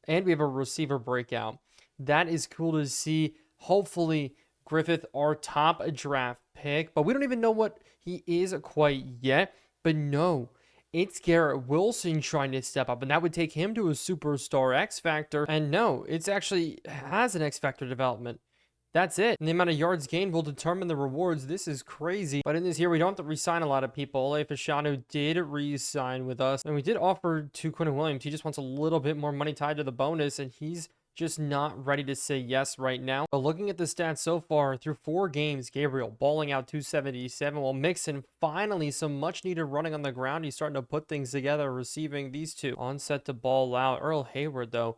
and we have a receiver breakout. That is cool to see. Hopefully, Griffith, our top draft pick, but we don't even know what he is quite yet. But no, it's Garrett Wilson trying to step up, and that would take him to a superstar X Factor. And no, it's actually has an X Factor development. That's it. And the amount of yards gained will determine the rewards. This is crazy. But in this year, we don't have to re-sign a lot of people. Ole Fashanu did re-sign with us, and we did offer to Quinn Williams. He just wants a little bit more money tied to the bonus, and he's just not ready to say yes right now. But looking at the stats so far, through 4 games, Gabriel balling out 277, while Mixon finally some much needed running on the ground. He's starting to put things together, receiving these two. On set to ball out. Earl Hayward, though,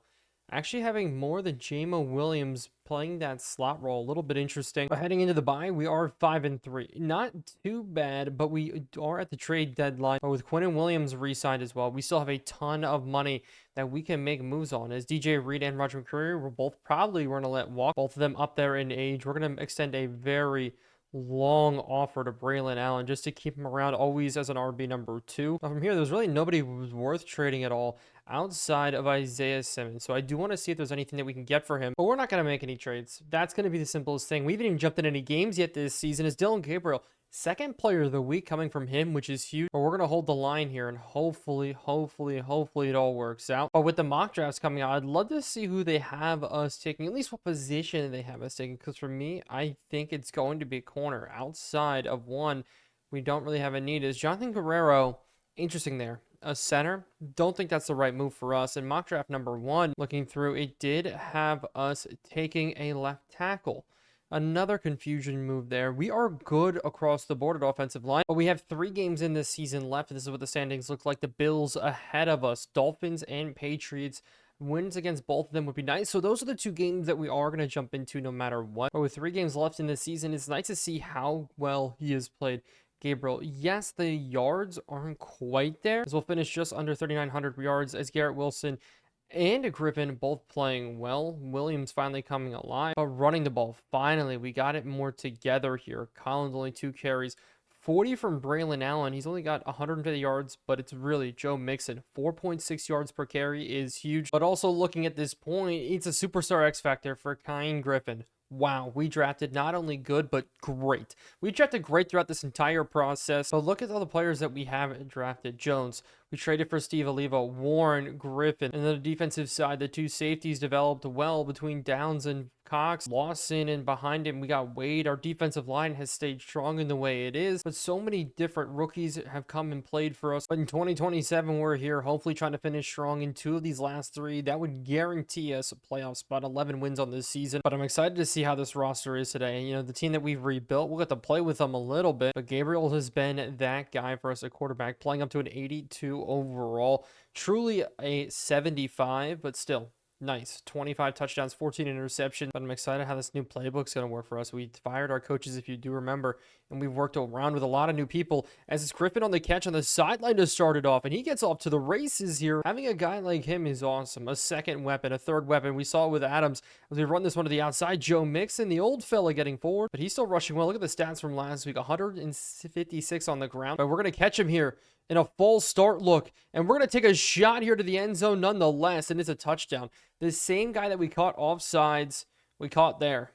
actually having more than Jamo Williams playing that slot role. A little bit interesting. But heading into the bye, we are 5-3. Not too bad, but we are at the trade deadline. But with Quinn Williams re-signed as well, we still have a ton of money that we can make moves on. As DJ Reed and Roger McCreary, we're both probably going to let walk. Both of them up there in age. We're going to extend a very long offer to Braylon Allen just to keep him around always as an RB number 2. Now from here, there's really nobody who was worth trading at all outside of Isaiah Simmons. So I do want to see if there's anything that we can get for him, but we're not going to make any trades. That's going to be the simplest thing. We haven't even jumped in any games yet this season. Is Dylan Gabriel, second player of the week coming from him, which is huge. But we're going to hold the line here, and hopefully it all works out. But with the mock drafts coming out, I'd love to see who they have us taking, at least what position they have us taking. Because for me, I think it's going to be corner. Outside of one, we don't really have a need. Is Jonathan Guerrero interesting there? A center? Don't think that's the right move for us. In mock draft number 1, looking through, it did have us taking a left tackle. Another confusion move there. We are good across the board at offensive line, but we have 3 games in this season left. This is what the standings look like. The Bills ahead of us. Dolphins and Patriots. Wins against both of them would be nice. So those are the 2 games that we are going to jump into no matter what. But with 3 games left in the season, it's nice to see how well he has played. Gabriel, yes, the yards aren't quite there, as we'll finish just under 3,900 yards, as Garrett Wilson and Griffin both playing well. Williams finally coming alive, but running the ball, finally, we got it more together here. Collins only 2 carries, 40 from Braylon Allen. He's only got 150 yards, but it's really Joe Mixon. 4.6 yards per carry is huge. But also looking at this point, it's a superstar X factor for Kyle Griffin. Wow, we drafted not only good, but great. We drafted great throughout this entire process. But look at all the players that we have drafted. Jones, we traded for Steve Oliva, Warren, Griffin. And then the defensive side, the two safeties developed well between Downs and Cox. Lawson, and behind him we got Wade. Our defensive line has stayed strong in the way it is, but so many different rookies have come and played for us. But in 2027 we're here, hopefully trying to finish strong in 2 of these last 3. That would guarantee us a playoff spot, 11 wins on this season. But I'm excited to see how this roster is today. You know, the team that we've rebuilt, we'll get to play with them a little bit, but Gabriel has been that guy for us at quarterback, playing up to an 82 overall. Truly a 75, but still nice. 25 touchdowns, 14 interceptions. But I'm excited how this new playbook's going to work for us. We fired our coaches, if you do remember, and we've worked around with a lot of new people. As it's Griffin on the catch on the sideline to start it off, and he gets off to the races here. Having a guy like him is awesome. A second weapon, a third weapon. We saw it with Adams as we run this one to the outside. Joe Mixon, the old fella, getting forward, but he's still rushing well. Look at the stats from last week. 156 on the ground. But we're going to catch him here in a false start look, and we're going to take a shot here to the end zone nonetheless, and it's a touchdown. The same guy that we caught offsides, we caught there.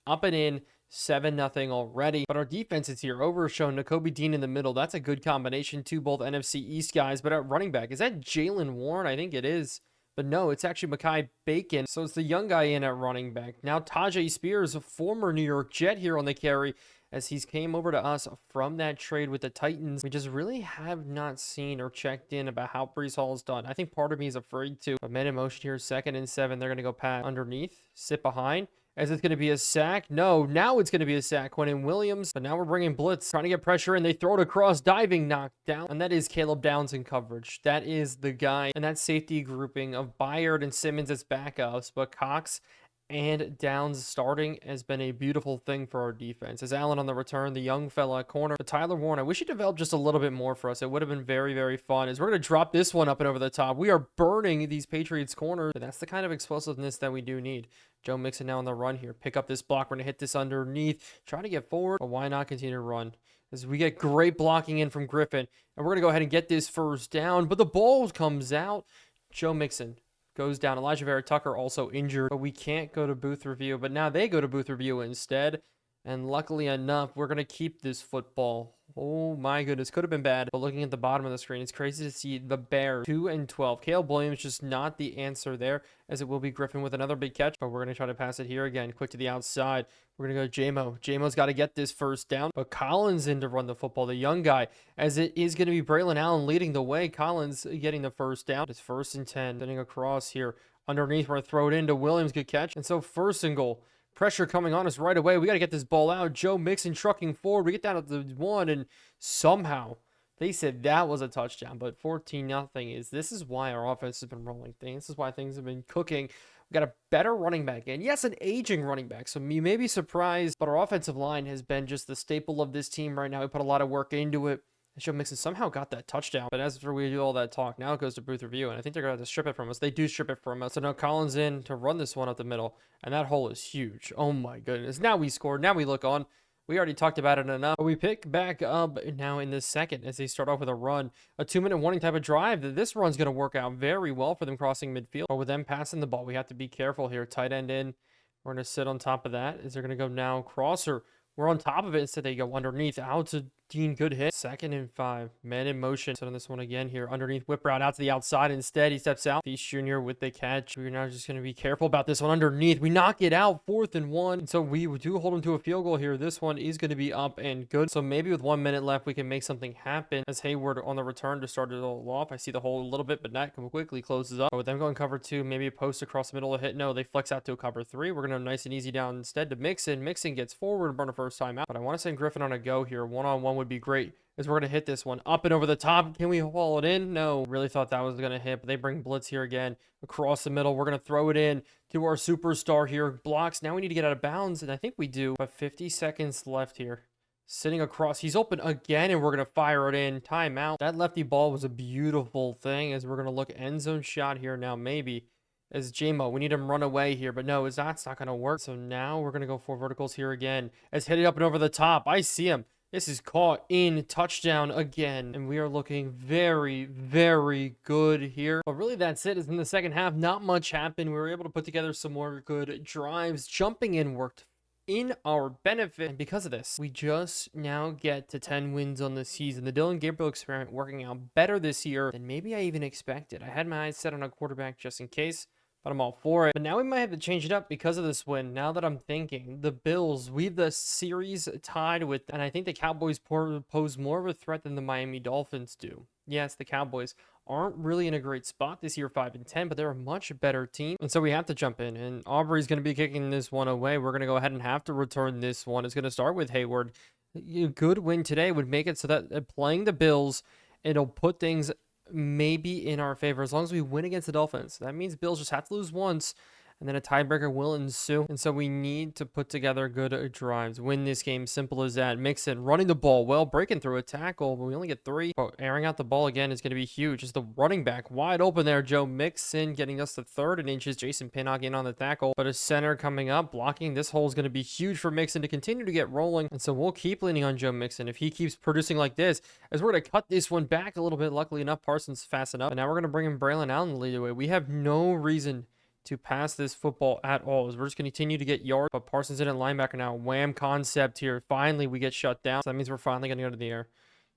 Up and in, 7-0 already. But our defense is here. Overshown, Nakobe Dean in the middle. That's a good combination. 2 both NFC East guys. But at running back, is that Jalen Warren? I think it is. But no, it's actually Mekhi Bacon. So it's the young guy in at running back. Now Tajay Spears, a former New York Jet, here on the carry, as he's came over to us from that trade with the Titans. We just really have not seen or checked in about how Breece Hall is done. I think part of me is afraid to. But man in motion here, 2nd and 7. They're going to go pass underneath, sit behind. As it's going to be a sack. No, now it's going to be a sack. Quentin Williams. But now we're bringing blitz, trying to get pressure in. They throw it across, diving, knocked down. And that is Caleb Downs in coverage. That is the guy. And that safety grouping of Byard and Simmons as backups. But Cox and Downs starting has been a beautiful thing for our defense. As Allen on the return, the young fella at corner. But Tyler Warren, I wish he developed just a little bit more for us. It would have been very, very fun. As we're going to drop this one up and over the top. We are burning these Patriots corners. And that's the kind of explosiveness that we do need. Joe Mixon now on the run here. Pick up this block. We're going to hit this underneath. Try to get forward. But why not continue to run? As we get great blocking in from Griffin. And we're going to go ahead and get this first down. But the ball comes out. Joe Mixon goes down. Elijah Vera Tucker also injured, but we can't go to booth review. But now they go to booth review instead. And luckily enough, we're going to keep this football. Oh my goodness, could have been bad. But looking at the bottom of the screen, it's crazy to see the Bears 2-12. Caleb Williams just not the answer there, as it will be Griffin with another big catch. But we're going to try to pass it here again. Quick to the outside. We're going to go J-Mo. J-Mo's got to get this first down. But Collins in to run the football, the young guy, as it is going to be Braylon Allen leading the way. Collins getting the first down. It's 1st and 10. Sending across here. Underneath, we're going to throw it into Williams. Good catch. And so 1st and goal. Pressure coming on us right away. We got to get this ball out. Joe Mixon trucking forward. We get down to the 1, and somehow they said that was a touchdown. But 14-0 this is why our offense has been rolling. This is why things have been cooking. We got a better running back, and yes, an aging running back. So you may be surprised, but our offensive line has been just the staple of this team right now. We put a lot of work into it. Joe Mixon somehow got that touchdown. But as for we do all that talk, now it goes to booth review, and I think they're going to have to strip it from us. They do strip it from us. So now Collins in to run this one up the middle, and that hole is huge. Oh my goodness. Now we scored. Now we look on. We already talked about it enough. But we pick back up now in this second as they start off with a run. A 2-minute warning type of drive. This run's going to work out very well for them crossing midfield. But with them passing the ball, we have to be careful here. Tight end in. We're going to sit on top of that. Is they're going to go now crosser. We're on top of it. Instead, they go underneath. Out to Dean. Good hit. 2nd and 5. Man in motion. Sit on this one again here. Underneath. Whip route out to the outside. Instead, he steps out. Feast Jr. with the catch. We're now just going to be careful about this one underneath. We knock it out. 4th and 1. And so we do hold him to a field goal here. This one is going to be up and good. So maybe with 1 minute left, we can make something happen. As Hayward on the return to start it all off. I see the hole a little bit, but that quickly closes up. But with them going cover 2, maybe a post across the middle of hit. No, they flex out to a cover 3. We're going to nice and easy down instead to Mixon. Mixon gets forward and burn a first time out. But I want to send Griffin on a go here. 1-on-1 would be great. As we're going to hit this one up and over the top. Can we haul it in? No. Really thought that was going to hit, but they bring blitz here again across the middle. We're going to throw it in to our superstar here. Blocks. Now we need to get out of bounds, and I think we do. But 50 seconds left here. Sitting across. He's open again, and we're going to fire it in. Timeout. That lefty ball was a beautiful thing as we're going to look end zone shot here now, maybe. As J-Mo, we need him run away here, but no, it's not going to work. So now we're going to go for verticals here again. As hit it up and over the top. I see him. This is caught in, touchdown again, and we are looking very, very good here. But really, that's it. Is in the second half, not much happened. We were able to put together some more good drives. Jumping in worked in our benefit, and because of this, we just now get to 10 wins on the season. The Dillon Gabriel experiment working out better this year than maybe I even expected. I had my eyes set on a quarterback just in case, but I'm all for it. But now we might have to change it up because of this win. Now that I'm thinking, the Bills, we have the series tied with, and I think the Cowboys pose more of a threat than the Miami Dolphins do. Yes, the Cowboys aren't really in a great spot this year, 5-10, but they're a much better team. And so we have to jump in, and Aubrey's going to be kicking this one away. We're going to go ahead and have to return this one. It's going to start with Hayward. A good win today would make it so that playing the Bills, it'll put things maybe in our favor as long as we win against the Dolphins. That means Bills just have to lose once, and then a tiebreaker will ensue. And so we need to put together good drives, win this game, simple as that. Mixon running the ball well, breaking through a tackle, but we only get 3. But airing out the ball again is going to be huge. Just the running back wide open there. Joe Mixon getting us to 3rd and inches. Jason Pinnock in on the tackle, but a center coming up, blocking. This hole is going to be huge for Mixon to continue to get rolling. And so we'll keep leaning on Joe Mixon. If he keeps producing like this, as we're going to cut this one back a little bit. Luckily enough, Parsons fast enough. And now we're going to bring in Braylon Allen the lead away. We have no reason to pass this football at all. As we're just going to continue to get yards, but Parsons in at linebacker now. Wham concept here. Finally, we get shut down. So that means we're finally going to go to the air.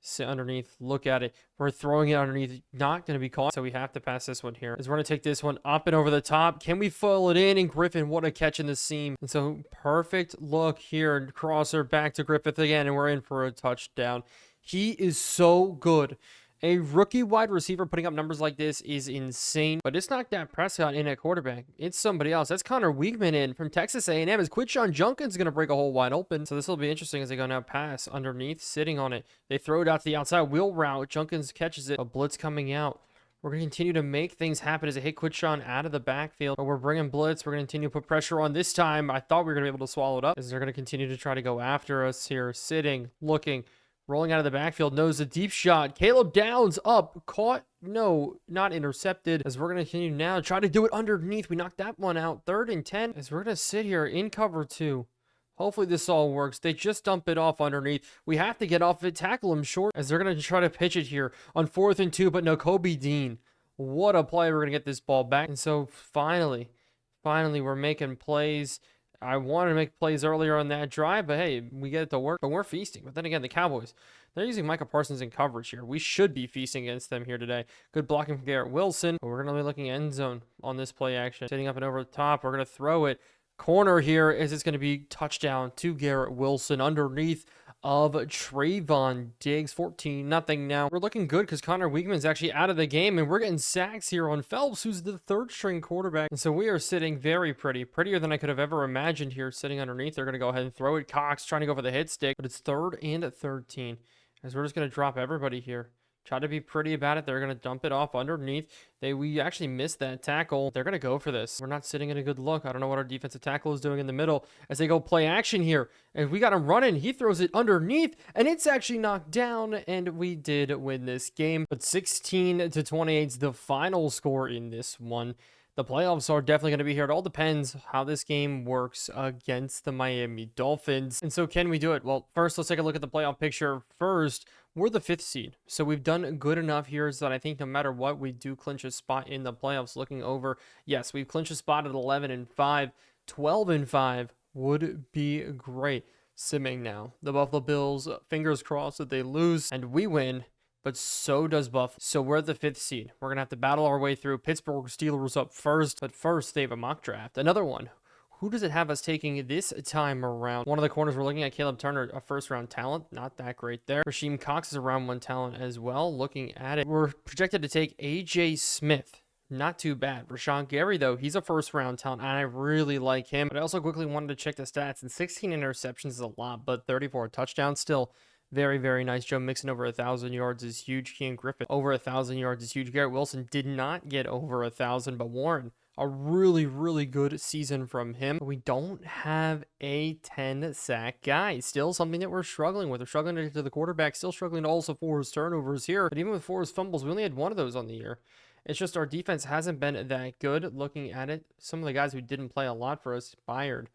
Sit underneath. Look at it. We're throwing it underneath. Not going to be caught. So we have to pass this one here. As we're going to take this one up and over the top. Can we foil it in? And Griffin, what a catch in the seam. And so perfect look here. Crosser back to Griffith again. And we're in for a touchdown. He is so good. A rookie wide receiver putting up numbers like this is insane, but it's not Dak Prescott in at quarterback. It's somebody else. That's Connor Weigman in from Texas A&M. As Quinshon Junkins going to break a hole wide open. So this will be interesting as they go now pass underneath, sitting on it. They throw it out to the outside wheel route. Junkins catches it. A blitz coming out. We're going to continue to make things happen as they hit Quinshon out of the backfield. But we're bringing blitz. We're going to continue to put pressure on this time. I thought we were going to be able to swallow it up as they're going to continue to try to go after us here. Sitting, looking. Rolling out of the backfield, knows a deep shot. Caleb Downs up, caught, no, not intercepted. As we're going to continue now, try to do it underneath. We knocked that one out. 3rd and 10, as we're going to sit here in cover 2. Hopefully this all works. They just dump it off underneath. We have to get off it, tackle him short, as they're going to try to pitch it here on 4th and 2, but no, Kobe Dean. What a play. We're going to get this ball back. And so finally, we're making plays. I wanted to make plays earlier on that drive, but hey, we get it to work. But we're feasting. But then again, the Cowboys, they're using Micah Parsons in coverage here. We should be feasting against them here today. Good blocking from Garrett Wilson. But we're going to be looking end zone on this play action. Sitting up and over the top. We're going to throw it. Corner here is it's going to be touchdown to Garrett Wilson underneath of Trayvon Diggs. 14-0 now. We're looking good because Connor Weigman's actually out of the game, and we're getting sacks here on Phelps, who's the 3rd string quarterback. And so we are sitting very prettier than I could have ever imagined here, sitting underneath. They're going to go ahead and throw it. Cox trying to go for the hit stick, but it's 3rd and 13 as we're just going to drop everybody here. Try to be pretty about it. They're going to dump it off underneath. We actually missed that tackle. They're going to go for this. We're not sitting in a good look. I don't know what our defensive tackle is doing in the middle as they go play action here. And we got him running. He throws it underneath, and it's actually knocked down, and we did win this game. But 16-28 is the final score in this one. The playoffs are definitely going to be here. It all depends how this game works against the Miami Dolphins. And so can we do it? Well, first, let's take a look at the playoff picture. First, we're the 5th seed. So we've done good enough here so that I think no matter what, we do clinch a spot in the playoffs. Looking over, yes, we've clinched a spot at 11-5. 12-5 would be great. Simming now. The Buffalo Bills, fingers crossed that they lose and we win. But so does Buff. So we're the 5th seed. We're going to have to battle our way through. Pittsburgh Steelers up first. But first, they have a mock draft. Another one. Who does it have us taking this time around? One of the corners we're looking at, Caleb Turner, a first-round talent. Not that great there. Rasheem Cox is a round 1 talent as well. Looking at it, we're projected to take A.J. Smith. Not too bad. Rashawn Gary, though, he's a first-round talent, and I really like him. But I also quickly wanted to check the stats. And 16 interceptions is a lot, but 34 touchdowns still. Very nice. Joe Mixon over 1,000 yards is huge. Kean Griffin over 1,000 yards is huge. Garrett Wilson did not get over 1,000, but Warren, a really good season from him. We don't have a 10-sack guy. Still something that we're struggling with. We're struggling to get to the quarterback. Still struggling to also force turnovers here. But even with forced fumbles, we only had 1 of those on the year. It's just our defense hasn't been that good. Looking at it, some of the guys who didn't play a lot for us, Byard,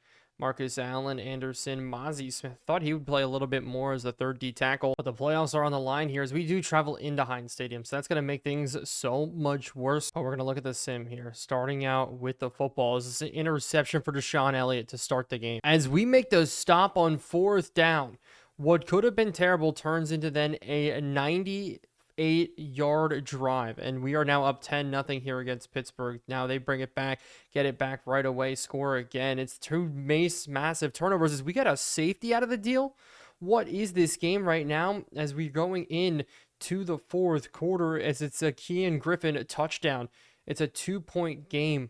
Marcus Allen, Anderson, Mozzie Smith. Thought he would play a little bit more as the third D tackle, but the playoffs are on the line here as we do travel into Heinz Stadium, so that's going to make things so much worse. But we're going to look at the sim here, starting out with the football. This is an interception for Deshaun Elliott to start the game. As we make the stop on 4th down, what could have been terrible turns into then a 98-yard drive, and we are now up 10-0 here against Pittsburgh. Now they bring it back, get it back right away, score again. It's two massive turnovers as we get a safety out of the deal. What is this game right now as we're going in to the 4th quarter, as it's a Kean Griffin touchdown. It's a 2-point game.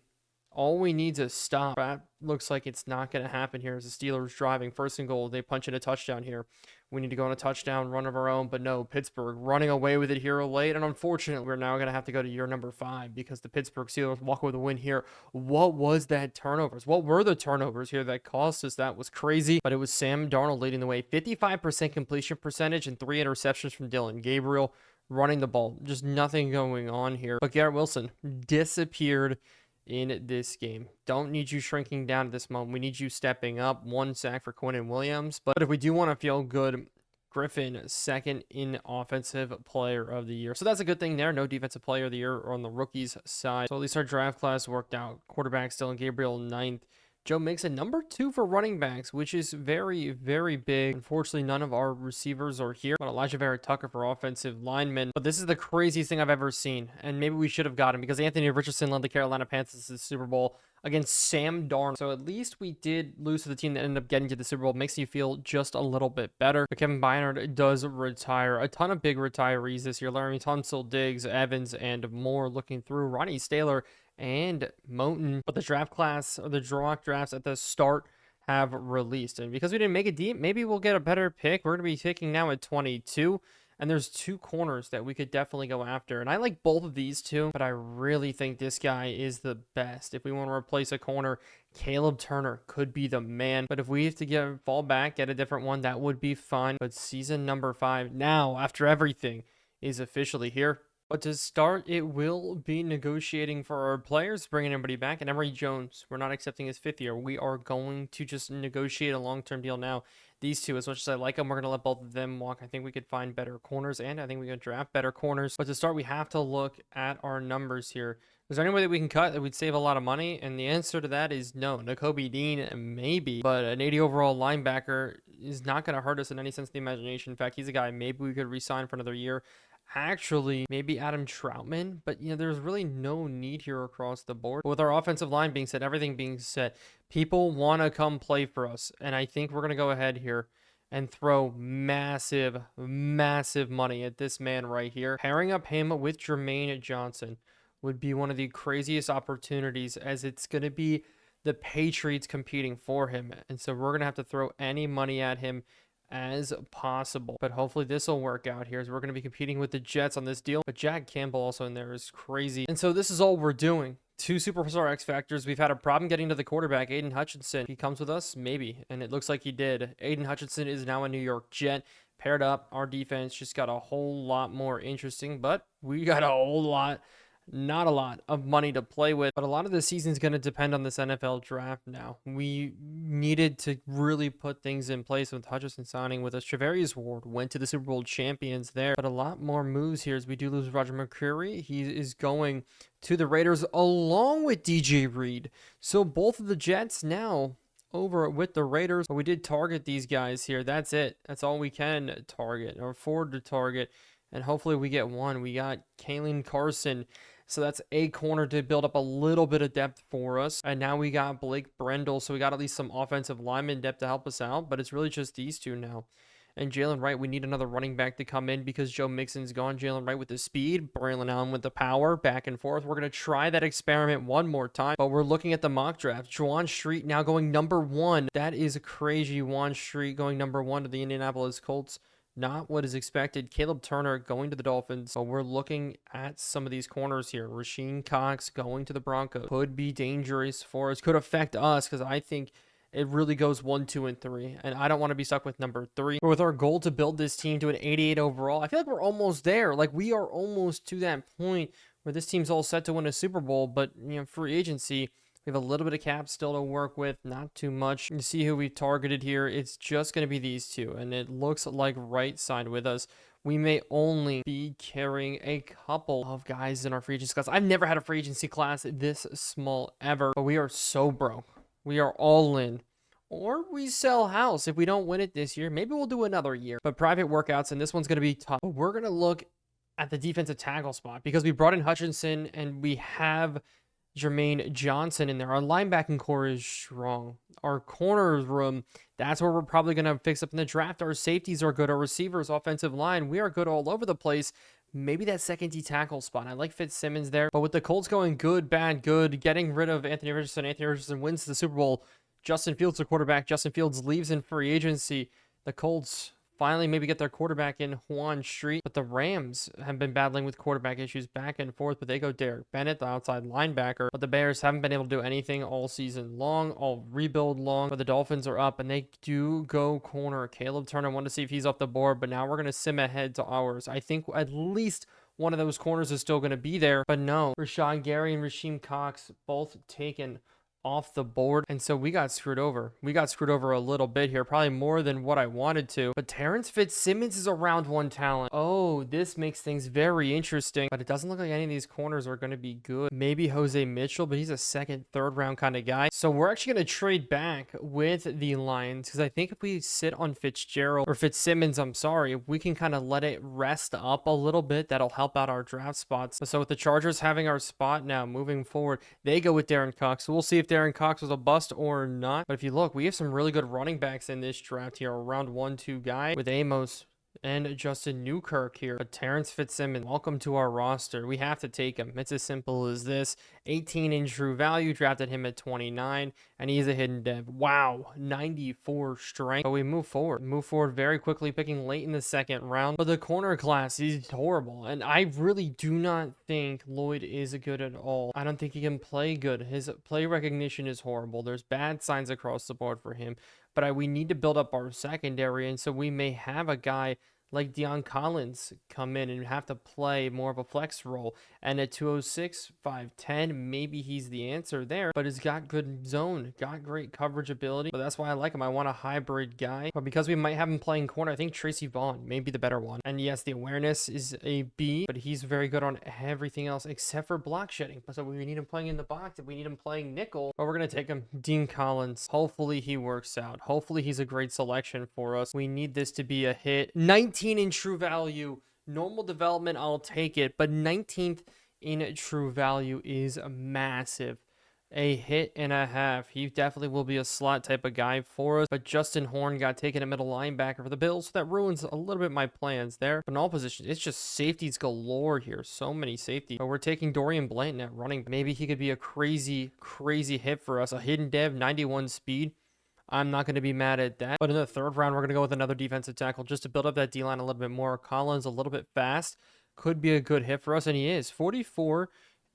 All we need is a stop. That looks like it's not going to happen here as the Steelers driving 1st and goal. They punch in a touchdown here. We need to go on a touchdown run of our own, but no, Pittsburgh running away with it here late. And unfortunately, we're now going to have to go to year number 5 because the Pittsburgh Steelers walk away with a win here. What was that turnovers? What were the turnovers here that cost us? That was crazy, but it was Sam Darnold leading the way. 55% completion percentage and 3 interceptions from Dylan Gabriel running the ball. Just nothing going on here. But Garrett Wilson disappeared in this game. Don't need you shrinking down at this moment. We need you stepping up. 1 sack for Quinnen Williams. But if we do want to feel good, Griffin, 2nd in offensive player of the year. So that's a good thing there. No defensive player of the year on the rookies side. So at least our draft class worked out. Quarterback Dylan Gabriel 9th. Joe Mixon, number 2 for running backs, which is very, very big. Unfortunately, none of our receivers are here, but Elijah Vera Tucker for offensive linemen. But this is the craziest thing I've ever seen, and maybe we should have got him because Anthony Richardson led the Carolina Panthers to the Super Bowl against Sam Darnold. So at least we did lose to the team that ended up getting to the Super Bowl. Makes you feel just a little bit better. But Kevin Byard does retire. A ton of big retirees this year. Larry Tunsil, Diggs, Evans, and more. Looking through Ronnie Staylor and Moton. But the draft class, or the mock drafts at the start, have released. And because we didn't make it deep, maybe we'll get a better pick. We're going to be picking now at 22. And there's 2 corners that we could definitely go after. And I like both of these 2, but I really think this guy is the best. If we want to replace a corner, Caleb Turner could be the man. But if we have to fall back, get a different one, that would be fun. But season number 5 now, after everything, is officially here. But to start, it will be negotiating for our players, bringing everybody back. And Emory Jones, we're not accepting his 5th year. We are going to just negotiate a long-term deal now. These 2, as much as I like them, we're going to let both of them walk. I think we could find better corners, and I think we can draft better corners. But to start, we have to look at our numbers here. Is there any way that we can cut that would save a lot of money? And the answer to that is no. Nakobe Dean, maybe. But an 80 overall linebacker is not going to hurt us in any sense of the imagination. In fact, he's a guy maybe we could re-sign for another year. Actually, maybe Adam Troutman, but there's really no need here across the board. But with our offensive line being set, everything being set, people want to come play for us, and I think we're going to go ahead here and throw massive money at this man right here. Pairing up him with Jermaine Johnson would be one of the craziest opportunities, as it's going to be the Patriots competing for him, and so we're going to have to throw any money at him as possible. But hopefully this will work out here, as we're going to be competing with the Jets on this deal. But Jack Campbell also in there is crazy. And so this is all we're doing. 2 superstar X factors. We've had a problem getting to the quarterback, Aiden Hutchinson. He comes with us, maybe, and it looks like he did. Aiden Hutchinson is now a New York Jet. Paired up, our defense just got a whole lot more interesting, but we got a whole lot, not a lot of money to play with. But a lot of the season is going to depend on this NFL draft now. We needed to really put things in place with Hutchinson signing with us. Travarius Ward went to the Super Bowl champions there. But a lot more moves here as we do lose Roger McCreary. He is going to the Raiders along with DJ Reed. So both of the Jets now over with the Raiders. But we did target these guys here. That's it. That's all we can target or afford to target. And hopefully we get one. We got Kalen Carson. So that's a corner to build up a little bit of depth for us. And now we got Blake Brendel. So we got at least some offensive lineman depth to help us out. But it's really just these 2 now. And Jalen Wright, we need another running back to come in because Joe Mixon's gone. Jalen Wright with the speed, Braylon Allen with the power, back and forth. We're going to try that experiment one more time. But we're looking at the mock draft. Juwan Street now going number 1. That is crazy. Juwan Street going number 1 to the Indianapolis Colts. Not what is expected. Caleb Turner going to the Dolphins. So we're looking at some of these corners here. Rasheem Cox going to the Broncos. Could be dangerous for us. Could affect us because I think it really goes 1, 2, and 3. And I don't want to be stuck with number 3. But with our goal to build this team to an 88 overall, I feel like we're almost there. Like we are almost to that point where this team's all set to win a Super Bowl. But, free agency, We have a little bit of cap still to work with, not too much. You see who we targeted here. It's just going to be these two, and it looks like right side with us. We may only be carrying a couple of guys in our free agency class. I've never had a free agency class this small ever, but we are so broke. We are all in. Or we sell house. If we don't win it this year, maybe we'll do another year. But private workouts, and this one's going to be tough. But we're going to look at the defensive tackle spot because we brought in Hutchinson and we have Jermaine Johnson in there. Our linebacking core is strong. Our corners room, that's where we're probably going to fix up in the draft. Our safeties are good. Our receivers, offensive line, we are good all over the place. Maybe that second D tackle spot. I like Fitzsimmons there. But with the Colts going good, bad, good, getting rid of Anthony Richardson wins the Super Bowl. Justin Fields, the quarterback. Justin Fields leaves in free agency. The Colts finally maybe get their quarterback in Juan Street. But the Rams have been battling with quarterback issues back and forth. But they go Derek Bennett, the outside linebacker. But the Bears haven't been able to do anything all season long, all rebuild long. But the Dolphins are up, and they do go corner. Caleb Turner, I wanted to see if he's off the board. But now we're going to sim ahead to ours. I think at least one of those corners is still going to be there. But no, Rashawn Gary and Rasheem Cox both taken off the board, and so we got screwed over. We got screwed over a little bit here, probably more than what I wanted to. But Terrence Fitzsimmons is a round one talent. Oh, this makes things very interesting, but it doesn't look like any of these corners are going to be good. Maybe Jose Mitchell, but he's a second, third round kind of guy. So we're actually going to trade back with the Lions because I think if we sit on Fitzsimmons, I'm sorry, if we can kind of let it rest up a little bit, that'll help out our draft spots. So with the Chargers having our spot now moving forward, they go with Darren Cox. So we'll see if Darren Cox was a bust or not. But if you look, we have some really good running backs in this draft here. A round 1-2 guy with Amos and Justin Newkirk here. But Terrence Fitzsimmons, welcome to our roster. We have to take him. It's as simple as this. 18 in true value, drafted him at 29, and he's a hidden dev. Wow, 94 strength. But we move forward very quickly, picking late in the second round. But the corner class is horrible, and I really do not think Lloyd is good at all. I don't think he can play good. His play recognition is horrible. There's bad signs across the board for him. But we need to build up our secondary, and so we may have a guy like Deion Collins come in and have to play more of a flex role. And at 206, 5'10", maybe he's the answer there, but he's got good zone, got great coverage ability. But that's why I like him. I want a hybrid guy. But because we might have him playing corner, I think Tracy Vaughn may be the better one. And yes, the awareness is a B, but he's very good on everything else except for block shedding. So we need him playing in the box. If we need him playing nickel, but we're going to take him. Dean Collins. Hopefully he works out. Hopefully he's a great selection for us. We need this to be a hit. 19 in true value. Normal development, I'll take it, but 19th in true value is massive. A hit and a half. He definitely will be a slot type of guy for us, but Justin Horn got taken at middle linebacker for the Bills, so that ruins a little bit my plans there. But in all positions, it's just safeties galore here. So many safeties. But we're taking Dorian Blanton at running. Maybe he could be a crazy hit for us. A hidden dev, 91 speed. I'm not going to be mad at that. But in the third round, we're going to go with another defensive tackle just to build up that D-line a little bit more. Collins a little bit fast. Could be a good hit for us, and he is. 44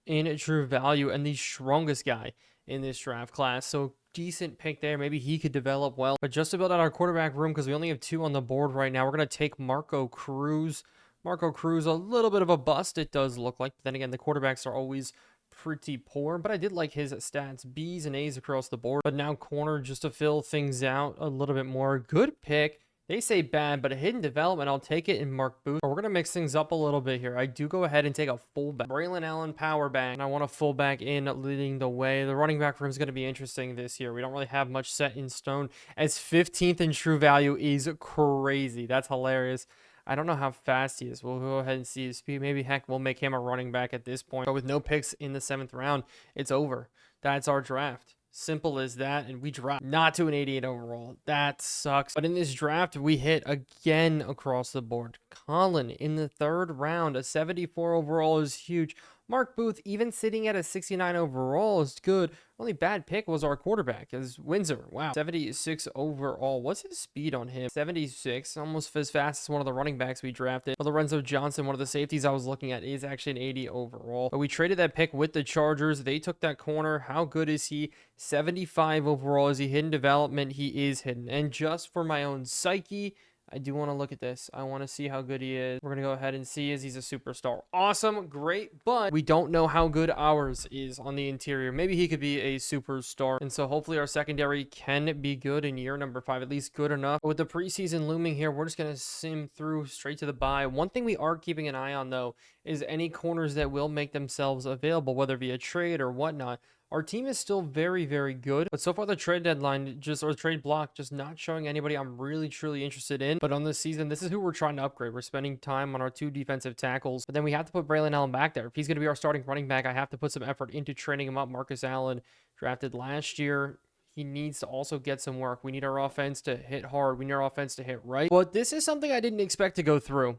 in true value and the strongest guy in this draft class. So decent pick there. Maybe he could develop well. But just to build out our quarterback room, because we only have 2 on the board right now, we're going to take Marco Cruz. Marco Cruz, a little bit of a bust, it does look like. But then again, the quarterbacks are always pretty poor, but I did like his stats. B's and A's across the board. But now corner just to fill things out a little bit more. Good pick. They say bad, but a hidden development, I'll take it in Mark Booth. But we're going to mix things up a little bit here. I do go ahead and take a fullback. Braylon Allen, power back. And I want a fullback in leading the way. The running back room is going to be interesting this year. We don't really have much set in stone, as 15th in true value is crazy. That's hilarious. I don't know how fast he is. We'll go ahead and see his speed. Maybe, heck, we'll make him a running back at this point. But with no picks in the 7th round, it's over. That's our draft. Simple as that. And we dropped not to an 88 overall. That sucks. But in this draft, we hit again across the board. Colin in the 3rd round. A 74 overall is huge. Mark Booth, even sitting at a 69 overall, is good. Only bad pick was our quarterback, is Windsor. Wow, 76 overall. What's his speed on him? 76, almost as fast as one of the running backs we drafted. But Lorenzo Johnson, one of the safeties I was looking at, is actually an 80 overall. But we traded that pick with the Chargers. They took that corner. How good is he? 75 overall. Is he hidden development? He is hidden. And just for my own psyche, I do want to look at this. I want to see how good he is. We're going to go ahead and see is he's a superstar. Awesome, great, but we don't know how good ours is on the interior. Maybe he could be a superstar. And so hopefully our secondary can be good in year number 5, at least good enough. But with the preseason looming here, we're just going to sim through straight to the bye. One thing we are keeping an eye on, though, is any corners that will make themselves available, whether via trade or whatnot. Our team is still very, very good, but so far the trade deadline or trade block just not showing anybody I'm really, truly interested in. But on this season, this is who we're trying to upgrade. We're spending time on our 2 defensive tackles, but then we have to put Braylon Allen back there. If he's going to be our starting running back, I have to put some effort into training him up. Marcus Allen, drafted last year. He needs to also get some work. We need our offense to hit hard. We need our offense to hit right. But this is something I didn't expect to go through.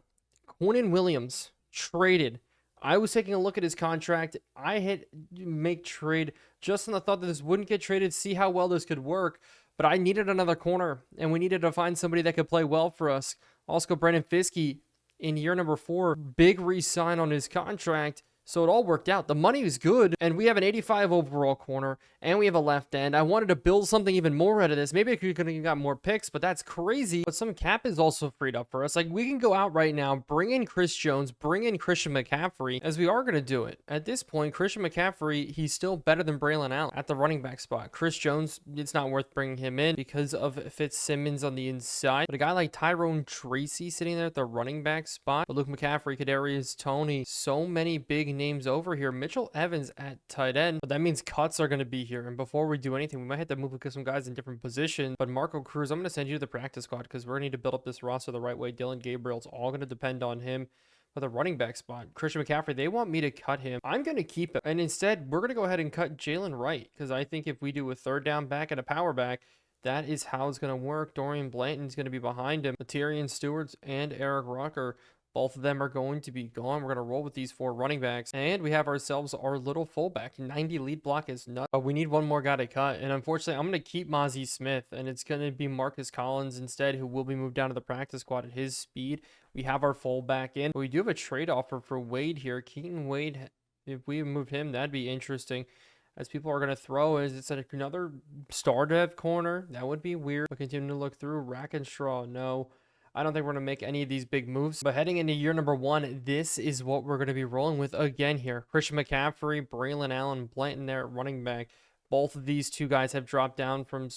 Quinnen Williams, traded. I was taking a look at his contract. I hit make trade just in the thought that this wouldn't get traded, see how well this could work. But I needed another corner, and we needed to find somebody that could play well for us. Also, Brandon Fiske in year number 4, big re-sign on his contract. So it all worked out. The money was good, and we have an 85 overall corner, and we have a left end. I wanted to build something even more out of this. Maybe I could have got more picks, but that's crazy. But some cap is also freed up for us. Like, we can go out right now, bring in Chris Jones, bring in Christian McCaffrey, as we are going to do it. At this point, Christian McCaffrey, he's still better than Braylon Allen at the running back spot. Chris Jones, it's not worth bringing him in because of Fitzsimmons on the inside. But a guy like Tyrone Tracy sitting there at the running back spot. But Luke McCaffrey, Kadarius Toney, so many big names over here. Mitchell Evans at tight end, but that means cuts are going to be here. And before we do anything, we might have to move some guys in different positions. But Marco Cruz, I'm going to send you to the practice squad because we're going to need to build up this roster the right way. Dylan Gabriel's all going to depend on him for the running back spot. Christian McCaffrey, they want me to cut him. I'm going to keep him. And instead, we're going to go ahead and cut Jalen Wright because I think if we do a third down back and a power back, that is how it's going to work. Dorian Blanton's going to be behind him. Tyrion Stewart's and Eric Rucker, both of them are going to be gone. We're going to roll with these 4 running backs. And we have ourselves our little fullback. 90 lead block is nuts. But we need one more guy to cut. And unfortunately, I'm going to keep Mozzie Smith. And it's going to be Marcus Collins instead, who will be moved down to the practice squad at his speed. We have our fullback in. But we do have a trade offer for Wade here. Keaton Wade, if we move him, that'd be interesting. As people are going to throw, is it's another star dev corner. That would be weird. But continue to look through. Rack and Straw, no. I don't think we're going to make any of these big moves. But heading into year number 1, this is what we're going to be rolling with again here. Christian McCaffrey, Braylon Allen, Blanton there at running back. Both of these 2 guys have dropped down from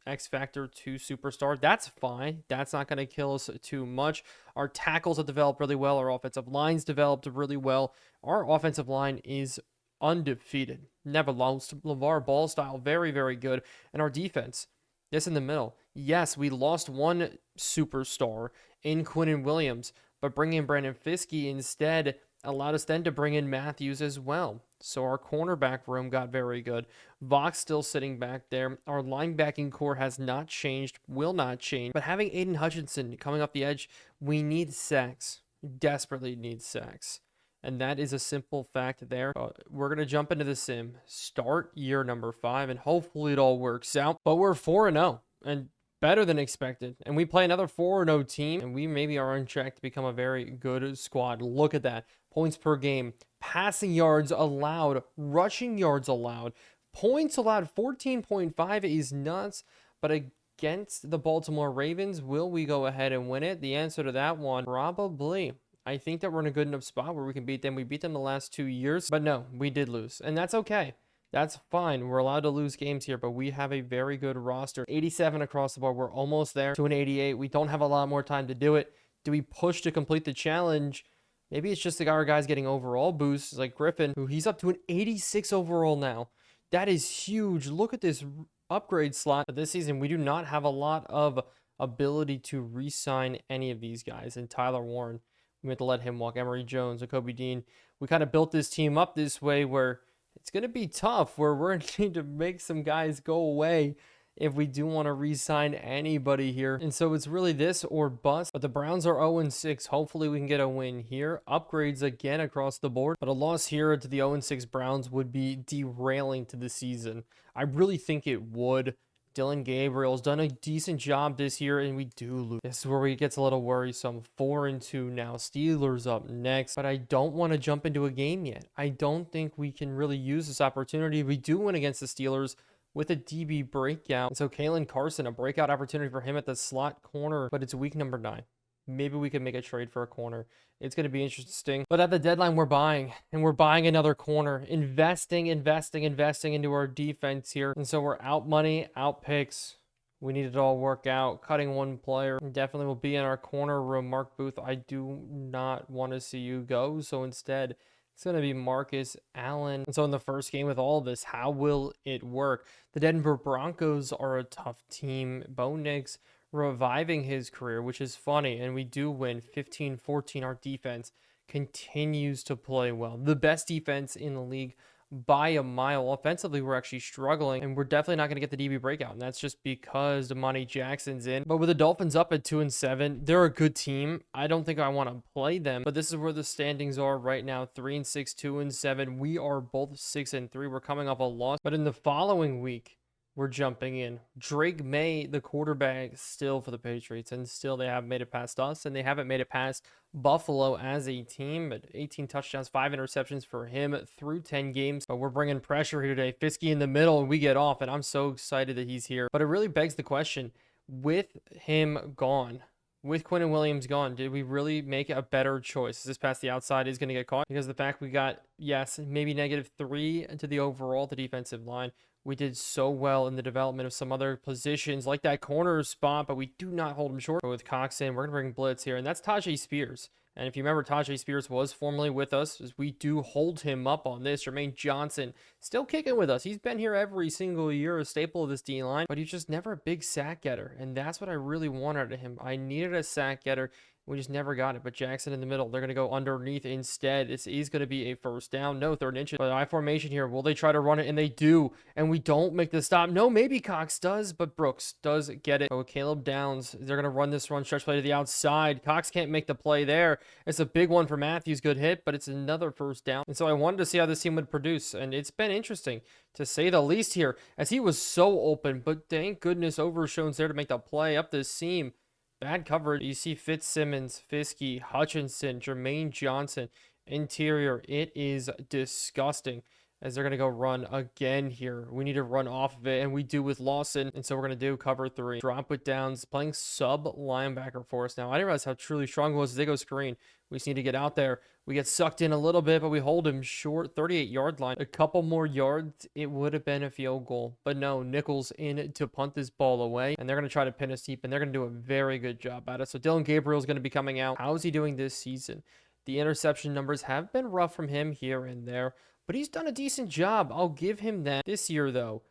X Factor to Superstar. That's fine. That's not going to kill us too much. Our tackles have developed really well. Our offensive line's developed really well. Our offensive line is undefeated. Never lost. LeVar Ball style, very, very good. And our defense, this in the middle. Yes, we lost one superstar in Quinnen Williams, but bringing in Brandon Fiske instead allowed us then to bring in Matthews as well. So our cornerback room got very good. Vox still sitting back there. Our linebacking core has not changed, will not change. But having Aiden Hutchinson coming off the edge, we need sacks. We desperately need sacks. And that is a simple fact there. We're going to jump into the sim, start year number 5, and hopefully it all works out. But we're 4-0 and better than expected. And we play another 4-0 team, and we maybe are on track to become a very good squad. Look at that. Points per game, passing yards allowed, rushing yards allowed, points allowed 14.5 is nuts. But against the Baltimore Ravens, will we go ahead and win it? The answer to that one, probably. I think that we're in a good enough spot where we can beat them. We beat them the last 2 years, but no, we did lose, and that's okay. That's fine. We're allowed to lose games here, but we have a very good roster. 87 across the board. We're almost there to an 88. We don't have a lot more time to do it. Do we push to complete the challenge? Maybe it's just our guys getting overall boosts like Griffin, who he's up to an 86 overall now. That is huge. Look at this upgrade slot. But this season, we do not have a lot of ability to re-sign any of these guys. And Tyler Warren, we had to let him walk. Emory Jones, Jacoby Dean. We kind of built this team up this way where it's going to be tough, where we're going to need to make some guys go away if we do want to re-sign anybody here. And so it's really this or bust. But the Browns are 0-6. Hopefully we can get a win here. Upgrades again across the board. But a loss here to the 0-6 Browns would be derailing to the season. I really think it would. Dylan Gabriel's done a decent job this year, and we do lose. This is where it gets a little worrisome. 4-2 now. Steelers up next, but I don't want to jump into a game yet. I don't think we can really use this opportunity. We do win against the Steelers, with a DB breakout. And so Kalen Carson, a breakout opportunity for him at the slot corner, but it's week number 9. Maybe we can make a trade for a corner. It's going to be interesting. But at the deadline, we're buying. And we're buying another corner. Investing into our defense here. And so we're out money, out picks. We need it all work out. Cutting one player definitely will be in our corner room. Mark Booth, I do not want to see you go. So instead, it's going to be Marcus Allen. And so in the first game with all of this, how will it work? The Denver Broncos are a tough team. Bo Nix reviving his career, which is funny, and we do win 15-14. Our defense continues to play well. The best defense in the league by a mile. Offensively, we're actually struggling, and we're definitely not going to get the DB breakout, and that's just because Damani Jackson's in. But with the Dolphins up at 2-7, they're a good team. I don't think I want to play them, but this is where the standings are right now. 3-6, 2-7. We are both 6-3. We're coming off a loss, but in the following week, we're jumping in. Drake May, the quarterback, still for the Patriots, and still they haven't made it past us, and they haven't made it past Buffalo as a team. But 18 touchdowns, 5 interceptions for him through 10 games. But we're bringing pressure here today. Fiske in the middle, and we get off, and I'm so excited that he's here. But it really begs the question, with him gone, with Quinnen Williams gone, did we really make a better choice? This pass the outside is going to get caught because the fact we got, yes, maybe -3 to the overall, the defensive line. We did so well in the development of some other positions like that corner spot, but we do not hold him short. But with Cox in, we're going to bring blitz here, and that's Tajay Spears. And if you remember, Tajay Spears was formerly with us, as we do hold him up on this. Jermaine Johnson still kicking with us. He's been here every single year, a staple of this D-line, but he's just never a big sack getter, and that's what I really want out of him. I needed a sack getter. We just never got it. But Jackson in the middle. They're going to go underneath instead. This is going to be a first down. No, 3rd and inches. But I formation here. Will they try to run it? And they do. And we don't make the stop. No, maybe Cox does, but Brooks does get it. Oh, Caleb Downs. They're going to run this run stretch play to the outside. Cox can't make the play there. It's a big one for Matthews. Good hit, but it's another first down. And so I wanted to see how this team would produce. And it's been interesting, to say the least here, as he was so open. But thank goodness Overshown's there to make the play up the seam. Bad coverage. You see Fitzsimmons, Fiske, Hutchinson, Jermaine Johnson, interior. It is disgusting as they're going to go run again here. We need to run off of it, and we do with Lawson. And so we're going to do cover 3. Drop with Downs, playing sub linebacker for us now. I didn't realize how truly strong he was as they go screen. We just need to get out there. We get sucked in a little bit, but we hold him short, 38-yard line. A couple more yards, it would have been a field goal. But no, Nichols in to punt this ball away, and they're going to try to pin us deep, and they're going to do a very good job at it. So Dylan Gabriel is going to be coming out. How is he doing this season? The interception numbers have been rough from him here and there, but he's done a decent job. I'll give him that. This year, though,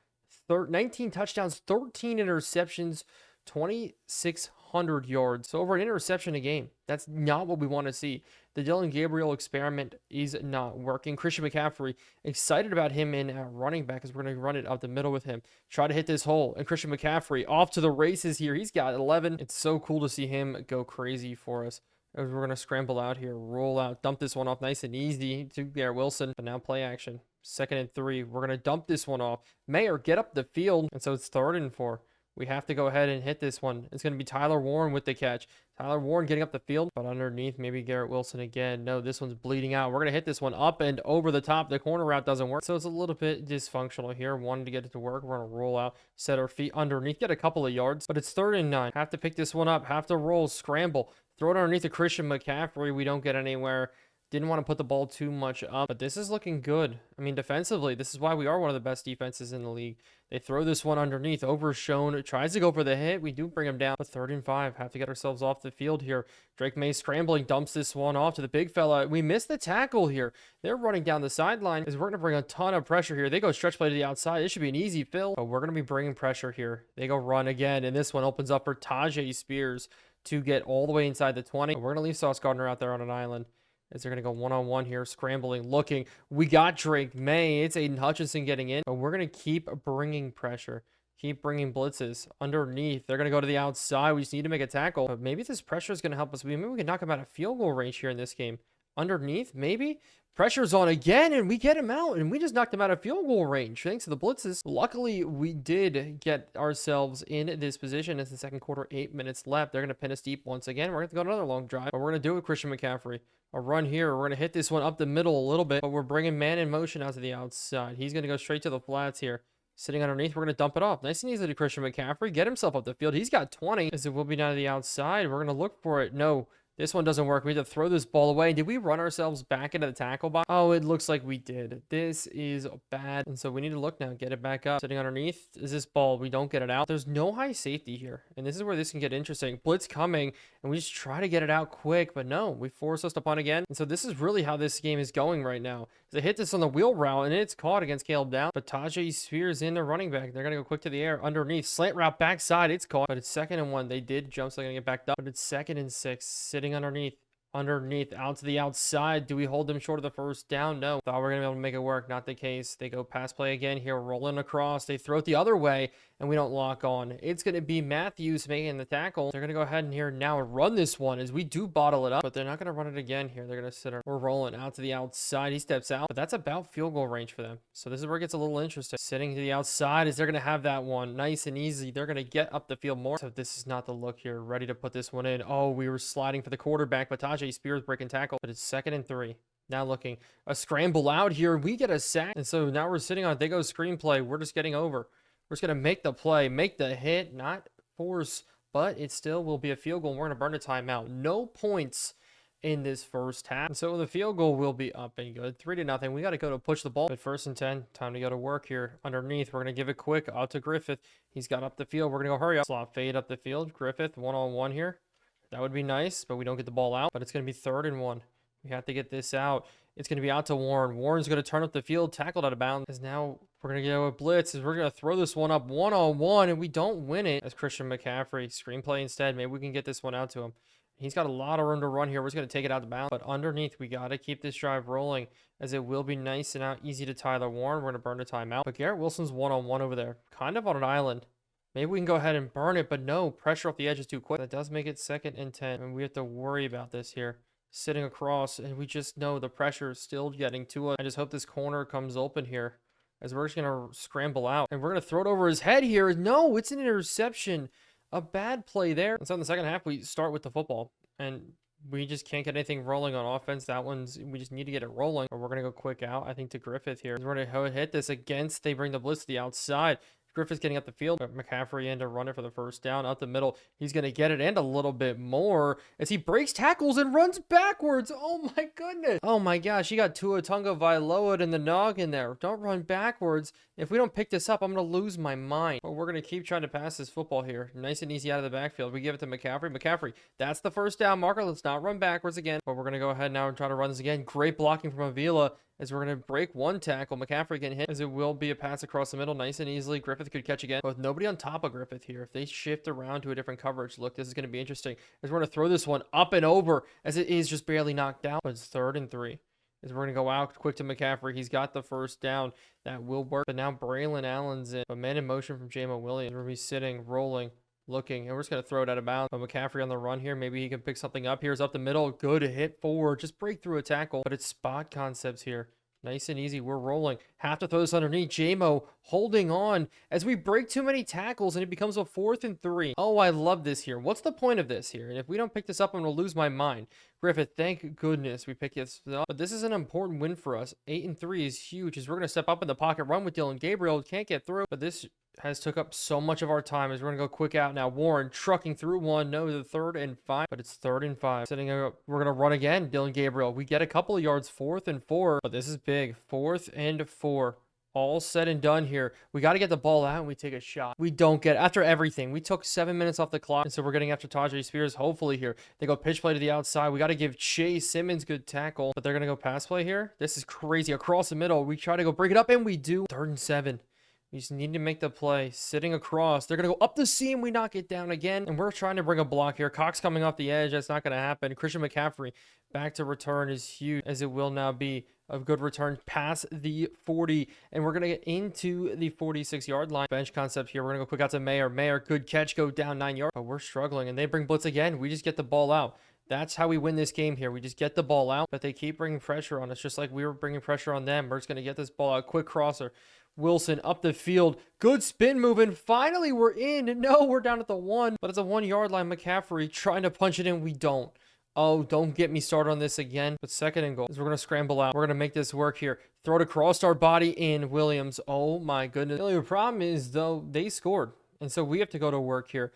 19 touchdowns, 13 interceptions, 2,600 yards. So over an interception a game. That's not what we want to see. The Dylan Gabriel experiment is not working. Christian McCaffrey, excited about him in running back, because we're going to run it up the middle with him. Try to hit this hole. And Christian McCaffrey off to the races here. He's got 11. It's so cool to see him go crazy for us. As we're going to scramble out here, roll out, dump this one off nice and easy to Garrett Wilson. But now play action. 2nd and 3. We're going to dump this one off. Mayer, get up the field. And so it's 3rd and 4. We have to go ahead and hit this one. It's going to be Tyler Warren with the catch. Tyler Warren getting up the field, but underneath, maybe Garrett Wilson again. No, this one's bleeding out. We're going to hit this one up and over the top. The corner route doesn't work, so it's a little bit dysfunctional here. Wanted to get it to work. We're going to roll out, set our feet underneath, get a couple of yards, but it's 3rd and 9. Have to pick this one up, have to roll, scramble, throw it underneath to Christian McCaffrey. We don't get anywhere. Didn't want to put the ball too much up, but this is looking good. I mean, defensively, this is why we are one of the best defenses in the league. They throw this one underneath. Overshown tries to go for the hit. We do bring him down, but 3rd and 5. Have to get ourselves off the field here. Drake May scrambling, dumps this one off to the big fella. We missed the tackle here. They're running down the sideline, as we're going to bring a ton of pressure here. They go stretch play to the outside. It should be an easy fill, but we're going to be bringing pressure here. They go run again, and this one opens up for Tajay Spears to get all the way inside the 20. We're going to leave Sauce Gardner out there on an island, as they're going to go one-on-one here, scrambling, looking. We got Drake May. It's Aiden Hutchinson getting in, but we're going to keep bringing pressure. Keep bringing blitzes underneath. They're going to go to the outside. We just need to make a tackle, but maybe this pressure is going to help us. Maybe we can knock them out of field goal range here in this game. Underneath, maybe. Pressure's on again, and we get him out, and we just knocked him out of field goal range thanks to the blitzes. Luckily, we did get ourselves in this position. It's the 2nd quarter, 8 minutes left. They're going to pin us deep once again. We're going to go another long drive, but we're going to do it with Christian McCaffrey. A run here. We're going to hit this one up the middle a little bit, but we're bringing man in motion out to the outside. He's going to go straight to the flats here. Sitting underneath, we're going to dump it off. Nice and easy to Christian McCaffrey. Get himself up the field. He's got 20. As it will be down to the outside. We're going to look for it. No. This one doesn't work. We have to throw this ball away. Did we run ourselves back into the tackle box? Oh, it looks like we did. This is bad. And so we need to look now. Get it back up. Sitting underneath is this ball. We don't get it out. There's no high safety here. And this is where this can get interesting. Blitz coming. And we just try to get it out quick. But no, we force us to punt again. And so this is really how this game is going right now. They hit this on the wheel route. And it's caught against Caleb Down. But Tajay Spears in the running back. They're going to go quick to the air. Underneath. Slant route backside. It's caught. But it's 2nd and 1. They did jump. So they're going to get backed up. But it's 2nd and 6. Sitting underneath out to the outside. Do we hold them short of the first down? No. Thought we were gonna be able to make it work. Not the case. They go pass play again here, rolling across. They throw it the other way, and we don't lock on. It's gonna be Matthews making the tackle. They're gonna go ahead and here now run this one as we do bottle it up, but they're not gonna run it again here. They're gonna sit. We're rolling out to the outside. He steps out, but that's about field goal range for them. So this is where it gets a little interesting. Sitting to the outside is they're gonna have that one nice and easy. They're gonna get up the field more. So this is not the look here. Ready to put this one in. Oh, we were sliding for the quarterback, but Tajay Spears breaking tackle, but it's 2nd and 3. Now looking a scramble out here. We get a sack, and so now we're sitting on it. They go screenplay. We're just getting over. We're just gonna make the play, make the hit, not force, but it still will be a field goal. We're gonna burn a timeout. No points in this first half, and so the field goal will be up and good. 3-0. We got to go to push the ball, but 1st and 10. Time to go to work here. Underneath, we're gonna give it quick out to Griffith. He's got up the field. We're gonna go hurry up. Slot fade up the field. Griffith 1-on-1 here. That would be nice, but we don't get the ball out. But it's going to be 3rd and 1. We have to get this out. It's going to be out to Warren. Warren's going to turn up the field, tackled out of bounds. Because now we're going to get a blitz. We're going to throw this one up 1-on-1, and we don't win it. As Christian McCaffrey, screenplay instead. Maybe we can get this one out to him. He's got a lot of room to run here. We're just going to take it out of bounds. But underneath, we got to keep this drive rolling, as it will be nice and out easy to Tyler Warren. We're going to burn the timeout. But Garrett Wilson's 1-on-1 over there, kind of on an island. Maybe we can go ahead and burn it, but no, pressure off the edge is too quick. That does make it 2nd and 10, and we have to worry about this here. Sitting across, and we just know the pressure is still getting to us. I just hope this corner comes open here, as we're just going to scramble out. And we're going to throw it over his head here. No, it's an interception. A bad play there. And so in the second half, we start with the football, and we just can't get anything rolling on offense. That one's, we just need to get it rolling. But we're going to go quick out, I think, to Griffith here. We're going to hit this against, they bring the blitz to the outside. Griffith's getting up the field. McCaffrey in to run it for the first down. Up the middle. He's going to get it and a little bit more as he breaks tackles and runs backwards. Oh my goodness. Oh my gosh. He got Tua Tagovailoa in the noggin there. Don't run backwards. If we don't pick this up, I'm going to lose my mind. But we're going to keep trying to pass this football here. Nice and easy out of the backfield. We give it to McCaffrey. McCaffrey, that's the first down marker. Let's not run backwards again. But we're going to go ahead now and try to run this again. Great blocking from Avila, as we're going to break one tackle. McCaffrey getting hit, as it will be a pass across the middle. Nice and easily. Griffith could catch again, but with nobody on top of Griffith here. If they shift around to a different coverage, look, this is going to be interesting, as we're going to throw this one up and over, as it is just barely knocked out. But it's 3rd and 3. As we're going to go out quick to McCaffrey. He's got the first down. That will work. But now Braylon Allen's in. A man in motion from J-Mo Williams. We're going to be sitting, rolling, looking, and we're just going to throw it out of bounds. But McCaffrey on the run here. Maybe he can pick something up. Here's up the middle. Good hit forward. Just break through a tackle. But it's spot concepts here. Nice and easy. We're rolling. Have to throw this underneath. J-Mo holding on as we break too many tackles, and it becomes a 4th and 3. Oh, I love this here. What's the point of this here? And if we don't pick this up, I'm going to lose my mind. Griffith, thank goodness we picked this up. But this is an important win for us. 8 and 3 is huge, as we're going to step up in the pocket, run with Dylan Gabriel. Can't get through, but this has took up so much of our time, as we're going to go quick out now. Warren trucking through one. No, the 3rd and 5, but it's 3rd and 5. Sitting up, we're going to run again. Dylan Gabriel. We get a couple of yards, 4th and 4, but this is big. 4th and 4. All said and done here. We got to get the ball out, and we take a shot. We don't get, after everything, we took 7 minutes off the clock, and so we're getting after Tajay Spears, hopefully here. They go pitch play to the outside. We got to give Chase Simmons good tackle, but they're going to go pass play here. This is crazy. Across the middle, we try to go break it up, and we do. 3rd and 7. We just need to make the play. Sitting across. They're going to go up the seam. We knock it down again. And we're trying to bring a block here. Cox coming off the edge. That's not going to happen. Christian McCaffrey back to return is huge, as it will now be a good return past the 40. And we're going to get into the 46-yard line. Bench concept here. We're going to go quick out to Mayer. Mayer, good catch. Go down 9 yards. But we're struggling. And they bring blitz again. We just get the ball out. That's how we win this game here. We just get the ball out. But they keep bringing pressure on us, just like we were bringing pressure on them. We're just going to get this ball out. Quick crosser. Wilson up the field. Good spin move, and finally we're in. No, we're down at the 1, but it's a 1-yard line. McCaffrey trying to punch it in. We don't. Oh, don't get me started on this again. But second and goal. We're going to scramble out. We're going to make this work here. Throw it across our body in Williams. Oh my goodness. The only problem is, though, they scored. And so we have to go to work here.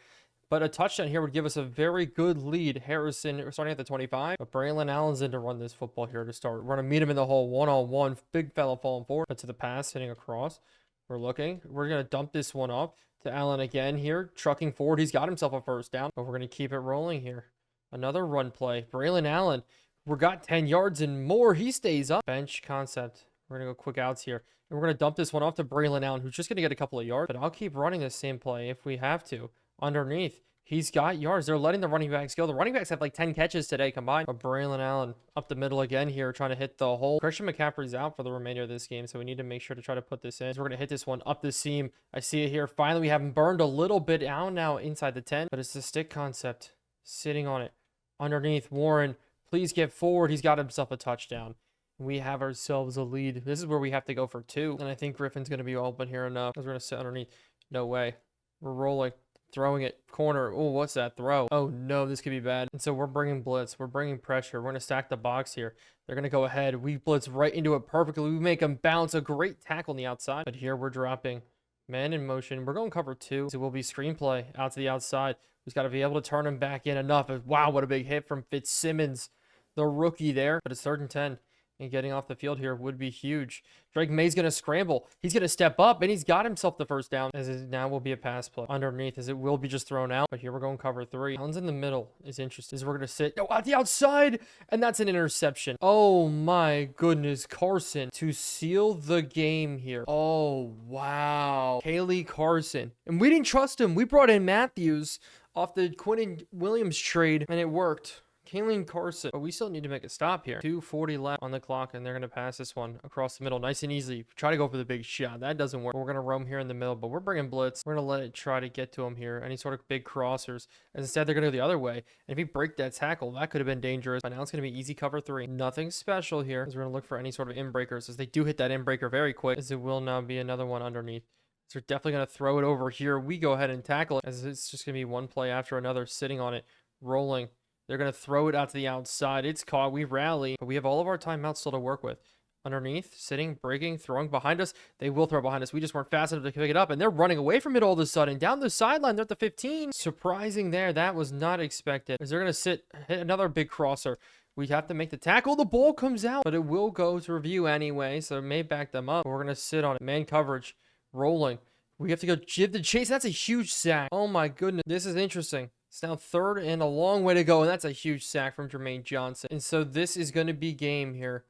But a touchdown here would give us a very good lead. Harrison, we're starting at the 25. But Braylon Allen's in to run this football here to start. We're going to meet him in the hole one-on-one. Big fella falling forward. But to the pass, hitting across. We're looking. We're going to dump this one off to Allen again here. Trucking forward. He's got himself a first down. But we're going to keep it rolling here. Another run play. Braylon Allen. We got 10 yards and more. He stays up. Bench concept. We're going to go quick outs here. And we're going to dump this one off to Braylon Allen, who's just going to get a couple of yards. But I'll keep running the same play if we have to. Underneath. He's got yards. They're letting the running backs go. The running backs have like 10 catches today combined. But Braylon Allen up the middle again here, trying to hit the hole. Christian McCaffrey's out for the remainder of this game, so we need to make sure to try to put this in. So we're going to hit this one up the seam. I see it here. Finally, we have him burned a little bit out now inside the 10, but it's the stick concept. Sitting on it. Underneath, Warren, please get forward. He's got himself a touchdown. We have ourselves a lead. This is where we have to go for 2. And I think Griffin's going to be open here enough. Because we're going to sit underneath. No way. We're rolling. Throwing it. Corner. Oh, what's that throw? Oh, no. This could be bad. And so we're bringing blitz. We're bringing pressure. We're going to stack the box here. They're going to go ahead. We blitz right into it perfectly. We make them bounce. A great tackle on the outside. But here we're dropping. Man in motion. We're going cover 2. So it will be screenplay out to the outside. We've got to be able to turn him back in enough. Wow, what a big hit from Fitzsimmons, the rookie there. But it's 3rd and 10. And getting off the field here would be huge. Drake May's going to scramble. He's going to step up, and he's got himself the first down. As it now will be a pass play underneath, as it will be just thrown out. But here we're going cover 3. Allen's in the middle is interesting. As we're going to sit at the outside, and that's an interception. Oh, my goodness. Carson to seal the game here. Oh, wow. Haley Carson. And we didn't trust him. We brought in Matthews off the Quinn Williams trade, and it worked. Kalen Carson. But we still need to make a stop here. 2:40 left on the clock, and they're going to pass this one across the middle. Nice and easy. Try to go for the big shot. That doesn't work. We're going to roam here in the middle, but we're bringing blitz. We're going to let it try to get to him here. Any sort of big crossers. And instead, they're going to go the other way. And if we break that tackle, that could have been dangerous. But now it's going to be easy cover 3. Nothing special here, as we're going to look for any sort of in-breakers, as they do hit that in-breaker very quick, as it will now be another one underneath. So they're definitely going to throw it over here. We go ahead and tackle it, as it's just going to be one play after another, sitting on it, rolling. They're going to throw it out to the outside. It's caught. We rally, but we have all of our timeouts still to work with. Underneath, sitting, breaking, throwing behind us. They will throw behind us. We just weren't fast enough to pick it up, and they're running away from it all of a sudden. Down the sideline, they're at the 15. Surprising there. That was not expected. As they're going to hit another big crosser. We have to make the tackle. The ball comes out, but it will go to review anyway, so it may back them up. We're going to sit on it. Man coverage, rolling. We have to go give the chase. That's a huge sack. Oh my goodness. This is interesting. It's now 3rd and a long way to go, and that's a huge sack from Jermaine Johnson. And so this is going to be game here.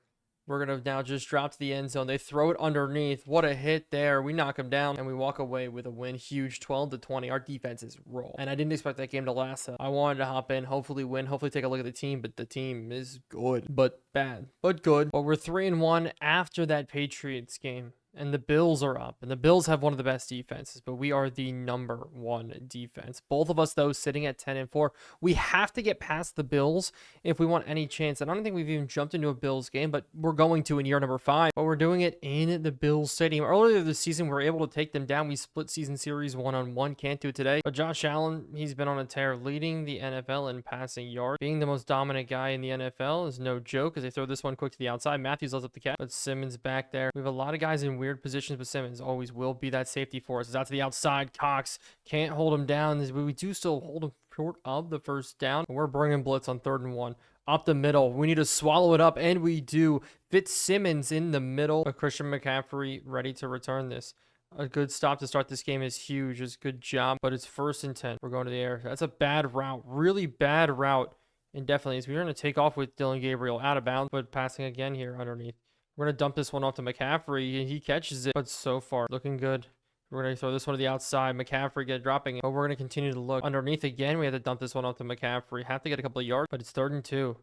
We're going to now just drop to the end zone. They throw it underneath. What a hit there. We knock them down, and we walk away with a win. Huge, 12-20. Our defense is roll. And I didn't expect that game to last. I wanted to hop in, hopefully win, hopefully take a look at the team, but the team is good, but bad, but good. But we're 3-1 after that Patriots game. And the Bills are up. And the Bills have one of the best defenses, but we are the number 1 defense. Both of us, though, sitting at 10-4. We have to get past the Bills if we want any chance. And I don't think we've even jumped into a Bills game, but we're going to in year number 5. But we're doing it in the Bills Stadium. Earlier this season, we were able to take them down. We split season series 1-on-1. Can't do it today. But Josh Allen, he's been on a tear, leading the NFL in passing yards. Being the most dominant guy in the NFL is no joke, as they throw this one quick to the outside. Matthews lets up the catch, but Simmons back there. We have a lot of guys in weird positions, but Simmons always will be that safety for us. It's out to the outside. Cox can't hold him down. We do still hold him short of the first down. We're bringing blitz on 3rd and 1. Up the middle. We need to swallow it up, and we do. Fitzsimmons in the middle. But Christian McCaffrey ready to return this. A good stop to start this game is huge. It's a good job, but it's 1st and 10. We're going to the air. That's a bad route. Really bad route. And definitely is. We're going to take off with Dylan Gabriel out of bounds, but passing again here underneath. We're going to dump this one off to McCaffrey, and he catches it. But so far, looking good. We're going to throw this one to the outside. McCaffrey dropping it. But we're going to continue to look. Underneath again, we have to dump this one off to McCaffrey. Have to get a couple of yards, but it's 3rd and 2.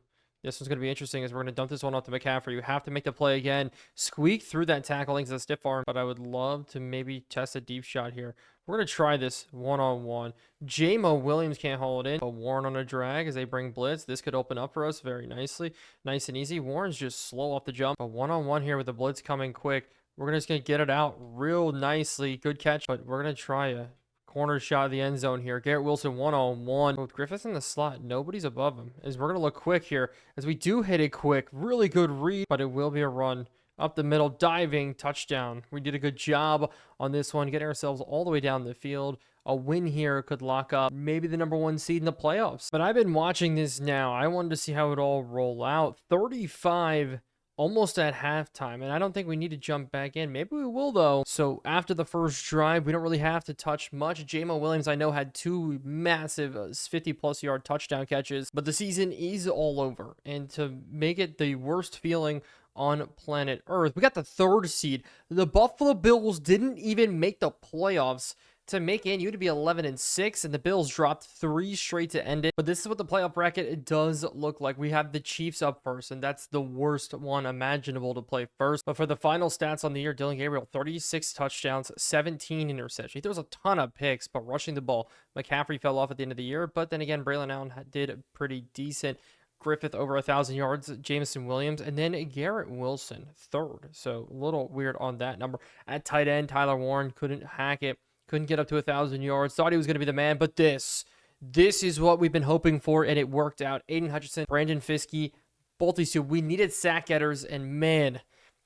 This one's going to be interesting, as we're going to dump this one off to McCaffrey. You have to make the play again. Squeak through that tackle. It's a stiff arm, but I would love to maybe test a deep shot here. We're going to try this one-on-one. J-Mo Williams can't hold it in, but Warren on a drag as they bring blitz. This could open up for us very nicely. Nice and easy. Warren's just slow off the jump, but one-on-one here with the blitz coming quick. We're just going to get it out real nicely. Good catch, but we're going to try a Corner shot of the end zone here. Garrett Wilson one-on-one with Griffith in the slot. Nobody's above him. As we're going to look quick here. As we do hit it quick. Really good read, but it will be a run. Up the middle, diving, touchdown. We did a good job on this one, getting ourselves all the way down the field. A win here could lock up maybe the #1 seed in the playoffs. But I've been watching this now. I wanted to see how it all roll out. 35 almost at halftime, and I don't think we need to jump back in. Maybe we will, though. So after the first drive, we don't really have to touch much. J-Mo Williams, I know, had 2 massive 50-plus yard touchdown catches, but the season is all over. And to make it the worst feeling on planet Earth, we got the 3rd seed. The Buffalo Bills didn't even make the playoffs. To make in, you would be 11-6, and the Bills dropped 3 straight to end it. But this is what the playoff bracket does look like. We have the Chiefs up first, and that's the worst one imaginable to play first. But for the final stats on the year, Dillon Gabriel, 36 touchdowns, 17 interceptions. He throws a ton of picks, but rushing the ball. McCaffrey fell off at the end of the year, but then again, Braylon Allen did pretty decent. Griffith over 1,000 yards, Jameson Williams, and then Garrett Wilson, 3rd. So a little weird on that number. At tight end, Tyler Warren couldn't hack it. Couldn't get up to 1,000 yards. Thought he was going to be the man, but this is what we've been hoping for, and it worked out. Aiden Hutchinson, Brandon Fiske, both these two. We needed sack getters, and man,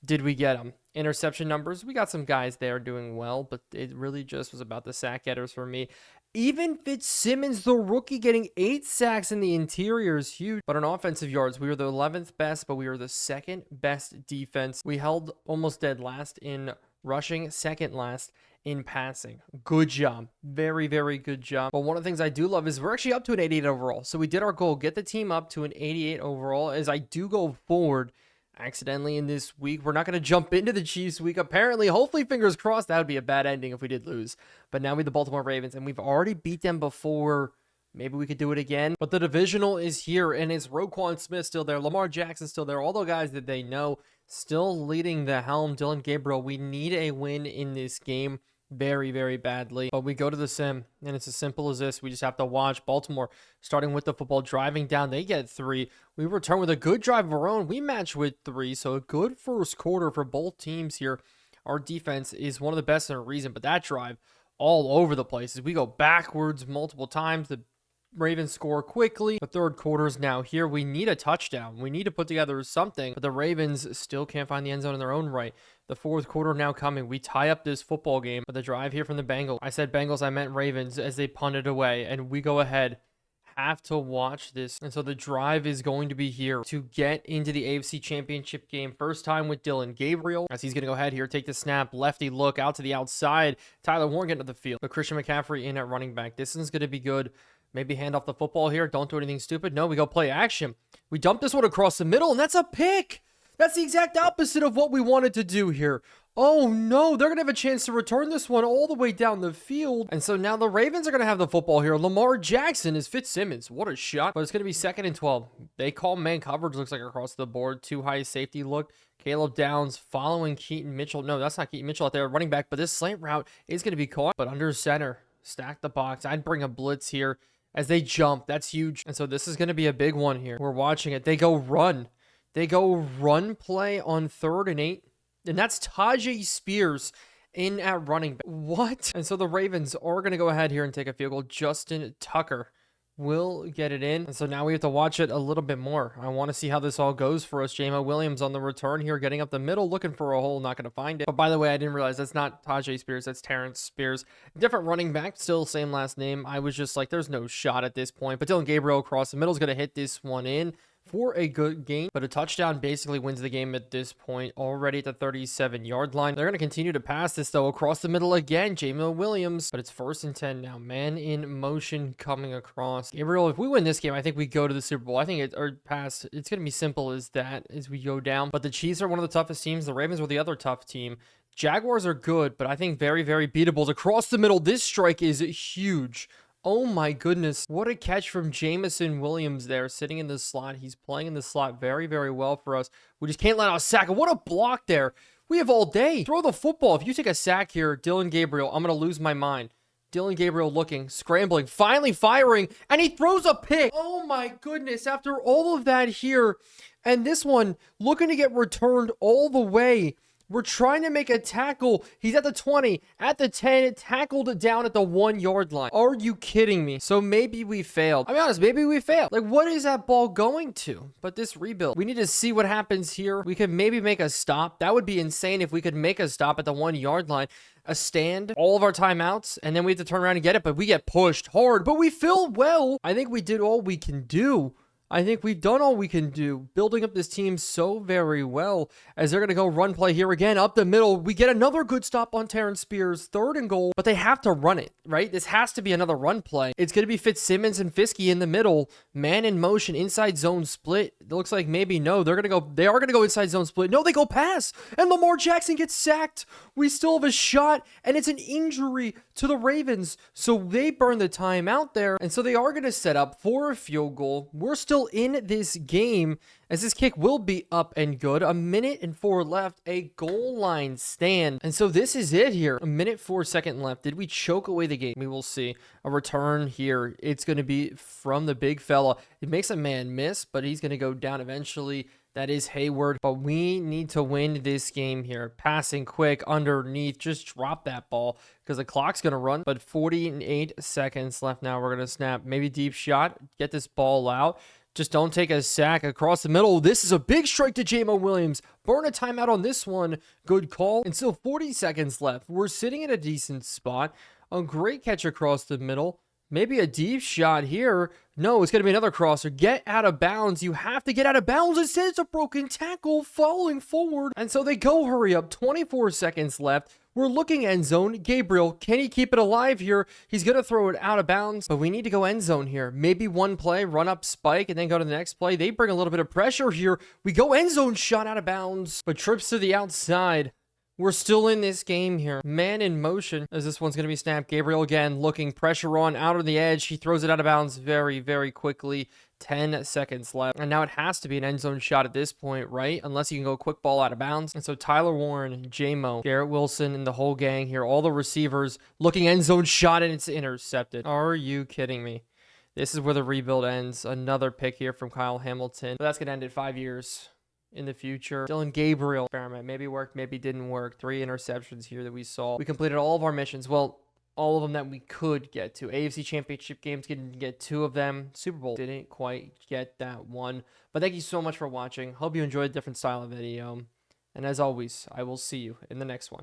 did we get them. Interception numbers, we got some guys there doing well, but it really just was about the sack getters for me. Even Fitzsimmons, the rookie, getting 8 sacks in the interior is huge. But on offensive yards, we were the 11th best, but we were the 2nd best defense. We held almost dead last in rushing, 2nd last in passing. Good job. Very, very good job. But one of the things I do love is we're actually up to an 88 overall. So we did our goal, get the team up to an 88 overall. As I do go forward accidentally in this week, we're not going to jump into the Chiefs week. Apparently, hopefully, fingers crossed, that would be a bad ending if we did lose. But now we the Baltimore Ravens, and we've already beat them before. Maybe we could do it again. But the divisional is here, and it's Roquan Smith still there. Lamar Jackson still there. All the guys that they know still leading the helm. Dillon Gabriel, we need a win in this game very, very badly. But we go to the sim, and it's as simple as this. We just have to watch Baltimore starting with the football, driving down. They get 3. We return with a good drive of our own. We match with 3. So a good first quarter for both teams here. Our defense is one of the best in a reason, but that drive all over the place. As we go backwards multiple times, the Ravens score quickly. The 3rd quarter is now here. We need a touchdown. We need to put together something, but the Ravens still can't find the end zone in their own right. The 4th quarter now coming. We tie up this football game, but the drive here from the Bengals. I said Bengals, I meant Ravens as they punted away, and we go ahead. Have to watch this. And so the drive is going to be here to get into the AFC Championship game. First time with Dillon Gabriel, as he's going to go ahead here, take the snap, lefty look out to the outside. Tyler Warren getting to the field, but Christian McCaffrey in at running back. This is going to be good. Maybe hand off the football here. Don't do anything stupid. No, we go play action. We dump this one across the middle, and that's a pick. That's the exact opposite of what we wanted to do here. Oh, no. They're going to have a chance to return this one all the way down the field. And so now the Ravens are going to have the football here. Lamar Jackson is Fitzsimmons. What a shot. But it's going to be 2nd and 12. They call man coverage, looks like, across the board. Too high safety look. Caleb Downs following Keaton Mitchell. No, that's not Keaton Mitchell out there, running back. But this slant route is going to be caught. But under center, stack the box. I'd bring a blitz here. As they jump, that's huge. And so this is going to be a big one here. We're watching it. They go run. They go run play on 3rd and 8. And that's Tajay Spears in at running back. What? And so the Ravens are going to go ahead here and take a field goal. Justin Tucker will get it in. And so now we have to watch it a little bit more. I want to see how this all goes for us. J-Mo Williams on the return here, getting up the middle, looking for a hole, not going to find it. But by the way, I didn't realize that's not Tajay Spears, that's Terrence Spears. Different running back, still same last name. I was just like, there's no shot at this point. But Dillon Gabriel across the middle is going to hit this one in for a good game, but a touchdown basically wins the game at this point, already at the 37-yard line. They're going to continue to pass this, though, across the middle again. J-Mo Williams, but it's 1st and 10 now. Man in motion coming across. Gabriel, if we win this game, I think we go to the Super Bowl. I think it's going to be simple as that as we go down. But the Chiefs are one of the toughest teams. The Ravens were the other tough team. Jaguars are good, but I think very, very beatable. Across the middle, this strike is huge. Oh my goodness. What a catch from Jameson Williams there, sitting in the slot. He's playing in the slot very, very well for us. We just can't let out a sack. What a block there. We have all day. Throw the football. If you take a sack here, Dillon Gabriel, I'm going to lose my mind. Dillon Gabriel looking, scrambling, finally firing, and he throws a pick. Oh my goodness. After all of that here, and this one looking to get returned all the way We're trying to make a tackle. He's at the 20, at the 10, tackled down at the 1-yard line. Are you kidding me? So maybe we failed. I'll be honest, maybe we failed. Like, what is that ball going to? But this rebuild, we need to see what happens here. We could maybe make a stop. That would be insane if we could make a stop at the 1-yard line. A stand, all of our timeouts, and then we have to turn around and get it, but we get pushed hard, but we feel well. I think we did all we can do. I think we've done all we can do, building up this team so very well, as they're going to go run play here again, up the middle. We get another good stop on Terrence Spears, 3rd and goal, but they have to run it, right? This has to be another run play. It's going to be Fitzsimmons and Fiske in the middle, man in motion, inside zone split. It looks like maybe no, they are going to go inside zone split. No, they go pass, and Lamar Jackson gets sacked. We still have a shot, and it's an injury to the Ravens, so they burn the timeout there, and so they are going to set up for a field goal. We're still in this game, as this kick will be up and good. 1:04 left, a goal line stand, and so this is it here. 1:04 left. Did we choke away the game? We will see. A return here. It's going to be from the big fella. It makes a man miss, but he's going to go down eventually. That is Hayward, but we need to win this game here. Passing quick underneath, just drop that ball because the clock's going to run. But 48 seconds left now. We're going to snap, maybe deep shot, get this ball out. Just don't take a sack across the middle. This is a big strike to Jamo Williams. Burn a timeout on this one. Good call. And still 40 seconds left. We're sitting in a decent spot. A great catch across the middle. Maybe a deep shot here. No, it's going to be another crosser. Get out of bounds. You have to get out of bounds. Instead, it's a broken tackle falling forward. And so they go hurry up. 24 seconds left. We're looking end zone. Gabriel, can he keep it alive here? He's going to throw it out of bounds, but we need to go end zone here. Maybe one play, run up spike, and then go to the next play. They bring a little bit of pressure here. We go end zone, shot out of bounds, but trips to the outside. We're still in this game here. Man in motion as this one's going to be snapped. Gabriel again looking, pressure on, out on the edge. He throws it out of bounds very, very quickly. 10 seconds left. And now it has to be an end zone shot at this point, right? Unless you can go quick ball out of bounds. And so Tyler Warren, Jamo, Garrett Wilson, and the whole gang here, all the receivers looking end zone shot, and it's intercepted. Are you kidding me? This is where the rebuild ends. Another pick here from Kyle Hamilton. But that's going to end at 5 years. In the future, Dylan Gabriel experiment maybe worked, maybe didn't work. 3 interceptions here that we saw. We completed all of our missions. Well, all of them that we could get to. AFC Championship games, didn't get 2 of them. Super Bowl didn't quite get that one. But thank you so much for watching. Hope you enjoyed a different style of video. And as always, I will see you in the next one.